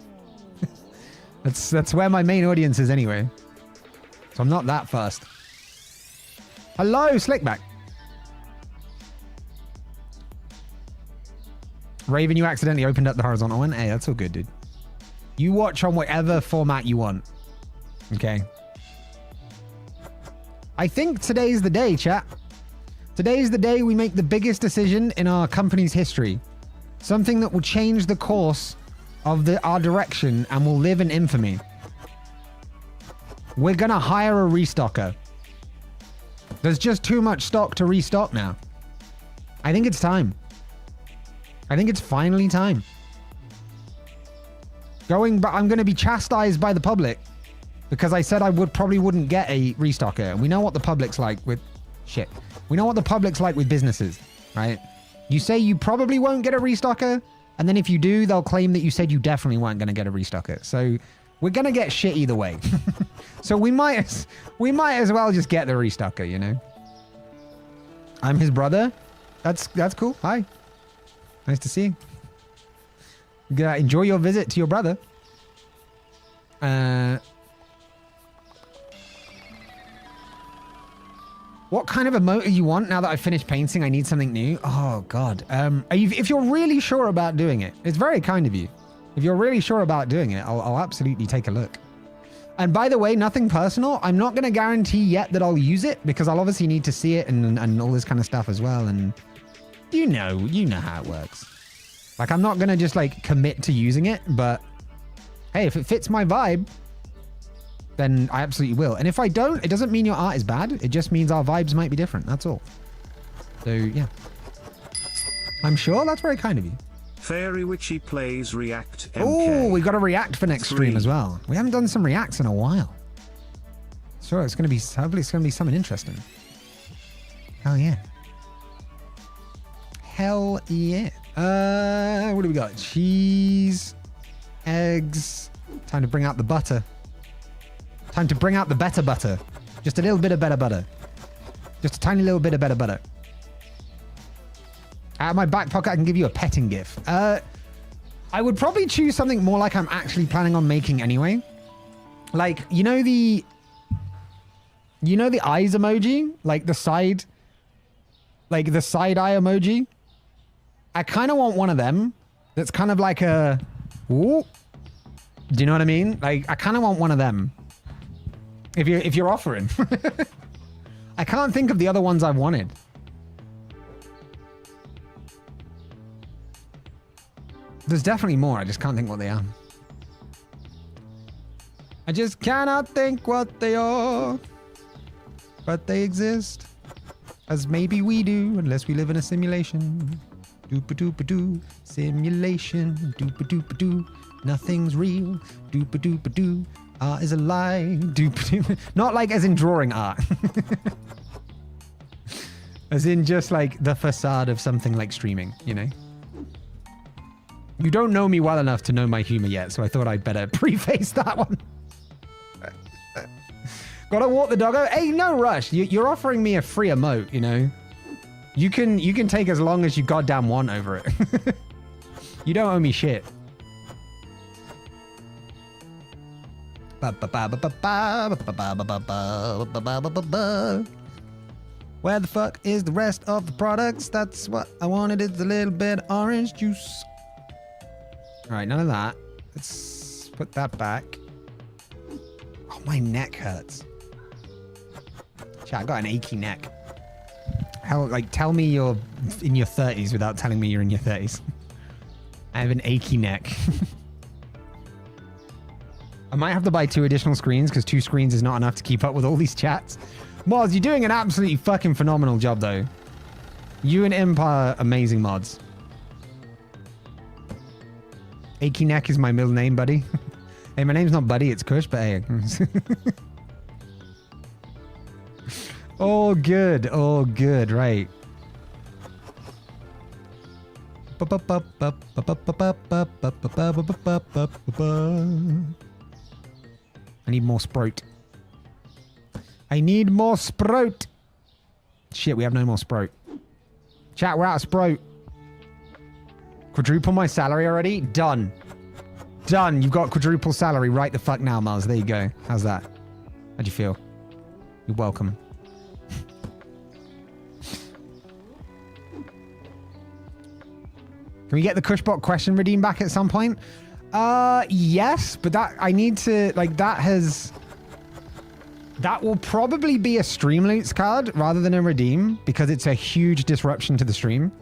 That's where my main audience is anyway. So I'm not that fast. Hello, Slickback. Raven, you accidentally opened up the horizontal one. Hey, that's all good, dude. You watch on whatever format you want. Okay. I think today's the day, chat. Today's the day we make the biggest decision in our company's history. Something that will change the course of our direction and will live in infamy. We're gonna hire a restocker. There's just too much stock to restock now. I think it's time. I think it's finally time. I'm going to be chastised by the public because I said I probably wouldn't get a restocker. And we know what the public's like with shit. We know what the public's like with businesses, right? You say you probably won't get a restocker, and then if you do, they'll claim that you said you definitely weren't going to get a restocker. So we're going to get shit either way. So we might as well just get the restocker, you know? I'm his brother. That's cool. Hi. Nice to see you. Enjoy your visit to your brother. What kind of emote do you want now that I've finished painting? I need something new. Oh, God. If you're really sure about doing it, it's very kind of you. If you're really sure about doing it, I'll absolutely take a look. And by the way, nothing personal. I'm not going to guarantee yet that I'll use it because I'll obviously need to see it and all this kind of stuff as well. And you know how it works. Like, I'm not going to just, like, commit to using it, but hey, if it fits my vibe, then I absolutely will. And if I don't, it doesn't mean your art is bad. It just means our vibes might be different. That's all. So, yeah. I'm sure that's very kind of you. Fairy Witchy plays React MK. Oh, we got a React for next stream as well. We haven't done some Reacts in a while. So it's going to be, hopefully it's going to be something interesting. Hell yeah. Hell yeah. What do we got? Cheese, eggs. Time to bring out the butter. Time to bring out the better butter. Just a little bit of better butter. Just a tiny little bit of better butter. Out of my back pocket, I can give you a petting gift. I would probably choose something more like I'm actually planning on making anyway. Like, you know the eyes emoji? Like the side eye emoji? I kind of want one of them. That's kind of like a... Ooh. Do you know what I mean? Like, I kind of want one of them. If you're offering. I can't think of the other ones I wanted. There's definitely more. I just can't think what they are. I just cannot think what they are. But they exist. As maybe we do, unless we live in a simulation. Doop-a-doop-a-doo. Simulation. Doop-a-doop-a-doo. Nothing's real. Doop-a-doop-a-doo. Art is a lie. Doop-a-doop. Not like as in drawing art. As in just like the facade of something like streaming, you know? You don't know me well enough to know my humor yet, so I thought I'd better preface that one. Gotta walk the doggo. Hey, no rush. You're offering me a free emote, you know? You can take as long as you goddamn want over it. You don't owe me shit. Where the fuck is the rest of the products? That's what I wanted. It's a little bit of orange juice. All right, none of that. Let's put that back. Oh, my neck hurts. Chat, I got an achy neck. How, like, tell me you're in your 30s without telling me you're in your 30s. I have an achy neck. I might have to buy 2 additional screens because 2 screens is not enough to keep up with all these chats. Mods, you're doing an absolutely fucking phenomenal job, though. You and Empire, amazing mods. Achy Neck is my middle name, buddy. Hey, my name's not Buddy, it's Cush, but hey. All good, right. I need more Sprout. I need more Sprout. Shit, we have no more Sprout. Chat, we're out of Sprout. Quadruple my salary already? Done. Done. You've got quadruple salary right the fuck now, Mars. There you go. How's that? How'd you feel? You're welcome. Can we get the Cushbot question redeemed back at some point? Yes, but that I need to, like, that will probably be a Streamloots card rather than a redeem because it's a huge disruption to the stream.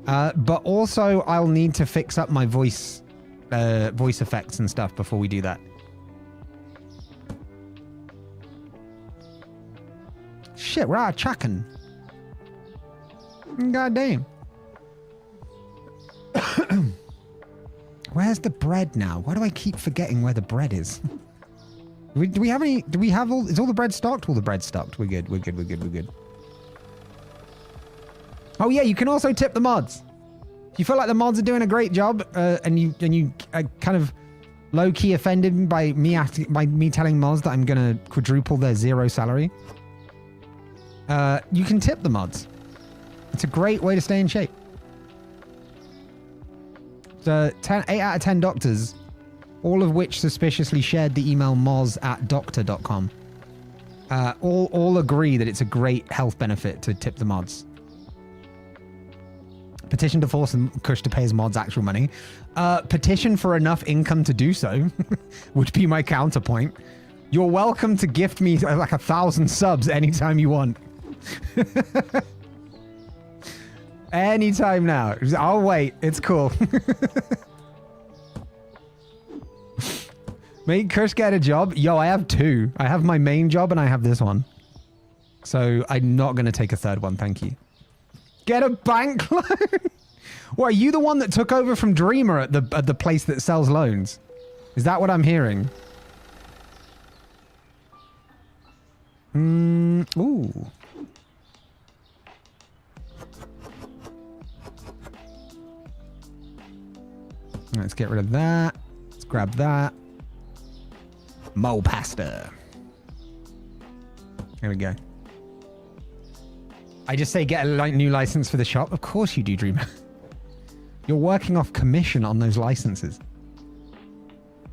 But also I'll need to fix up my voice effects and stuff before we do that. Shit, we're out of chucking. God damn. Where's the bread now? Why do I keep forgetting where the bread is? Do we have any? Do we have all? Is all the bread stocked? All the bread stocked. We're good. We're good. Oh yeah, you can also tip the mods. If you feel like the mods are doing a great job, and you kind of low key offended by me telling mods that I'm gonna quadruple their 0 salary, you can tip the mods. It's a great way to stay in shape. So 8 out of 10 doctors, all of which suspiciously shared the email moz@doctor.com, all agree that it's a great health benefit to tip the mods. Petition to force Cush to pay his mods actual money. Petition for enough income to do so would be my counterpoint. You're welcome to gift me like 1,000 subs anytime you want. Anytime now. I'll wait. It's cool. Make Cush get a job? Yo, I have 2. I have my main job and I have this one. So I'm not going to take a 3rd one. Thank you. Get a bank loan? What, are you the one that took over from Dreamer at the place that sells loans? Is that what I'm hearing? Ooh. Let's get rid of that. Let's grab that. Mo pasta. There we go. I just say get a new license for the shop. Of course you do, Dreamer. You're working off commission on those licenses.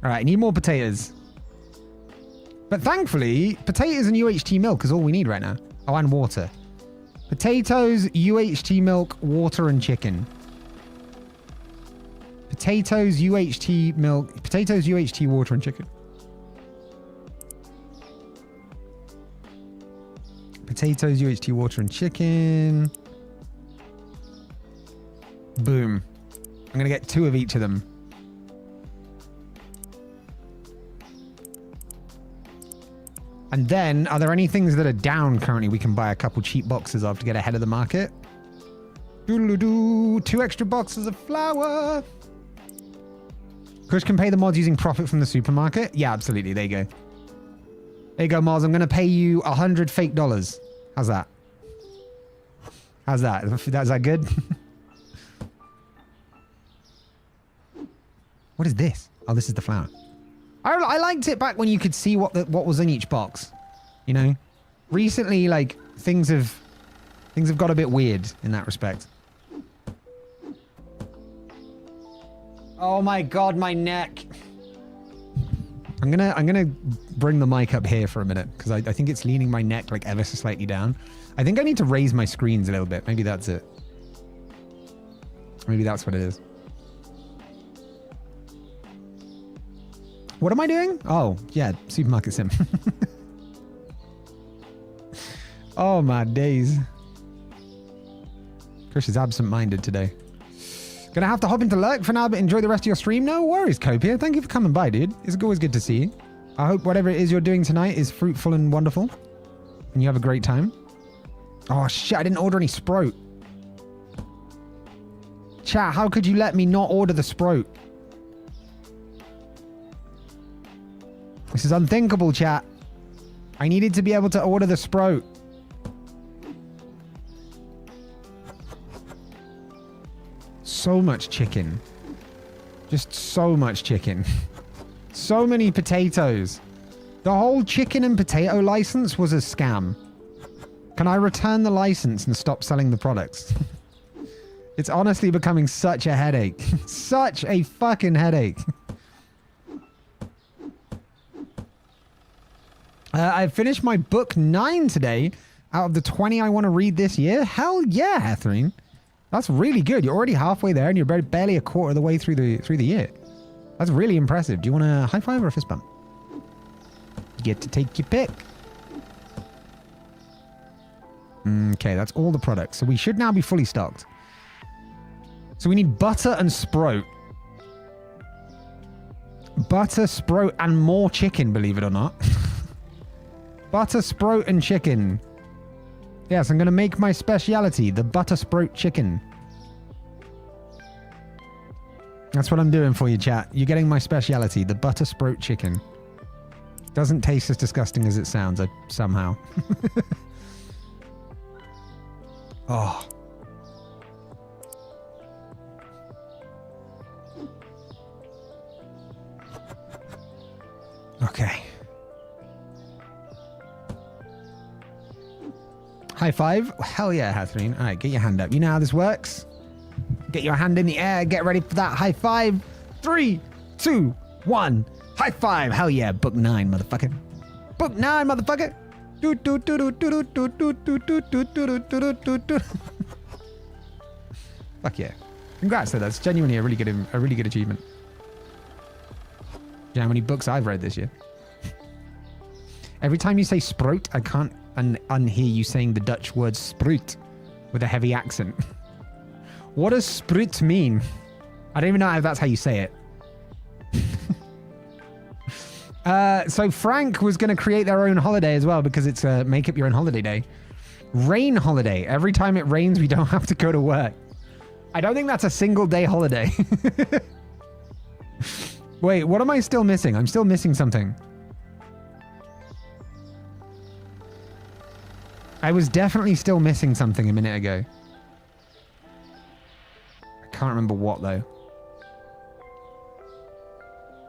All right, I need more potatoes. But thankfully, potatoes and UHT milk is all we need right now. Oh, and water. Potatoes, UHT milk, water, and chicken. Potatoes, UHT milk. Potatoes, UHT, water, and chicken. potatoes, UHT water, and chicken. Boom. I'm going to get 2 of each of them. And then, are there any things that are down currently we can buy a couple cheap boxes of to get ahead of the market? Doodle-doo. 2 extra boxes of flour. Cush can pay the mods using profit from the supermarket? Yeah, absolutely. There you go. There you go, Mars. I'm going to pay you 100 fake dollars. How's that? How's that? Is that good? What is this? Oh, this is the flour. I liked it back when you could see what was in each box. You know? Recently, like, things have got a bit weird in that respect. Oh my god, my neck. I'm gonna bring the mic up here for a minute because I think it's leaning my neck like ever so slightly down. I think I need to raise my screens a little bit. Maybe that's it. Maybe that's what it is. What am I doing? Oh, yeah, supermarket sim. Oh my days. Chris is absent-minded today. Gonna have to hop into lurk for now, but enjoy the rest of your stream. No worries, Copia. Thank you for coming by, dude. It's always good to see you. I hope whatever it is you're doing tonight is fruitful and wonderful. And you have a great time. Oh, shit. I didn't order any Sprout. Chat, how could you let me not order the Sprout? This is unthinkable, chat. I needed to be able to order the Sprout. So much chicken. Just so much chicken. So many potatoes. The whole chicken and potato license was a scam. Can I return the license and stop selling the products? It's honestly becoming such a headache. Such a fucking headache. I finished my book 9 today out of the 20 I want to read this year. Hell yeah, Hatherine. That's really good. You're already halfway there and you're barely a quarter of the way through the year. That's really impressive. Do you want a high five or a fist bump? You get to take your pick. Okay, that's all the products. So we should now be fully stocked. So we need butter and Sprout. Butter, Sprout, and more chicken, believe it or not. Butter, Sprout, and chicken. Yes, I'm going to make my speciality, the butter Sprout chicken. That's what I'm doing for you, chat. You're getting my speciality, the butter Sprout chicken. Doesn't taste as disgusting as it sounds, somehow. Oh. Okay. High five. Hell yeah, Hatherine. All right, get your hand up. You know how this works. Get your hand in the air. Get ready for that high five. 3, 2, 1. High five. Hell yeah. Book 9, motherfucker. Book 9, motherfucker. Fuck yeah. Congrats, though. That's genuinely a really good achievement. Do you know how many books I've read this year? Every time you say Sprout, I can't unhear you saying the Dutch word Sprout with a heavy accent. What does Sprout mean? I don't even know if that's how you say it. So Frank was going to create their own holiday as well because it's a make up your own holiday day. Rain holiday. Every time it rains, we don't have to go to work. I don't think that's a single day holiday. Wait, what am I still missing? I'm still missing something. I was definitely still missing something a minute ago. I can't remember what, though.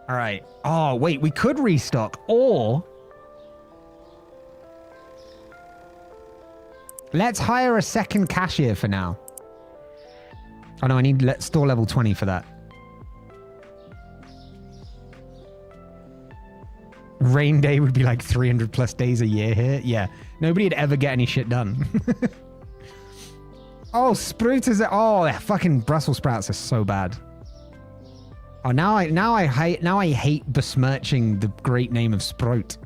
All right. Oh, wait. We could restock, or... let's hire a second cashier for now. Oh, no. I need store level 20 for that. Rain day would be like 300 plus days a year here. Yeah. Nobody'd ever get any shit done. Oh, Sprout is... oh, fucking Brussels sprouts are so bad. Oh, now I hate besmirching the great name of Sprout.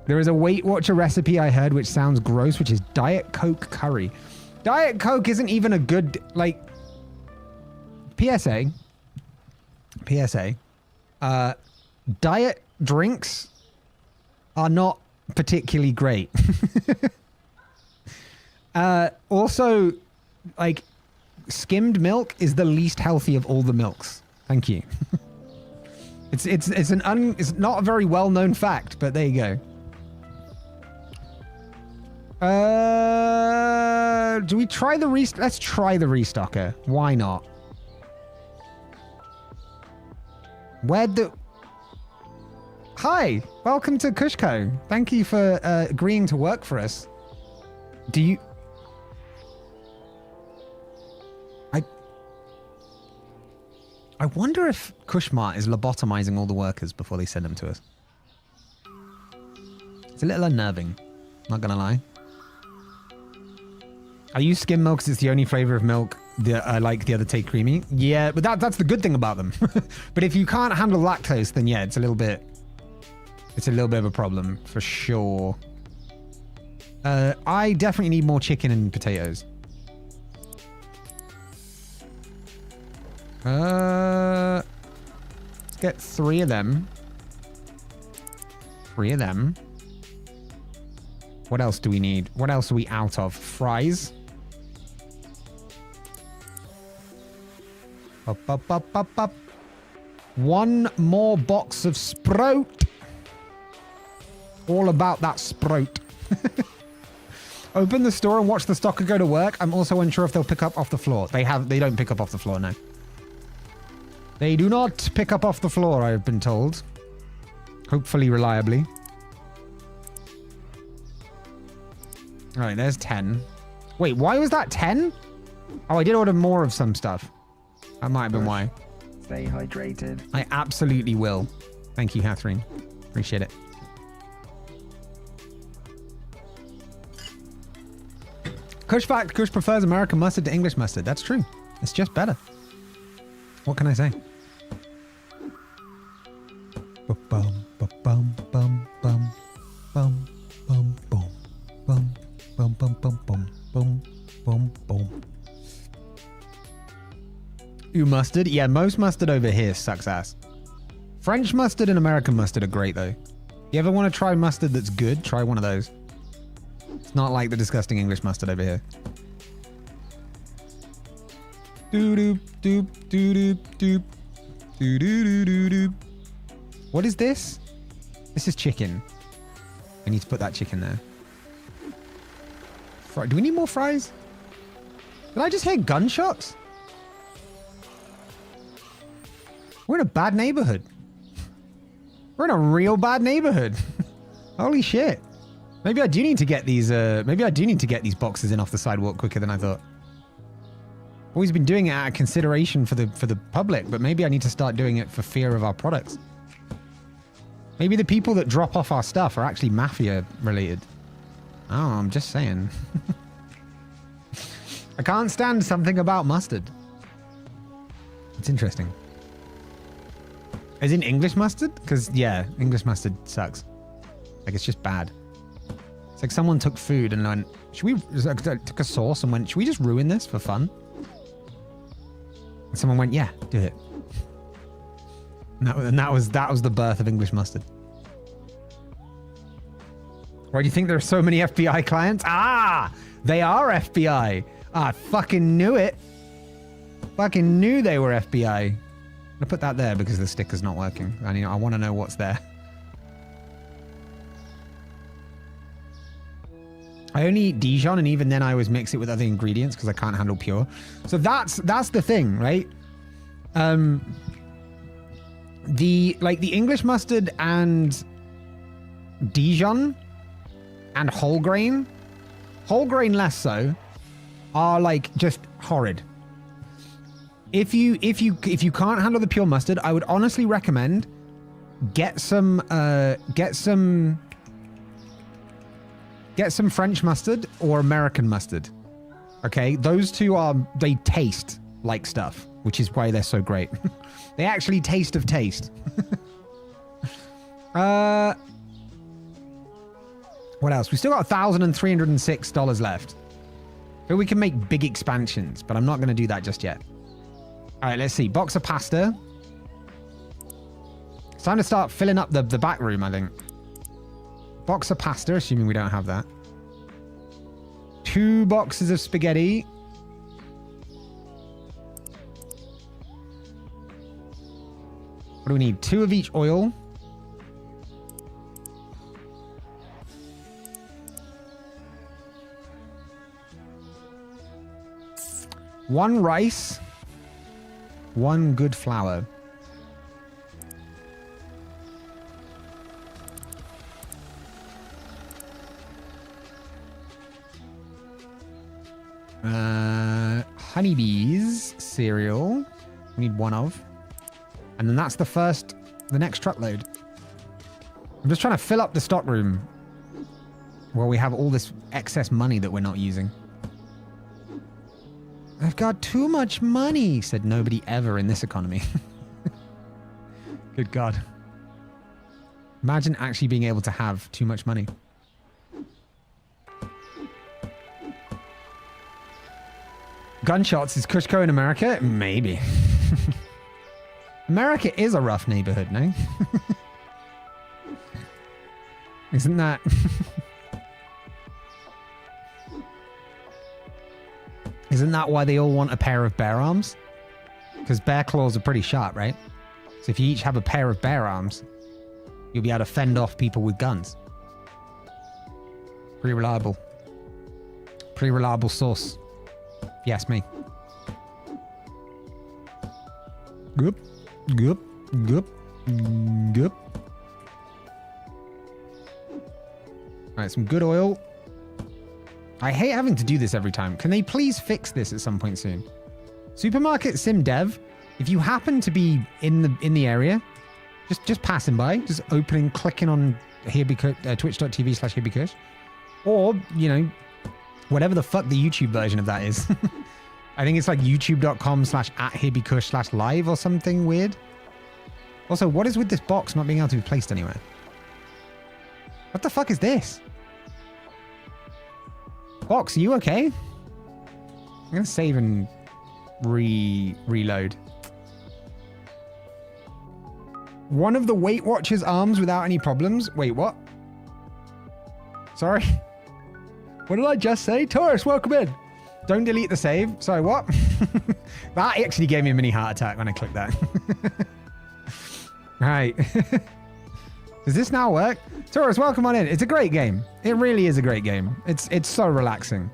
There is a Weight Watcher recipe I heard which sounds gross, which is Diet Coke curry. Diet Coke isn't even a good, like... PSA. Diet drinks are not particularly great. Also, like, skimmed milk is the least healthy of all the milks. Thank you. It's not a very well-known fact, but there you go. Do we try the let's try the restocker. Why not? Hi, welcome to CushCo. Thank you for agreeing to work for us. Do you... I wonder if CushMart is lobotomizing all the workers before they send them to us. It's a little unnerving, not gonna lie. I use skim milk because it's the only flavor of milk that I like. The other take creamy. Yeah, but that's the good thing about them. But if you can't handle lactose, then yeah, it's a little bit of a problem for sure. I definitely need more chicken and potatoes. Let's get 3 of them. 3 of them. What else do we need? What else are we out of? Fries. Up. 1 more box of Sprout. All about that Sprout. Open the store and watch the stocker go to work. I'm also unsure if they'll pick up off the floor. They don't pick up off the floor, no. They do not pick up off the floor, I've been told. Hopefully reliably. Alright, there's 10. Wait, why was that 10? Oh, I did order more of some stuff. That might have been why. Stay hydrated. I absolutely will. Thank you, Catherine. Appreciate it. Cush fact, Cush prefers American mustard to English mustard. That's true. It's just better. What can I say? Bum bum bum bum bum bum bum bum bum bum bum bum bum bum bum. Ooh, mustard? Yeah, most mustard over here sucks ass. French mustard and American mustard are great though. You ever want to try mustard that's good? Try one of those. It's not like the disgusting English mustard over here. Doop doop doop doop doop doop doop doop. What is this? This is chicken. I need to put that chicken there. Do we need more fries? Did I just hear gunshots? We're in a bad neighborhood. We're in a real bad neighborhood. Holy shit. Maybe I do need to get these these boxes in off the sidewalk quicker than I thought. Always been doing it out of consideration for the public, but maybe I need to start doing it for fear of our products. Maybe the people that drop off our stuff are actually mafia related. Oh, I'm just saying. I can't stand something about mustard. It's interesting. As in English mustard? Because, yeah, English mustard sucks. Like, it's just bad. It's like someone took food and went, took a sauce and went, should we just ruin this for fun? And someone went, yeah, do it. And that was the birth of English mustard. Why do you think there are so many FBI clients? Ah, they are FBI. Ah, I fucking knew it. Fucking knew they were FBI. I'm gonna put that there because the sticker's not working. I want to know what's there. I only eat Dijon, and even then I always mix it with other ingredients because I can't handle pure. So that's the thing, right? The English mustard and Dijon and whole grain less so, are like just horrid. If you can't handle the pure mustard, I would honestly recommend get some French mustard or American mustard. Okay, those two they taste like stuff, which is why they're so great. They actually taste of taste. What else? We still got $1,306 left. So we can make big expansions, but I'm not going to do that just yet. All right, let's see. Box of pasta. It's time to start filling up the back room, I think. Box of pasta, assuming we don't have that. 2 boxes of spaghetti. What do we need? 2 of each oil. One rice. 1 good flour. Honeybees cereal. We need 1 of. And then that's the next truckload. I'm just trying to fill up the stock room where we have all this excess money that we're not using. I've got too much money, said nobody ever in this economy. Good God. Imagine actually being able to have too much money. Gunshots, is CushCo in America? Maybe. America is a rough neighborhood, no? Isn't that... Isn't that why they all want a pair of bear arms? Because bear claws are pretty sharp, right? So if you each have a pair of bear arms, you'll be able to fend off people with guns. Pretty reliable. Pretty reliable source. Yes, me. Goop, goop, goop, goop. Alright, some good oil. I hate having to do this every time. Can they please fix this at some point soon? Supermarket Sim Dev, if you happen to be in the area, just passing by, just opening, clicking on twitch.tv/HereBeCush, or, you know, whatever the fuck the YouTube version of that is. I think it's like youtube.com/@HereBeCush/live or something weird. Also, what is with this box not being able to be placed anywhere? What the fuck is this? Box, are you okay? I'm gonna save and reload. One of the Weight Watchers arms without any problems. Wait, what? Sorry. What did I just say? Taurus, welcome in. Don't delete the save. Sorry, what? That actually gave me a mini heart attack when I clicked that. Right. Does this now work? Taurus, welcome on in. It's a great game. It really is a great game. It's so relaxing.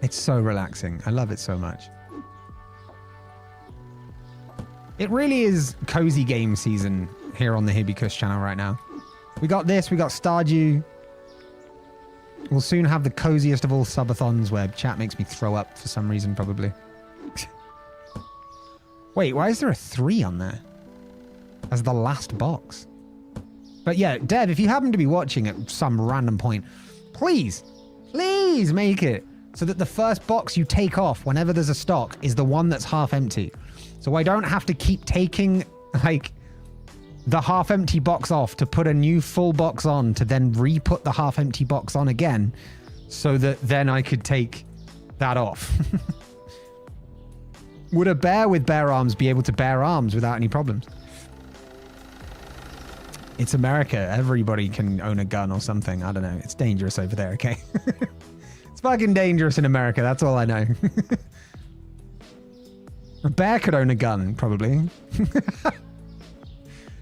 It's so relaxing. I love it so much. It really is cozy game season here on the HereBeCush channel right now. We got this. We got Stardew. We'll soon have the coziest of all subathons where chat makes me throw up for some reason, probably. Wait, why is there a 3 on there? As the last box. But yeah, Dev, if you happen to be watching at some random point, please make it so that the first box you take off whenever there's a stock is the one that's half empty. So I don't have to keep taking, like, the half-empty box off to put a new full box on to then re-put the half-empty box on again so that then I could take that off. Would a bear with bare arms be able to bear arms without any problems? It's America. Everybody can own a gun or something. I don't know. It's dangerous over there, okay? It's fucking dangerous in America. That's all I know. A bear could own a gun, probably.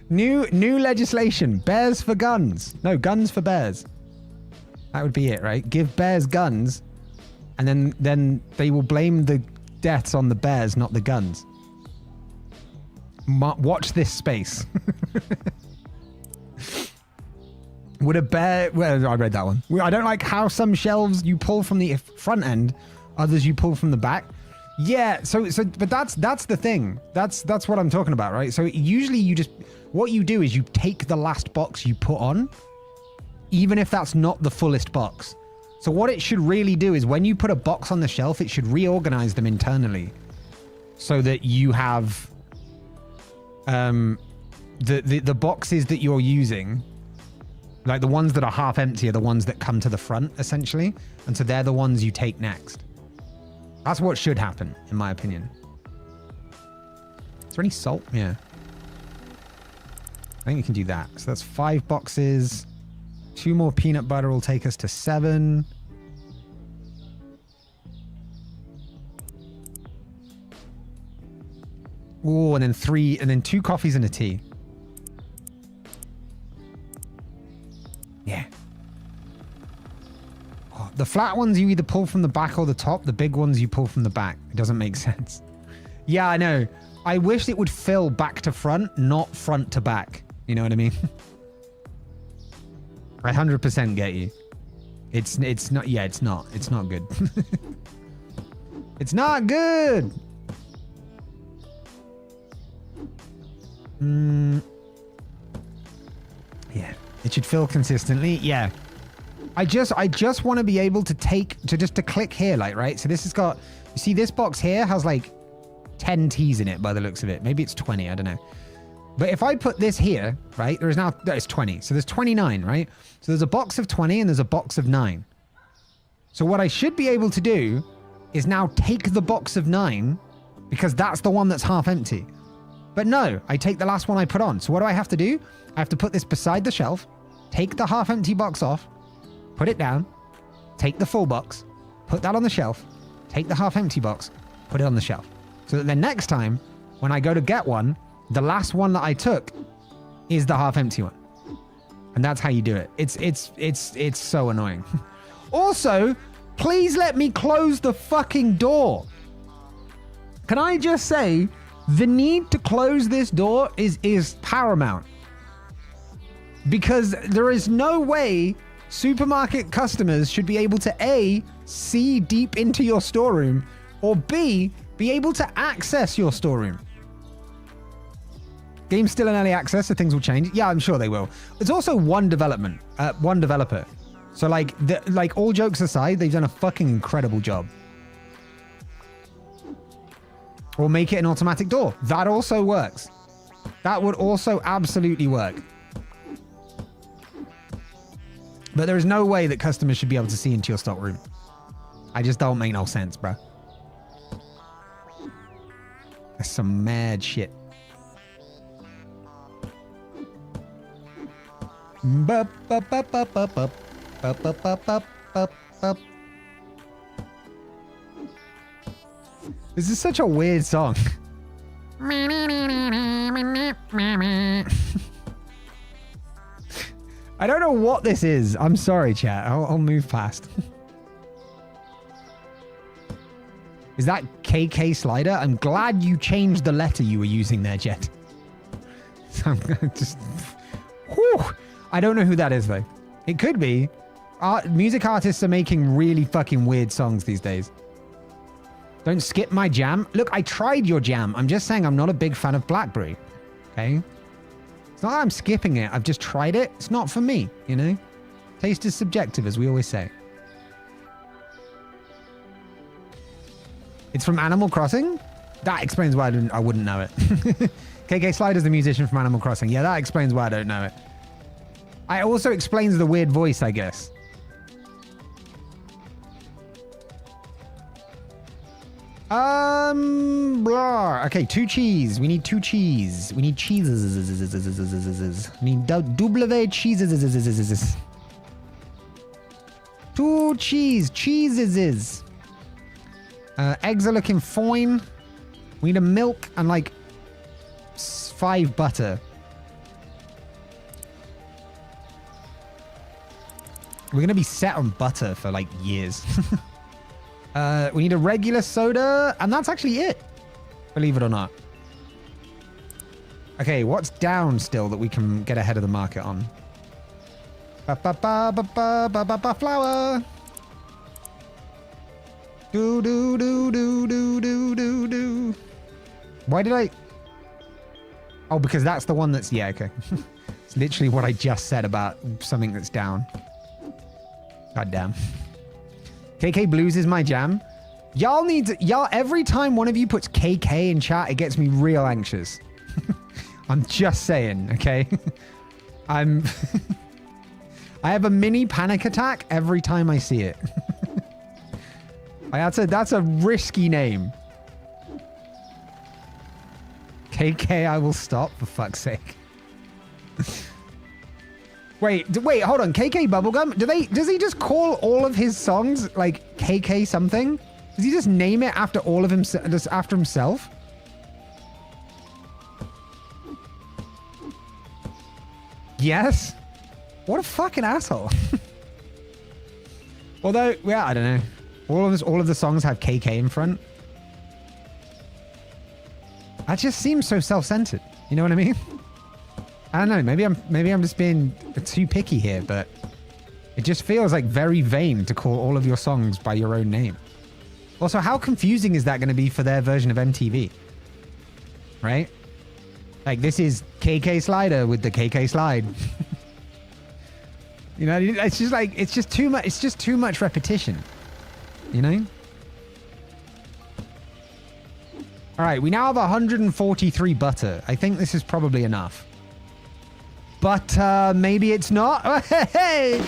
New legislation. Bears for guns. No, guns for bears. That would be it, right? Give bears guns, and then they will blame the deaths on the bears, not the guns. Watch this space. Would a bear... Well, I read that one. I don't like how some shelves you pull from the front end, others you pull from the back. Yeah, but that's the thing. That's what I'm talking about, right? So usually you just... What you do is you take the last box you put on, even if that's not the fullest box. So what it should really do is when you put a box on the shelf, it should reorganize them internally so that you have the boxes that you're using Like the ones that are half empty are the ones that come to the front, essentially. And so they're the ones you take next. That's what should happen, in my opinion. Is there any salt? Yeah. I think we can do that. So that's 5 boxes. 2 more peanut butter will take us to 7. Oh, and then 3, and then 2 coffees and a tea. Yeah. Oh, the flat ones you either pull from the back or the top. The big ones you pull from the back. It doesn't make sense. Yeah, I know. I wish it would fill back to front, not front to back. You know what I mean? I 100% get you. It's not. Yeah, it's not. It's not good. It's not good. Yeah, it should fill consistently. Yeah, I just want to be able to to click here, like, right. So this has got. You see, this box here has like 10 teas in it by the looks of it. Maybe it's 20. I don't know. But if I put this here, right, there is now, it's 20. So there's 29, right? So there's a box of 20 and there's a box of 9. So what I should be able to do is now take the box of 9 because that's the one that's half empty. But no, I take the last one I put on. So what do I have to do? I have to put this beside the shelf, take the half empty box off, put it down, take the full box, put that on the shelf, take the half empty box, put it on the shelf. So that then next time when I go to get one, the last one that I took is the half empty one. And that's how you do it. It's so annoying. Also, please let me close the fucking door. Can I just say the need to close this door is paramount. Because there is no way supermarket customers should be able to A, see deep into your storeroom, or B, be able to access your storeroom. Game's still in early access, so things will change. Yeah, I'm sure they will. It's also one developer. So like all jokes aside, they've done a fucking incredible job. Or make it an automatic door. That also works. That would also absolutely work. But there is no way that customers should be able to see into your stockroom. I just don't make no sense, bro. That's some mad shit. This is such a weird song. I don't know what this is. I'm sorry, chat. I'll move past. Is that KK slider? I'm glad you changed the letter you were using there, Jet. I'm gonna just... Whew. I don't know who that is, though. It could be. Music artists are making really fucking weird songs these days. Don't skip my jam. Look, I tried your jam. I'm just saying I'm not a big fan of blackberry. Okay? It's not that I'm skipping it. I've just tried it. It's not for me, you know? Taste is subjective, as we always say. It's from Animal Crossing? That explains why I wouldn't know it. KK Slider's the musician from Animal Crossing. Yeah, that explains why I don't know it. It also explains the weird voice, I guess. Blah. Okay, 2 cheese. We need 2 cheese. We need cheeses. We need double cheeses. 2 cheeses. Eggs are looking fine. We need a milk and like 5 butter. We're going to be set on butter for like years. We need a regular soda, and that's actually it. Believe it or not. Okay, what's down still that we can get ahead of the market on? Flour. Do. Why did I... Oh, because that's the one that's... Yeah, okay. It's literally what I just said about something that's down. God damn. KK Blues is my jam. Y'all need to... Y'all, every time one of you puts KK in chat, it gets me real anxious. I'm just saying, okay? I'm... I have a mini panic attack every time I see it. That's a risky name. KK, I will stop, for fuck's sake. Wait, hold on. KK Bubblegum? Does he just call all of his songs like KK something? Does he just name it after all of himself, just after himself? Yes? What a fucking asshole. Although, yeah, I don't know. All of the songs have KK in front. That just seems so self-centered. You know what I mean? I don't know. Maybe I'm just being too picky here, but it just feels like very vain to call all of your songs by your own name. Also, how confusing is that going to be for their version of MTV? Right? Like, this is KK Slider with the KK Slide. You know, it's just like, it's just too much. It's just too much repetition. You know? All right, we now have 143 butter. I think this is probably enough. But maybe it's not. Hey!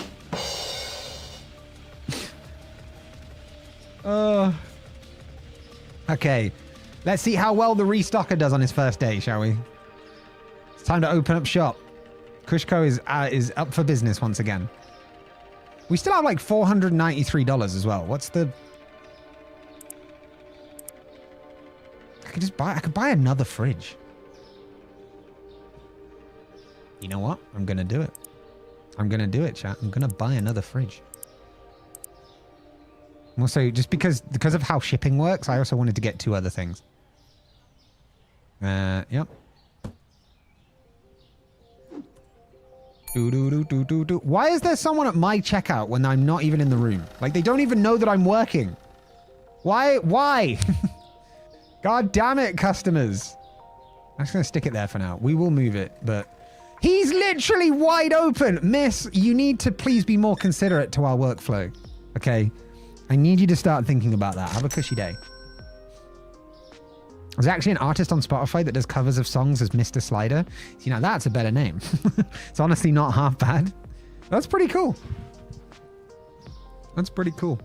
Okay, let's see how well the restocker does on his first day, shall we? It's time to open up shop. CushCo is up for business once again. We still have like $493 as well. What's the... I could buy another fridge. You know what? I'm going to do it. I'm going to do it, chat. I'm going to buy another fridge. Also, just because of how shipping works, I also wanted to get 2 other things. Yep. Why is there someone at my checkout when I'm not even in the room? Like, they don't even know that I'm working. Why? God damn it, customers. I'm just going to stick it there for now. We will move it, but... He's literally wide open. Miss, you need to please be more considerate to our workflow. Okay? I need you to start thinking about that. Have a cushy day. There's actually an artist on Spotify that does covers of songs as Mr. Slider. You know, that's a better name. It's honestly not half bad. That's pretty cool. That's pretty cool.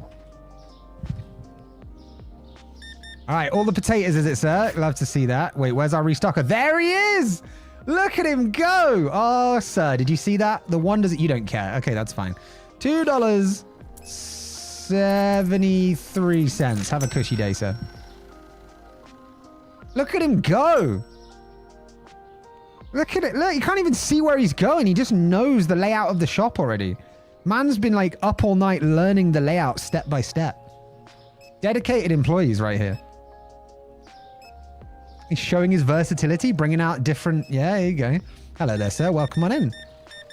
All right, all the potatoes, is it, sir? Love to see that. Wait, where's our restocker? There he is! Look at him go! Oh, sir, did you see that? The wonders that you don't care. Okay, that's fine. $2.73. Have a cushy day, sir. Look at him go! Look at it. Look, you can't even see where he's going. He just knows the layout of the shop already. Man's been like up all night learning the layout step by step. Dedicated employees right here. He's showing his versatility, bringing out different... Yeah, there you go. Hello there, sir. Welcome on in.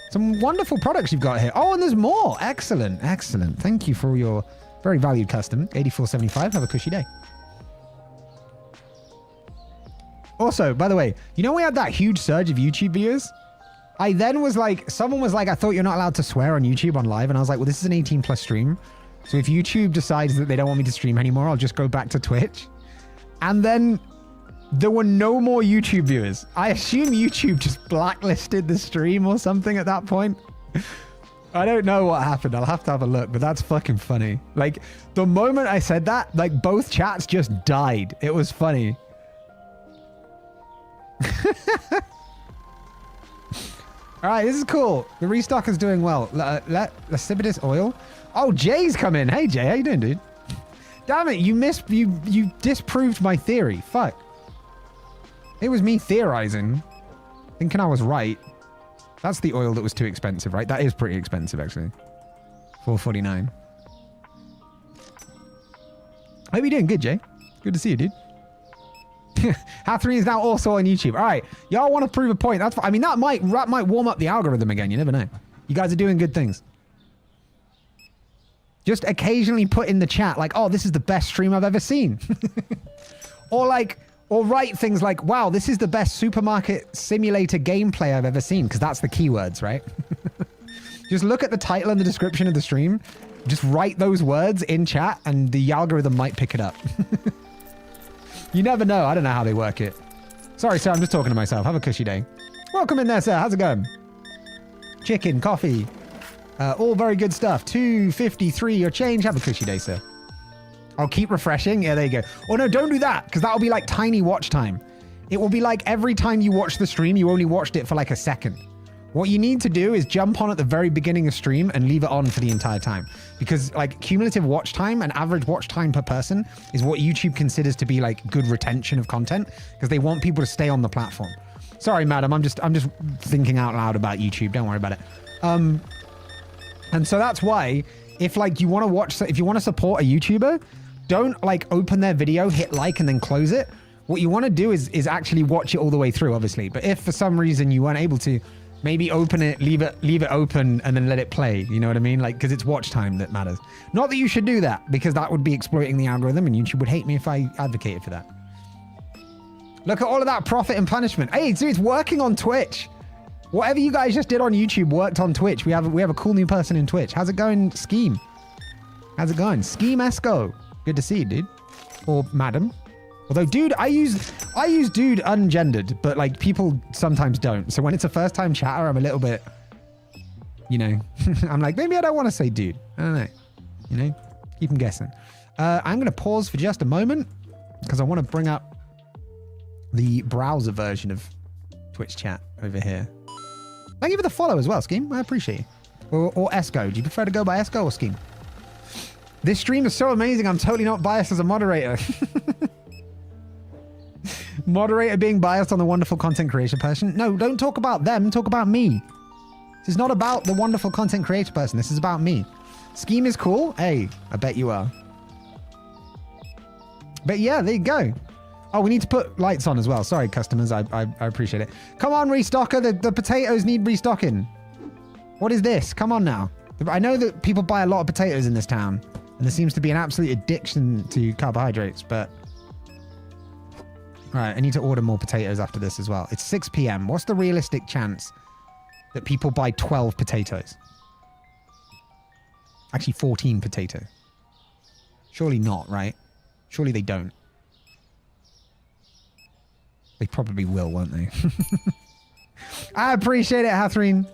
Some wonderful products you've got here. Oh, and there's more. Excellent. Excellent. Thank you for your very valued custom. $84.75. Have a cushy day. Also, by the way, you know we had that huge surge of YouTube viewers? I then was like... Someone was like, I thought you're not allowed to swear on YouTube on live. And I was like, well, this is an 18+ stream. So if YouTube decides that they don't want me to stream anymore, I'll just go back to Twitch. And then... there were no more YouTube viewers. I assume YouTube just blacklisted the stream or something at that point. I don't know what happened. I'll have to have a look, but that's fucking funny. Like, the moment I said that, like, both chats just died. It was funny. All right, this is cool. The restock is doing well. Lascivious oil. Oh, Jay's come in. Hey, Jay. How you doing, dude? Damn it. You disproved my theory. Fuck. It was me theorizing, thinking I was right. That's the oil that was too expensive, right? That is pretty expensive, actually. $4.49. Hope you're doing good, Jay. Good to see you, dude. Hatherine is now also on YouTube. All right, y'all want to prove a point? That's fine. I mean, that might warm up the algorithm again. You never know. You guys are doing good things. Just occasionally put in the chat like, "Oh, this is the best stream I've ever seen," or like. Or write things like, wow, this is the best supermarket simulator gameplay I've ever seen, because that's the keywords, right? Just look at the title and the description of the stream. Just write those words in chat, and the algorithm might pick it up. You never know. I don't know how they work it. Sorry, sir, I'm just talking to myself. Have a cushy day. Welcome in there, sir. How's it going? Chicken, coffee. All very good stuff. 253 your change. Have a cushy day, sir. I'll keep refreshing. Yeah, there you go. Oh, no, don't do that because that'll be like tiny watch time. It will be like every time you watch the stream, you only watched it for like a second. What you need to do is jump on at the very beginning of stream and leave it on for the entire time. Because like cumulative watch time and average watch time per person is what YouTube considers to be like good retention of content because they want people to stay on the platform. Sorry, madam. I'm just thinking out loud about YouTube. Don't worry about it. And so that's why if like you want to watch, if you want to support a YouTuber, don't like open their video, hit like and then close it. What you want to do is actually watch it all the way through, obviously. But if for some reason you weren't able to, maybe open it, leave it open and then let it play. You know what I mean? Like, because it's watch time that matters. Not that you should do that because that would be exploiting the algorithm and YouTube would hate me if I advocated for that. Look at all of that profit and punishment. Hey, dude, it's working on Twitch. Whatever you guys just did on YouTube worked on Twitch. We have a cool new person in Twitch. How's it going, Scheme? How's it going? Scheme Esco. Good to see you, dude. Or madam. Although, dude, I use dude ungendered, but like people sometimes don't. So when it's a first time chatter, I'm a little bit, you know, I'm like, maybe I don't want to say dude. I don't know. You know, keep them guessing. I'm going to pause for just a moment because I want to bring up the browser version of Twitch chat over here. Thank you for the follow as well, Scheme. I appreciate you. Or Esco. Do you prefer to go by Esco or Scheme? This stream is so amazing. I'm totally not biased as a moderator. Moderator being biased on the wonderful content creation person. No, don't talk about them. Talk about me. This is not about the wonderful content creator person. This is about me. Scheme is cool. Hey, I bet you are. But yeah, there you go. Oh, we need to put lights on as well. Sorry, customers. I appreciate it. Come on, restocker. The potatoes need restocking. What is this? Come on now. I know that people buy a lot of potatoes in this town. And there seems to be an absolute addiction to carbohydrates. But... all right, I need to order more potatoes after this as well. It's 6 p.m. What's the realistic chance that people buy 12 potatoes? Actually, 14 potatoes. Surely not, right? Surely they don't. They probably will, won't they? I appreciate it, Hathreen.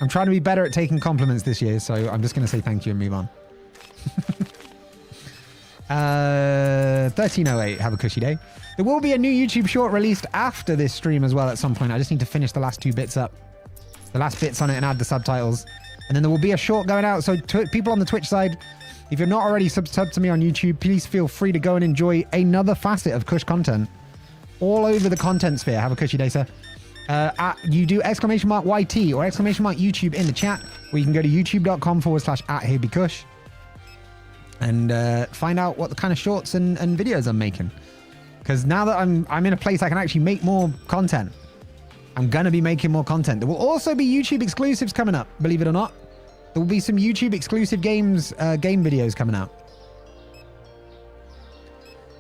I'm trying to be better at taking compliments this year, so I'm just going to say thank you and move on. 1308, have a cushy day. There will be a new YouTube short released after this stream as well at some point. I just need to finish the last 2 bits up. The last bits on it and add the subtitles. And then there will be a short going out. So people on the Twitch side, if you're not already subscribed to me on YouTube, please feel free to go and enjoy another facet of Cush content. All over the content sphere. Have a cushy day, sir. You do !YT or !YouTube in the chat, or you can go to youtube.com/@HeyBeCush and find out what the kind of shorts and videos I'm making. Because now that I'm in a place I can actually make more content, I'm going to be making more content. There will also be YouTube exclusives coming up, believe it or not. There will be some YouTube exclusive game videos coming out.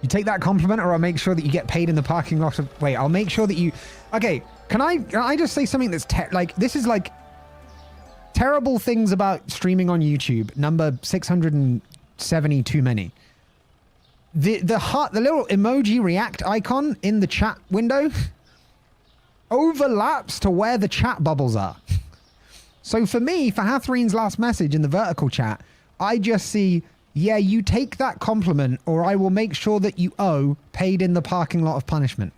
You take that compliment, or I'll make sure that you get paid in the parking lot of... Wait, I'll make sure that you... Okay, can I just say something that's... this is like... Terrible things about streaming on YouTube. Number 670 too many. The little emoji react icon in the chat window overlaps to where the chat bubbles are. So for me, for Hathreen's last message in the vertical chat, I just see... Yeah, you take that compliment, or I will make sure that you owe paid in the parking lot of punishment.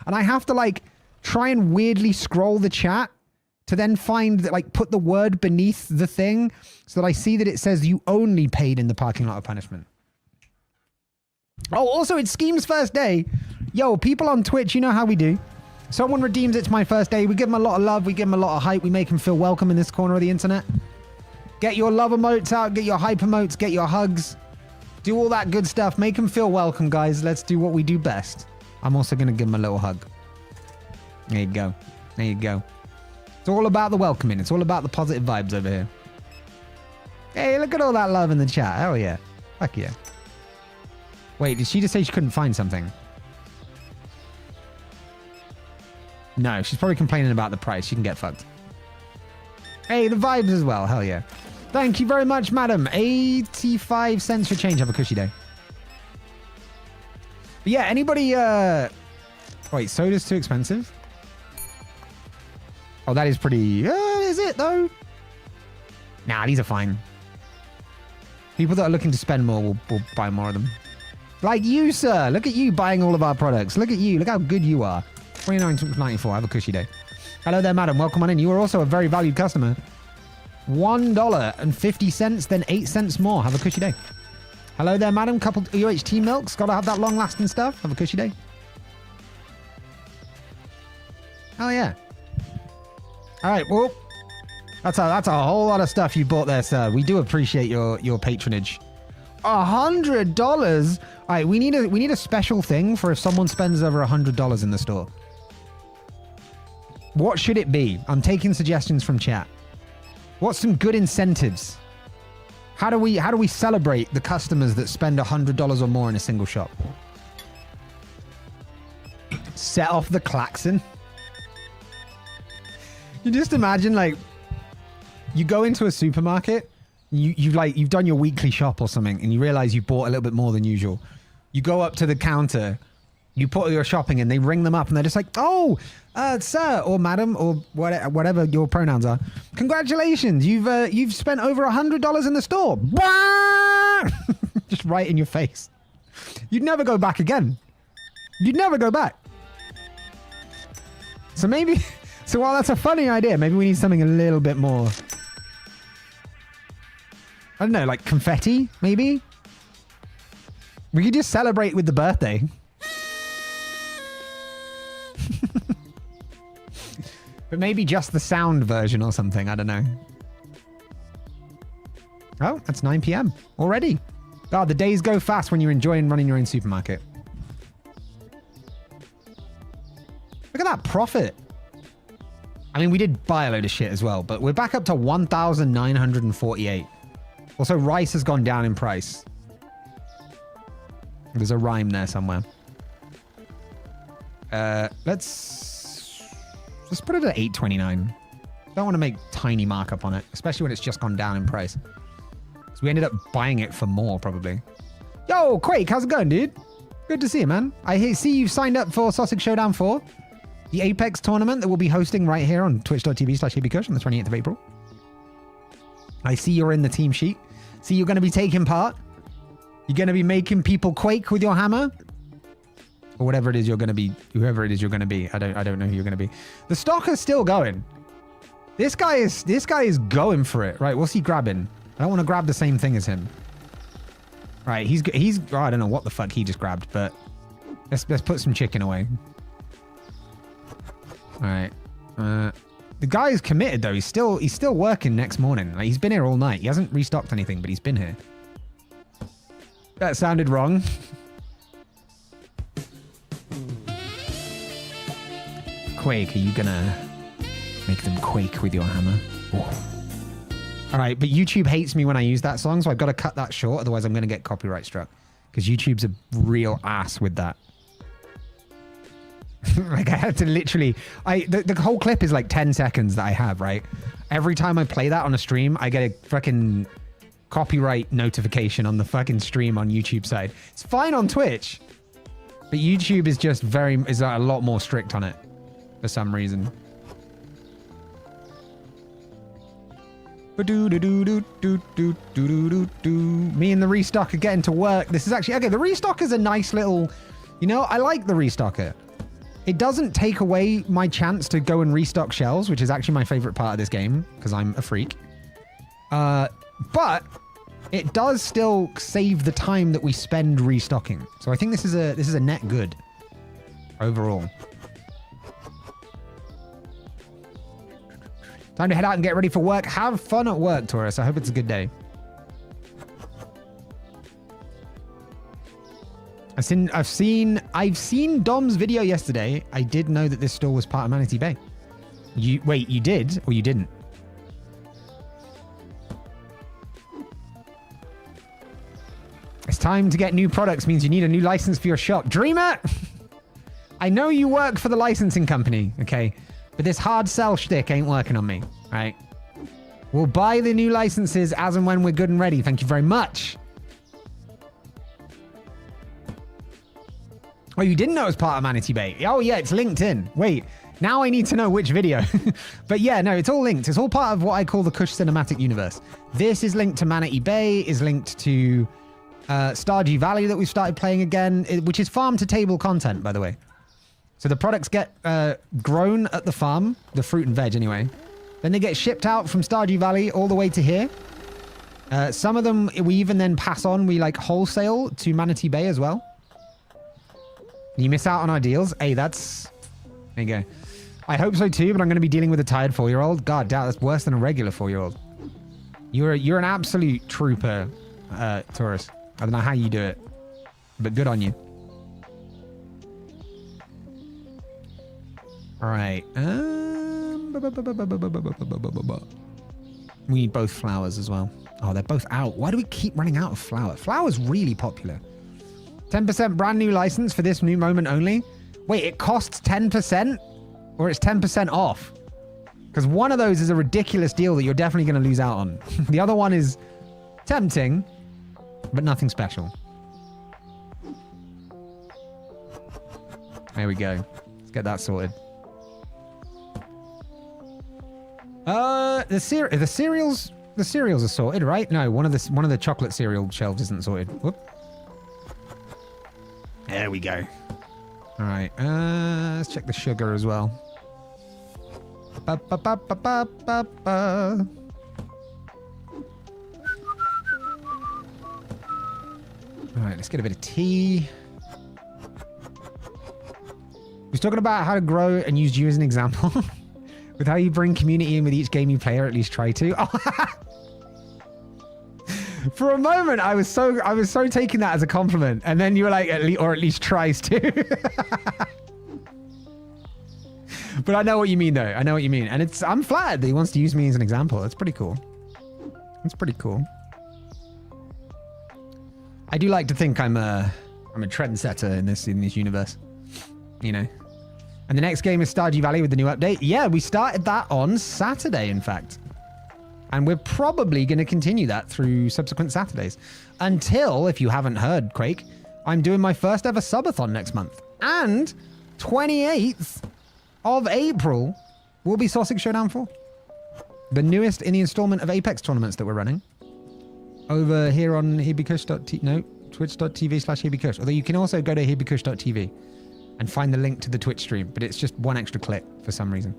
And I have to like try and weirdly scroll the chat to then find that, like, put the word beneath the thing so that I see that it says you only paid in the parking lot of punishment. Oh, also it's Scheme's first day. Yo, people on Twitch, you know how we do. Someone redeems it's my first day. We give them a lot of love. We give them a lot of hype. We make them feel welcome in this corner of the internet. Get your love emotes out, get your hype emotes, get your hugs. Do all that good stuff. Make them feel welcome, guys. Let's do what we do best. I'm also going to give them a little hug. There you go. There you go. It's all about the welcoming. It's all about the positive vibes over here. Hey, look at all that love in the chat. Hell yeah. Fuck yeah. Wait, did she just say she couldn't find something? No, she's probably complaining about the price. She can get fucked. Hey, the vibes as well. Hell yeah. Thank you very much, madam. 85 cents for change. Have a cushy day. But yeah, anybody... Wait, soda's too expensive? Oh, that is pretty... is it, though? Nah, these are fine. People that are looking to spend more will buy more of them. Like you, sir. Look at you buying all of our products. Look at you. Look how good you are. 29.94. Have a cushy day. Hello there, madam. Welcome on in. You are also a very valued customer. $1.50, then 8 cents more. Have a cushy day. Hello there, madam. Couple UHT milks. Got to have that long-lasting stuff. Have a cushy day. Oh, yeah. All right, well, that's a whole lot of stuff you bought there, sir. We do appreciate your patronage. $100? All right, we need a special thing for if someone spends over $100 in the store. What should it be? I'm taking suggestions from chat. What's some good incentives? How do we celebrate the customers that spend $100 or more in a single shop? Set off the klaxon. You just imagine, like, you go into a supermarket, you've done your weekly shop or something, and you realize you bought a little bit more than usual. You go up to the counter, you put all your shopping, and they ring them up, and they're just like, "Oh, sir or madam or whatever your pronouns are, congratulations, you've spent over $100 in the store." Just right in your face. You'd never go back again. You'd never go back. So maybe. So while that's a funny idea, maybe we need something a little bit more. I don't know, like confetti, maybe? We could just celebrate with the birthday. But maybe just the sound version or something, I don't know. Oh, that's 9 p.m. already. God, the days go fast when you're enjoying running your own supermarket. Look at that profit. I mean, we did buy a load of shit as well, but we're back up to 1,948. Also, rice has gone down in price. There's a rhyme there somewhere. Let's put it at 8.29. Don't want to make tiny markup on it, especially when it's just gone down in price. So we ended up buying it for more, probably. Yo, Quake, how's it going, dude? Good to see you, man. I see you've signed up for Sausage Showdown 4. The Apex tournament that we'll be hosting right here on twitch.tv/HBCush on the 28th of April. I see you're in the team sheet. See you're going to be taking part. You're going to be making people quake with your hammer. Or whatever it is you're going to be. Whoever it is you're going to be. I don't know who you're going to be. The stalker's still going. This guy is going for it. Right, what's he grabbing? I don't want to grab the same thing as him. Right, he's oh, I don't know what the fuck he just grabbed, but let's put some chicken away. All right. The guy is committed though. He's still working next morning. Like, he's been here all night. He hasn't restocked anything, but he's been here. That sounded wrong. Quake, are you gonna make them quake with your hammer? Oh. All right, but YouTube hates me when I use that song, so I've got to cut that short. Otherwise, I'm gonna get copyright struck because YouTube's a real ass with that. Like I had to literally, the whole clip is like 10 seconds that I have, right? Every time I play that on a stream, I get a fucking copyright notification on the fucking stream on YouTube side. It's fine on Twitch, but YouTube is just is a lot more strict on it for some reason. Me and the restock are getting to work. This is actually, okay, the restock is a nice little, you know, I like the restocker. It doesn't take away my chance to go and restock shelves, which is actually my favorite part of this game because I'm a freak. But it does still save the time that we spend restocking. So I think this is a net good overall. Time to head out and get ready for work. Have fun at work, Taurus. I hope it's a good day. I've seen Dom's video yesterday. I did know that this store was part of Manatee Bay. Wait, you did or you didn't? It's time to get new products means you need a new license for your shop. Dreamer! I know you work for the licensing company, okay? But this hard sell shtick ain't working on me, right? We'll buy the new licenses as and when we're good and ready. Thank you very much. Oh, you didn't know it was part of Manatee Bay? Oh, yeah, it's linked in. Wait, Now I need to know which video. But yeah, no, it's all linked. It's all part of what I call the Cush cinematic universe. This is linked to Manatee Bay, is linked to Stardew Valley that we've started playing again, which is farm to table content, by the way. So the products get grown at the farm, the fruit and veg anyway. Then they get shipped out from Stardew Valley all the way to here. Some of them we even then pass on, we like wholesale to Manatee Bay as well. You miss out on our deals. Hey, that's... There you go. I hope so too, but I'm going to be dealing with a tired 4-year-old. God damn, that's worse than a regular 4-year-old. You're an absolute trooper, Taurus. I don't know how you do it, but good on you. All right. We need both flowers as well. Oh, they're both out. Why do we keep running out of flour? Flour's really popular. 10% brand new license for this new moment only. Wait, it costs 10%? Or it's 10% off? Because one of those is a ridiculous deal that you're definitely going to lose out on. The other one is tempting, but nothing special. There we go. Let's get that sorted. The cereals are sorted, right? No, one of the chocolate cereal shelves isn't sorted. Whoop. There we go. All right, let's check the sugar as well. All right, let's get a bit of tea. We're talking about how to grow and use you as an example. With how you bring community in with each game you play, or at least try to. Oh. For a moment, I was so taking that as a compliment, and then you were like, or at least tries to. But I know what you mean, though. I know what you mean, and I'm flattered that he wants to use me as an example. That's pretty cool. That's pretty cool. I do like to think I'm a trendsetter in this universe, you know. And the next game is Stardew Valley with the new update. Yeah, we started that on Saturday, in fact. And we're probably going to continue that through subsequent Saturdays. Until, if you haven't heard, Quake, I'm doing my first ever subathon next month. And 28th of April will be Sausage Showdown 4. The newest in the installment of Apex tournaments that we're running. Over here on twitch.tv/HebeCush. Although you can also go to HebeCush.tv and find the link to the Twitch stream. But it's just one extra click for some reason.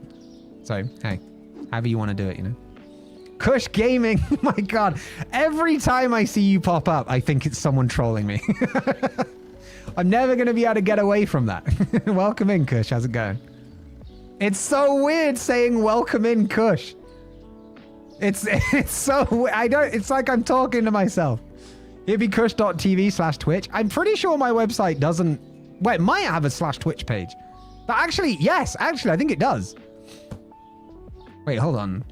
So, hey, however you want to do it, you know. Cush Gaming. My God. Every time I see you pop up, I think it's someone trolling me. I'm never going to be able to get away from that. Welcome in, Cush. How's it going? It's so weird saying welcome in, Cush. It's so it's like I'm talking to myself. HebeCush.tv/Twitch. I'm pretty sure my website doesn't. Well, it might have a /Twitch page. But actually, yes. Actually, I think it does. Wait, hold on.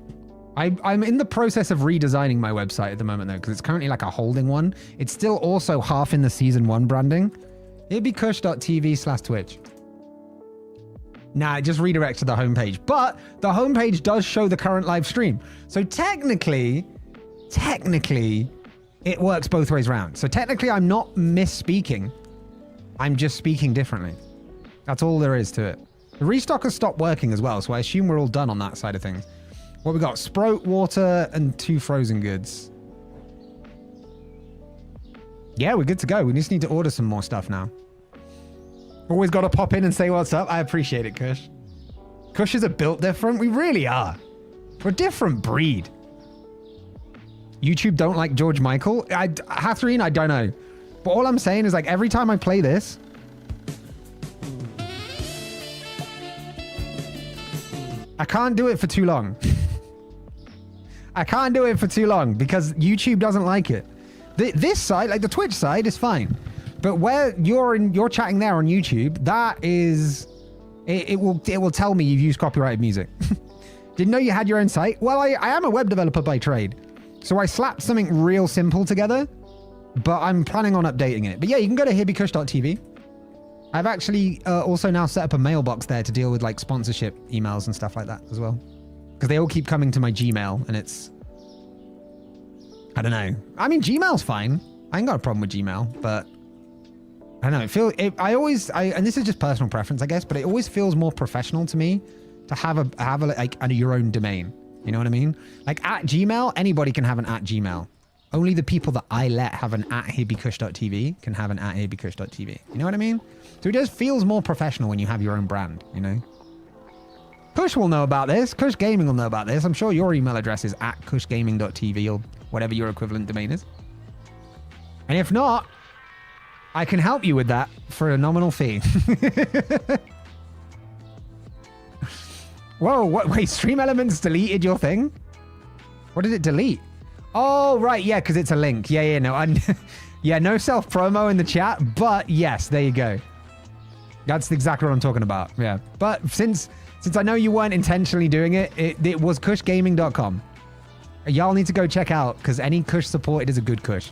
I'm in the process of redesigning my website at the moment, though, because it's currently like a holding one. It's still also half in the Season 1 branding. HebeCush.tv/Twitch. Nah, it just redirects to the homepage. But the homepage does show the current live stream. So technically, it works both ways around. So technically, I'm not misspeaking. I'm just speaking differently. That's all there is to it. The restock has stopped working as well, so I assume we're all done on that side of things. What we got? Sprout, water, and 2 frozen goods. Yeah, we're good to go. We just need to order some more stuff now. Always got to pop in and say what's up. I appreciate it, Cush. Cushes are built different. We really are. We're a different breed. YouTube don't like George Michael. Hathreen, I don't know. But all I'm saying is, like, every time I play this, I can't do it for too long. I can't do it for too long because YouTube doesn't like it. This side, like the Twitch side, is fine. But where you're chatting there on YouTube, that is, it will tell me you've used copyrighted music. Didn't know you had your own site? Well, I am a web developer by trade. So I slapped something real simple together, but I'm planning on updating it. But yeah, you can go to HebeCush.tv. I've actually also now set up a mailbox there to deal with like sponsorship emails and stuff like that as well. Because they all keep coming to my Gmail and it's, I don't know. I mean, Gmail's fine. I ain't got a problem with Gmail, but I don't know. And this is just personal preference, I guess, but it always feels more professional to me to have your own domain. You know what I mean? Like at Gmail, anybody can have an at Gmail. Only the people that I let have an at herebecush.tv can have an at herebecush.tv. You know what I mean? So it just feels more professional when you have your own brand, you know? Cush will know about this. Cush Gaming will know about this. I'm sure your email address is at cushgaming.tv or whatever your equivalent domain is. And if not, I can help you with that for a nominal fee. Whoa, what? Wait, Stream Elements deleted your thing? What did it delete? Oh, right, yeah, because it's a link. Yeah, no, yeah, no self-promo in the chat, but yes, there you go. That's exactly what I'm talking about, yeah. But since I know you weren't intentionally doing it, it was cushgaming.com. Y'all need to go check out, because any Cush supported is a good Cush.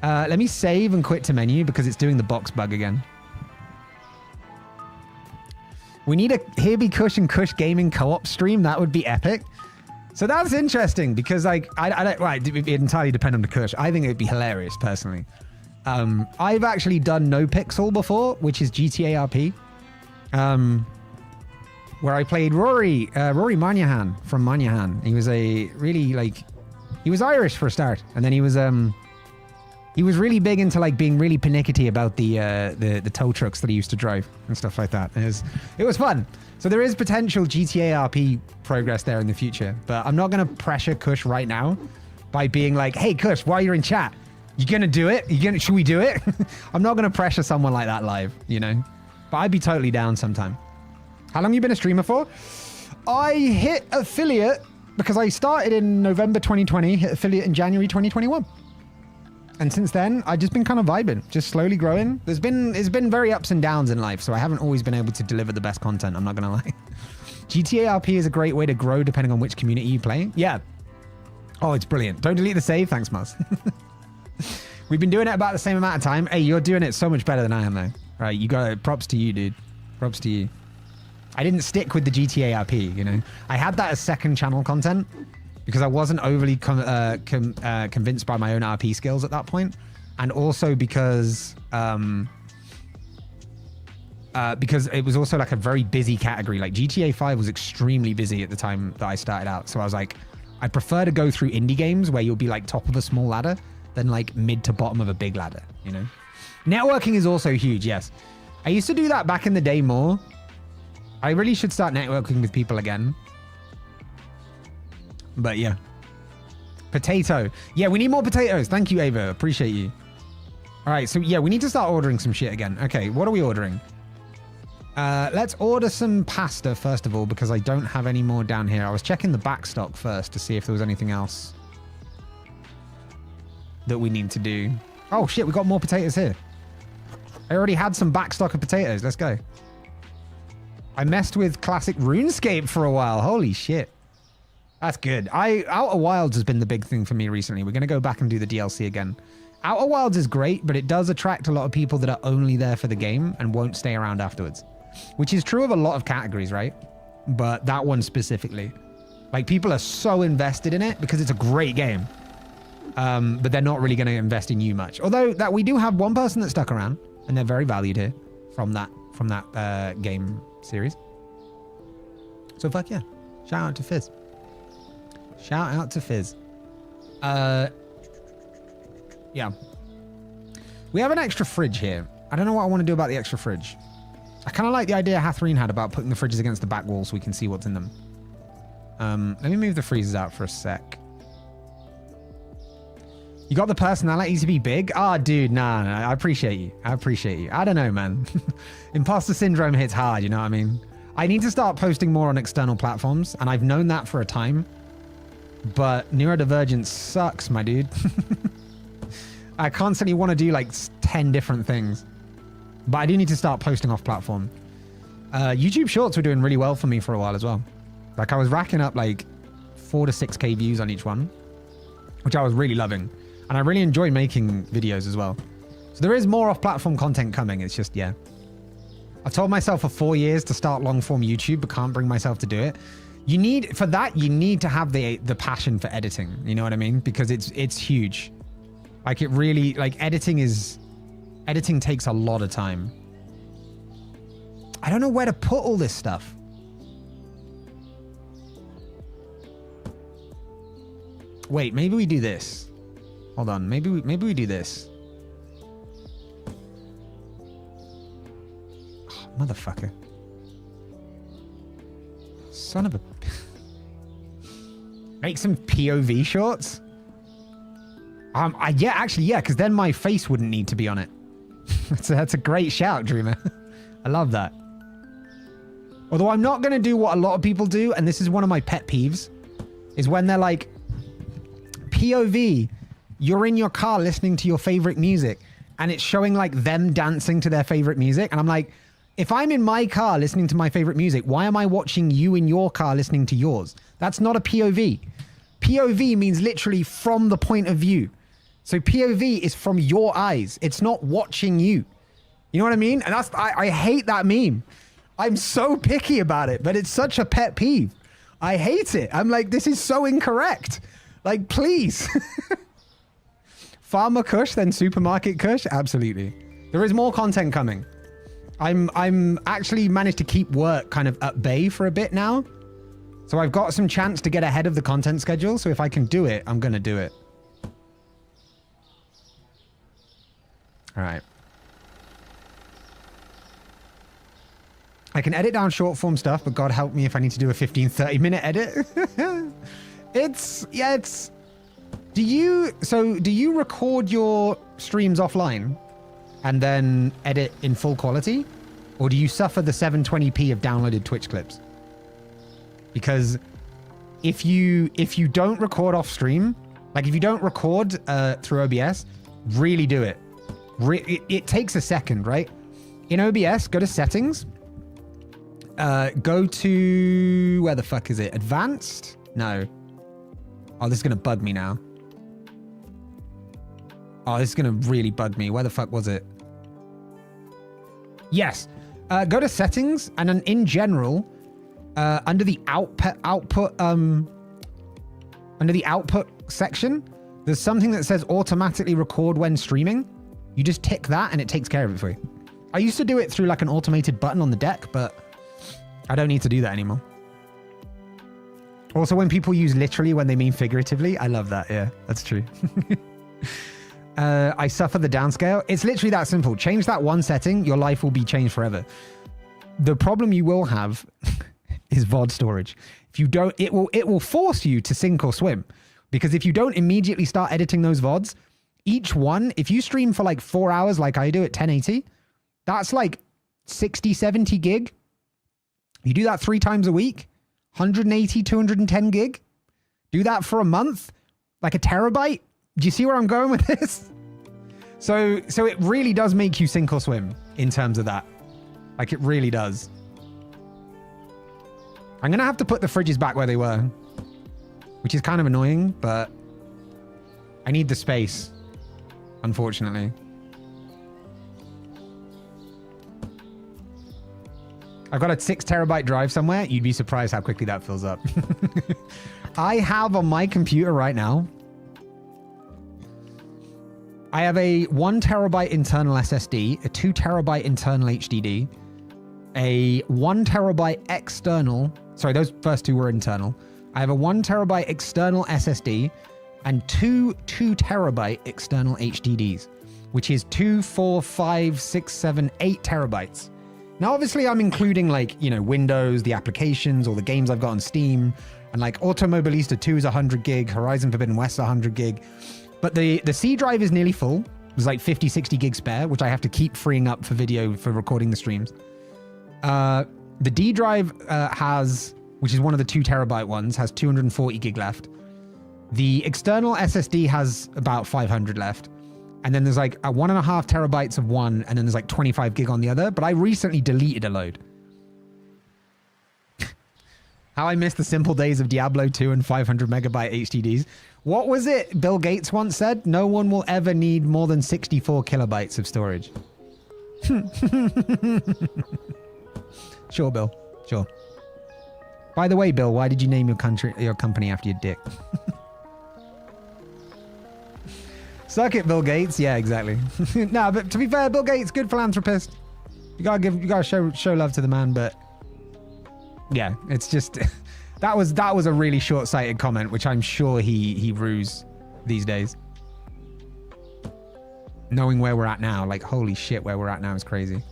Let me save and quit to menu, because it's doing the box bug again. We need a Here Be Cush and Cush Gaming co-op stream. That would be epic. So that's interesting because like I don't, right, it entirely depend on the Cush. I think it would be hilarious personally. I've actually done No Pixel before, which is GTA RP, where I played Rory Moynihan from Moynihan. He was a really he was Irish for a start, and then he was really big into like being really pernickety about the tow trucks that he used to drive and stuff like that. It was fun. So there is potential GTA RP progress there in the future, but I'm not going to pressure Cush right now by being like, hey Cush, while you're in chat, you going to do it? Should we do it? I'm not going to pressure someone like that live, you know, but I'd be totally down sometime. How long you been a streamer for? I hit affiliate because I started in November 2020, hit affiliate in January 2021. And since then, I've just been kind of vibing, just slowly growing. It's been very ups and downs in life, so I haven't always been able to deliver the best content, I'm not going to lie. GTA RP is a great way to grow depending on which community you play. Yeah. Oh, it's brilliant. Don't delete the save. Thanks, Muzz. We've been doing it about the same amount of time. Hey, you're doing it so much better than I am, though. Right, you got it. Props to you, dude. Props to you. I didn't stick with the GTA RP, you know. I had that as second channel content because I wasn't overly convinced by my own RP skills at that point. And also because it was also like a very busy category. Like GTA 5 was extremely busy at the time that I started out. So I was like, I prefer to go through indie games where you'll be like top of a small ladder than like mid to bottom of a big ladder, you know? Networking is also huge, yes. I used to do that back in the day more. I really should start networking with people again. But yeah. Potato. Yeah, we need more potatoes. Thank you, Ava. Appreciate you. All right, so yeah, we need to start ordering some shit again. Okay, what are we ordering? Let's order some pasta first of all, because I don't have any more down here. I was checking the back stock first to see if there was anything else that we need to do. Oh shit, we got more potatoes here. I already had some back stock of potatoes. Let's go. I messed with classic RuneScape for a while. Holy shit. That's good. Outer Wilds has been the big thing for me recently. We're going to go back and do the DLC again. Outer Wilds is great, but it does attract a lot of people that are only there for the game and won't stay around afterwards. Which is true of a lot of categories, right? But that one specifically. Like, people are so invested in it because it's a great game. But they're not really going to invest in you much. Although that we do have one person that stuck around, and they're very valued here from that game series. So fuck yeah. Shout out to Fizz. Shout out to Fizz. Yeah. We have an extra fridge here. I don't know what I want to do about the extra fridge. I kind of like the idea Hathreen had about putting the fridges against the back wall so we can see what's in them. Let me move the freezers out for a sec. You got the personality to be big? Ah, dude, nah, I appreciate you. I appreciate you. I don't know, man. Imposter syndrome hits hard, you know what I mean? I need to start posting more on external platforms, and I've known that for a time. But neurodivergence sucks, my dude. I constantly want to do like 10 different things. But I do need to start posting off platform. YouTube Shorts were doing really well for me for a while as well. Like I was racking up like 4 to 6K views on each one, which I was really loving. And I really enjoy making videos as well. So there is more off-platform content coming. It's just, yeah. I've told myself for 4 years to start long-form YouTube, but can't bring myself to do it. You need to have the passion for editing. You know what I mean? Because it's huge. Like it really, like editing is Editing takes a lot of time. I don't know where to put all this stuff. Wait, maybe we do this. Hold on, maybe we do this. Oh, motherfucker. Son of a... Make some POV shorts? Yeah, actually, yeah, because then my face wouldn't need to be on it. That's a great shout, Dreamer. I love that. Although I'm not going to do what a lot of people do, and this is one of my pet peeves, is when they're like, POV, you're in your car listening to your favorite music, and it's showing like them dancing to their favorite music. And I'm like, if I'm in my car listening to my favorite music, why am I watching you in your car listening to yours? That's not a POV. POV means literally from the point of view. So POV is from your eyes. It's not watching you. You know what I mean? And I hate that meme. I'm so picky about it, but it's such a pet peeve. I hate it. I'm like, this is so incorrect. Like, please. Farmer Cush, then Supermarket Cush? Absolutely. There is more content coming. I'm actually managed to keep work kind of at bay for a bit now. So I've got some chance to get ahead of the content schedule. So if I can do it, I'm going to do it. All right. I can edit down short form stuff, but God help me if I need to do a 15-30 minute edit. Do you record your streams offline and then edit in full quality? Or do you suffer the 720p of downloaded Twitch clips? Because if you don't record off stream, like if you don't record through OBS, really do it. It takes a second, right? In OBS, go to settings. Go to, where the fuck is it? Advanced? No. Oh, this is going to bug me now. Oh, this is going to really bug me. Where the fuck was it? Yes. Go to settings, and then in general, under the output section, there's something that says automatically record when streaming. You just tick that and it takes care of it for you. I used to do it through like an automated button on the deck, but I don't need to do that anymore. Also, when people use literally when they mean figuratively, I love that. Yeah, that's true. I suffer the downscale. It's literally that simple. Change that one setting, your life will be changed forever. The problem you will have is VOD storage. If you don't, it will force you to sink or swim. Because if you don't immediately start editing those VODs, each one, if you stream for like 4 hours like I do at 1080, that's like 60, 70 gig. You do that 3 times a week, 180, 210 gig. Do that for a month, like a terabyte. Do you see where I'm going with this? So it really does make you sink or swim in terms of that. Like it really does. I'm going to have to put the fridges back where they were, which is kind of annoying, but I need the space, unfortunately. I've got a 6 terabyte drive somewhere. You'd be surprised how quickly that fills up. I have on my computer right now, I have a 1 terabyte internal SSD, a 2 terabyte internal HDD, a 1 terabyte external. Sorry, those first 2 were internal. I have a 1 terabyte external SSD and 2 terabyte external HDDs, which is 2, 4, 5, 6, 7, 8 terabytes. Now, obviously, I'm including like, you know, Windows, the applications, or the games I've got on Steam, and like Automobilista 2 is 100 gig, Horizon Forbidden West is 100 gig. But the C drive is nearly full. There's like 50, 60 gig spare, which I have to keep freeing up for video for recording the streams. The D drive has, which is one of the 2 terabyte ones, has 240 gig left. The external SSD has about 500 left. And then there's like a 1.5 terabytes of one, and then there's like 25 gig on the other. But I recently deleted a load. How I miss the simple days of Diablo 2 and 500 megabyte HDDs. What was it Bill Gates once said? No one will ever need more than 64 kilobytes of storage. Sure, Bill. Sure. By the way, Bill, why did you name your company after your dick? Suck it, Bill Gates. Yeah, exactly. No, but to be fair, Bill Gates, good philanthropist. You gotta show love to the man, but yeah, it's just that was a really short-sighted comment, which I'm sure he rues these days. Knowing where we're at now, like holy shit, where we're at now is crazy.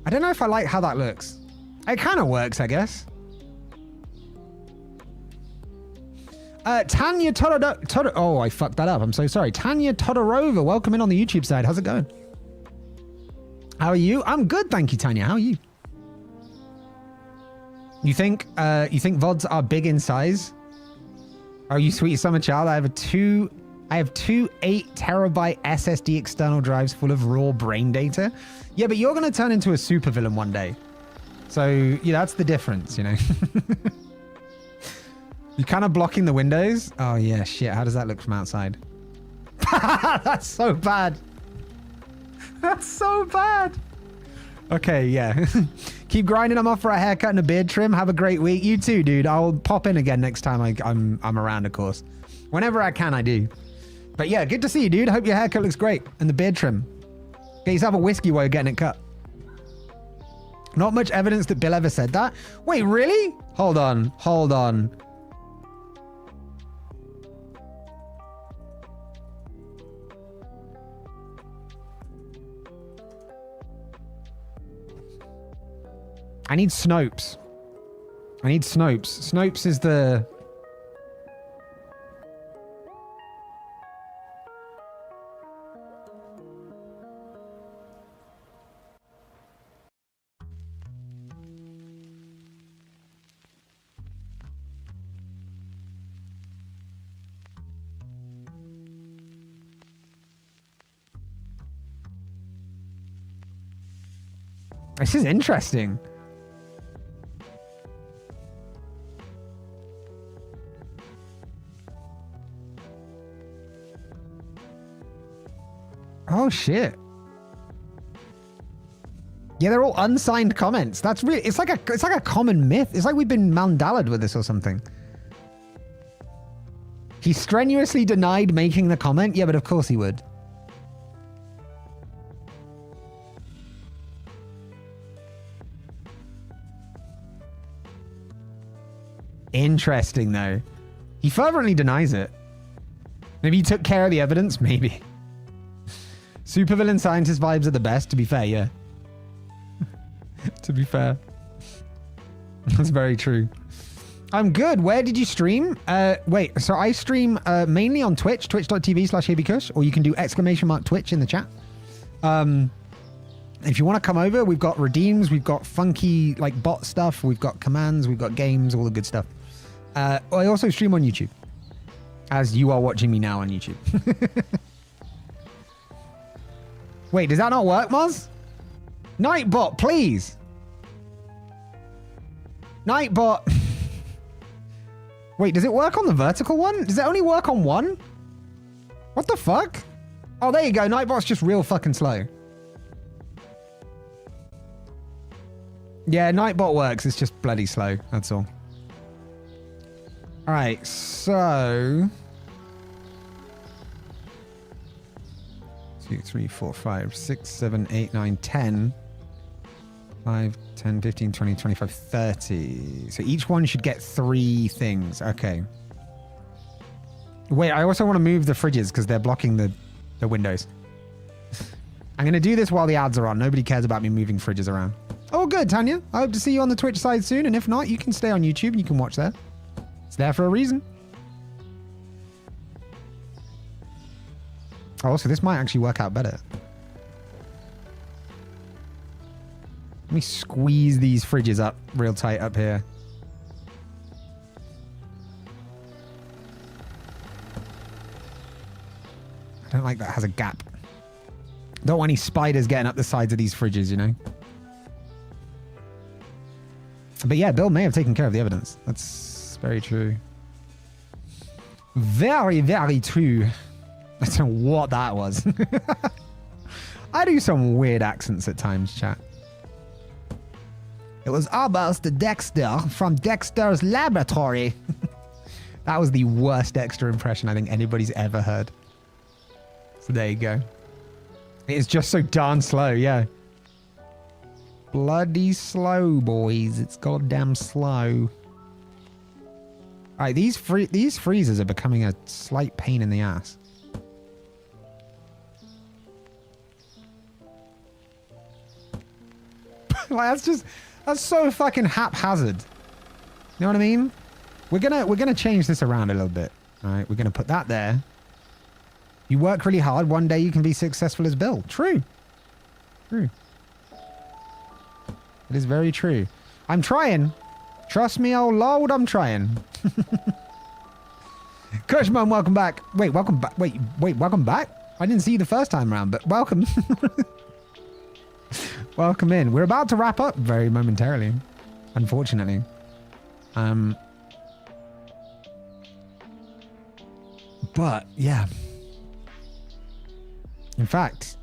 I don't know if I like how that looks. It kind of works, I guess. Tanya Todorova. Oh, I fucked that up. I'm so sorry. Tanya Todorova, welcome in on the YouTube side. How's it going? How are you? I'm good, thank you, Tanya. How are you? You think VODs are big in size? Oh, you sweet summer child. I have two 8 terabyte SSD external drives full of raw brain data. Yeah, but you're going to turn into a supervillain one day. So, yeah, that's the difference, you know. You're kind of blocking the windows. Oh, yeah, shit. How does that look from outside? That's so bad. That's so bad. Okay, yeah. Keep grinding. I'm off for a haircut and a beard trim. Have a great week. You too, dude. I'll pop in again next time I'm around, of course. Whenever I can, I do. But yeah, good to see you, dude. Hope your haircut looks great. And the beard trim. Get yourself a whiskey while you're getting it cut. Not much evidence that Bill ever said that. Wait, really? Hold on. Hold on. I need Snopes. I need Snopes. Snopes is the... This is interesting. Oh shit. Yeah, they're all unsigned comments. That's really it's like a common myth. It's like we've been mandalaed with this or something. He strenuously denied making the comment. Yeah, but of course he would. Interesting though. He fervently denies it. Maybe he took care of the evidence, maybe. Supervillain scientist vibes are the best, to be fair, yeah. To be fair. That's very true. I'm good. Where did you stream? Wait, so I stream mainly on Twitch, twitch.tv/HeyBeCush, or you can do !Twitch in the chat. If you want to come over, we've got redeems, we've got funky like bot stuff, we've got commands, we've got games, all the good stuff. I also stream on YouTube, as you are watching me now on YouTube. Wait, does that not work, Moz? Nightbot, please. Nightbot. Wait, does it work on the vertical one? Does it only work on one? What the fuck? Oh, there you go. Nightbot's just real fucking slow. Yeah, Nightbot works. It's just bloody slow. That's all. All right, so... 2, 3, 4, 5, 6, 7, 8, 9, 10. 5, 10, 15, 20, 25, 30. So each one should get 3 things. Okay. Wait, I also want to move the fridges because they're blocking the windows. I'm going to do this while the ads are on. Nobody cares about me moving fridges around. Oh, good, Tanya. I hope to see you on the Twitch side soon. And if not, you can stay on YouTube and you can watch there. It's there for a reason. Oh, so this might actually work out better. Let me squeeze these fridges up real tight up here. I don't like that it has a gap. Don't want any spiders getting up the sides of these fridges, you know? But yeah, Bill may have taken care of the evidence. That's very true. Very, very true. I don't know what that was. I do some weird accents at times, chat. It was almost Dexter from Dexter's Laboratory. That was the worst Dexter impression I think anybody's ever heard. So there you go. It's just so darn slow, yeah. Bloody slow, boys. It's goddamn slow. Alright, these freezers are becoming a slight pain in the ass. Like, that's so fucking haphazard. You know what I mean? We're gonna change this around a little bit. Alright, we're gonna put that there. You work really hard, one day you can be successful as Bill. True. True. It is very true. I'm trying. Trust me, oh Lord, I'm trying. CushMart, welcome back. Wait, welcome back. Wait, welcome back? I didn't see you the first time around, but welcome. Welcome in. We're about to wrap up very momentarily, unfortunately. But, yeah. In fact,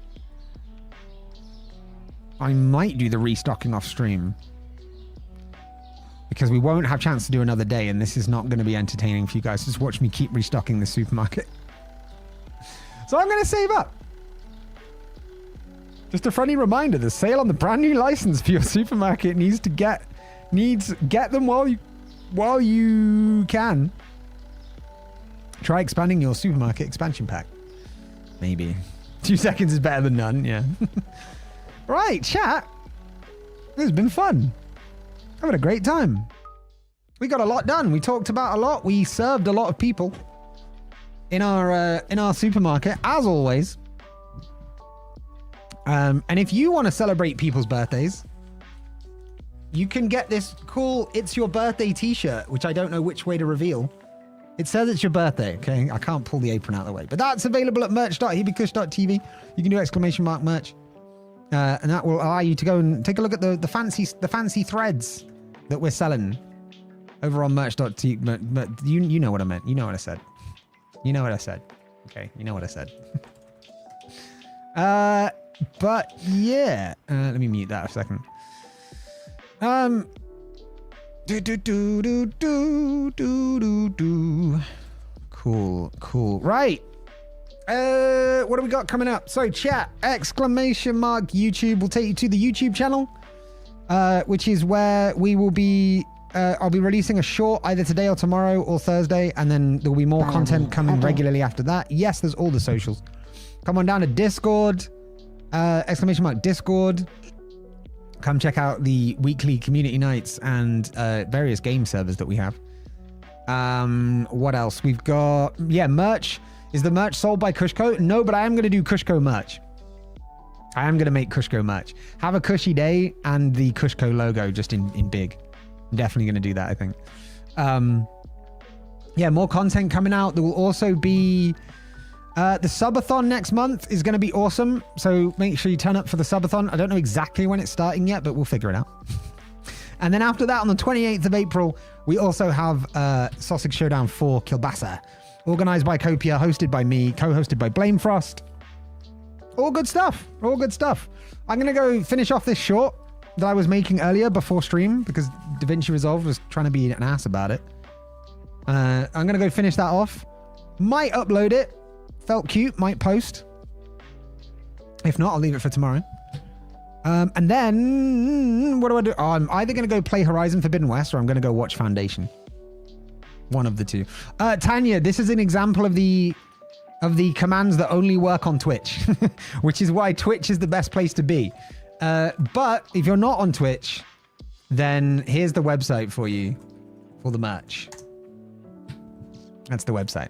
I might do the restocking off stream. Because we won't have a chance to do another day, and this is not going to be entertaining for you guys. Just watch me keep restocking the supermarket. So I'm going to save up. Just a friendly reminder, the sale on the brand new license for your supermarket needs get them while you can. Try expanding your supermarket expansion pack. Maybe. 2 seconds is better than none, yeah. Right, chat. This has been fun. Having a great time. We got a lot done. We talked about a lot. We served a lot of people in our supermarket, as always. And if you want to celebrate people's birthdays, you can get this cool "It's Your Birthday" t-shirt, which I don't know which way to reveal. It says it's your birthday, okay? I can't pull the apron out of the way. But that's available at merch.hebecush.tv. You can do !merch. And that will allow you to go and take a look at the fancy threads that we're selling over on merch.tv. You know what I meant. You know what I said. You know what I said. Okay, you know what I said. But yeah, let me mute that a second. Cool. Right. What do we got coming up? So chat, !YouTube will take you to the YouTube channel, which is where we will be, I'll be releasing a short either today or tomorrow or Thursday, and then there will be more content coming regularly after that. Yes, there's all the socials. Come on down to Discord, !Discord. Come check out the weekly community nights and various game servers that we have. What else? We've got, merch. Is the merch sold by CushCo? No, but I am going to do CushCo merch. I am going to make CushCo merch. Have a cushy day and the CushCo logo just in big. I'm definitely going to do that, I think. More content coming out. There will also be... the subathon next month is going to be awesome. So make sure you turn up for the subathon. I don't know exactly when it's starting yet, but we'll figure it out. And then after that, on the 28th of April, we also have Sausage Showdown 4 Kilbasa. Organized by Copia, hosted by me, co-hosted by Blamefrost. All good stuff. All good stuff. I'm going to go finish off this short that I was making earlier before stream because DaVinci Resolve was trying to be an ass about it. I'm going to go finish that off. Might upload it. Felt cute. Might post. If not, I'll leave it for tomorrow. And then, what do I do? Oh, I'm either going to go play Horizon Forbidden West or I'm going to go watch Foundation. One of the two. Tanya, this is an example of the commands that only work on Twitch, which is why Twitch is the best place to be. But if you're not on Twitch, then here's the website for you for the merch. That's the website.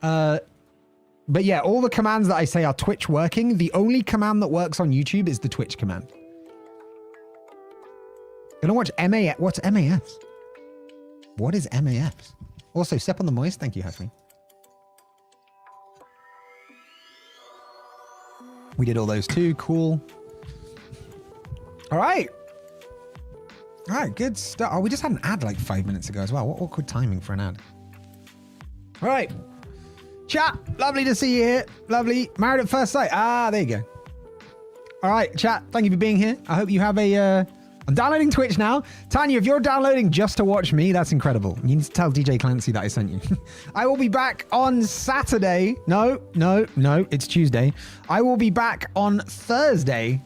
But yeah, all the commands that I say are Twitch working. The only command that works on YouTube is the Twitch command. Gonna watch MAS. What's MAS? What is MAS? Also, Step on the Moist. Thank you, Hasmi. We did all those too. Cool. All right. All right, good stuff. Oh, we just had an ad like 5 minutes ago as well. What awkward timing for an ad. All right. Chat, lovely to see you here. Lovely. Married at first sight. Ah, there you go. All right, chat, thank you for being here. I hope you have a I'm downloading Twitch now. Tanya, if you're downloading just to watch me, that's incredible. You need to tell DJ Clancy that I sent you. I will be back on Saturday. No, it's Tuesday. I will be back on Thursday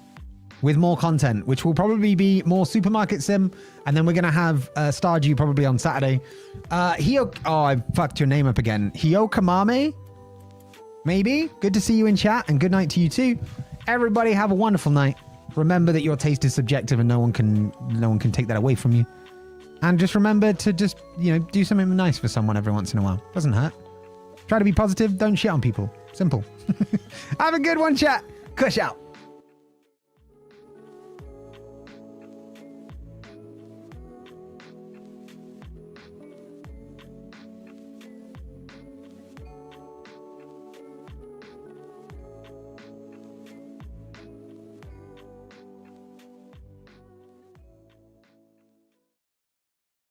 with more content, which will probably be more Supermarket Sim. And then we're going to have Stardew probably on Saturday. Oh, I fucked your name up again. Hiokamame? Maybe. Good to see you in chat, and good night to you too. Everybody have a wonderful night. Remember that your taste is subjective and no one can take that away from you. And just remember to just, do something nice for someone every once in a while. Doesn't hurt. Try to be positive. Don't shit on people. Simple. Have a good one, chat. Cush out.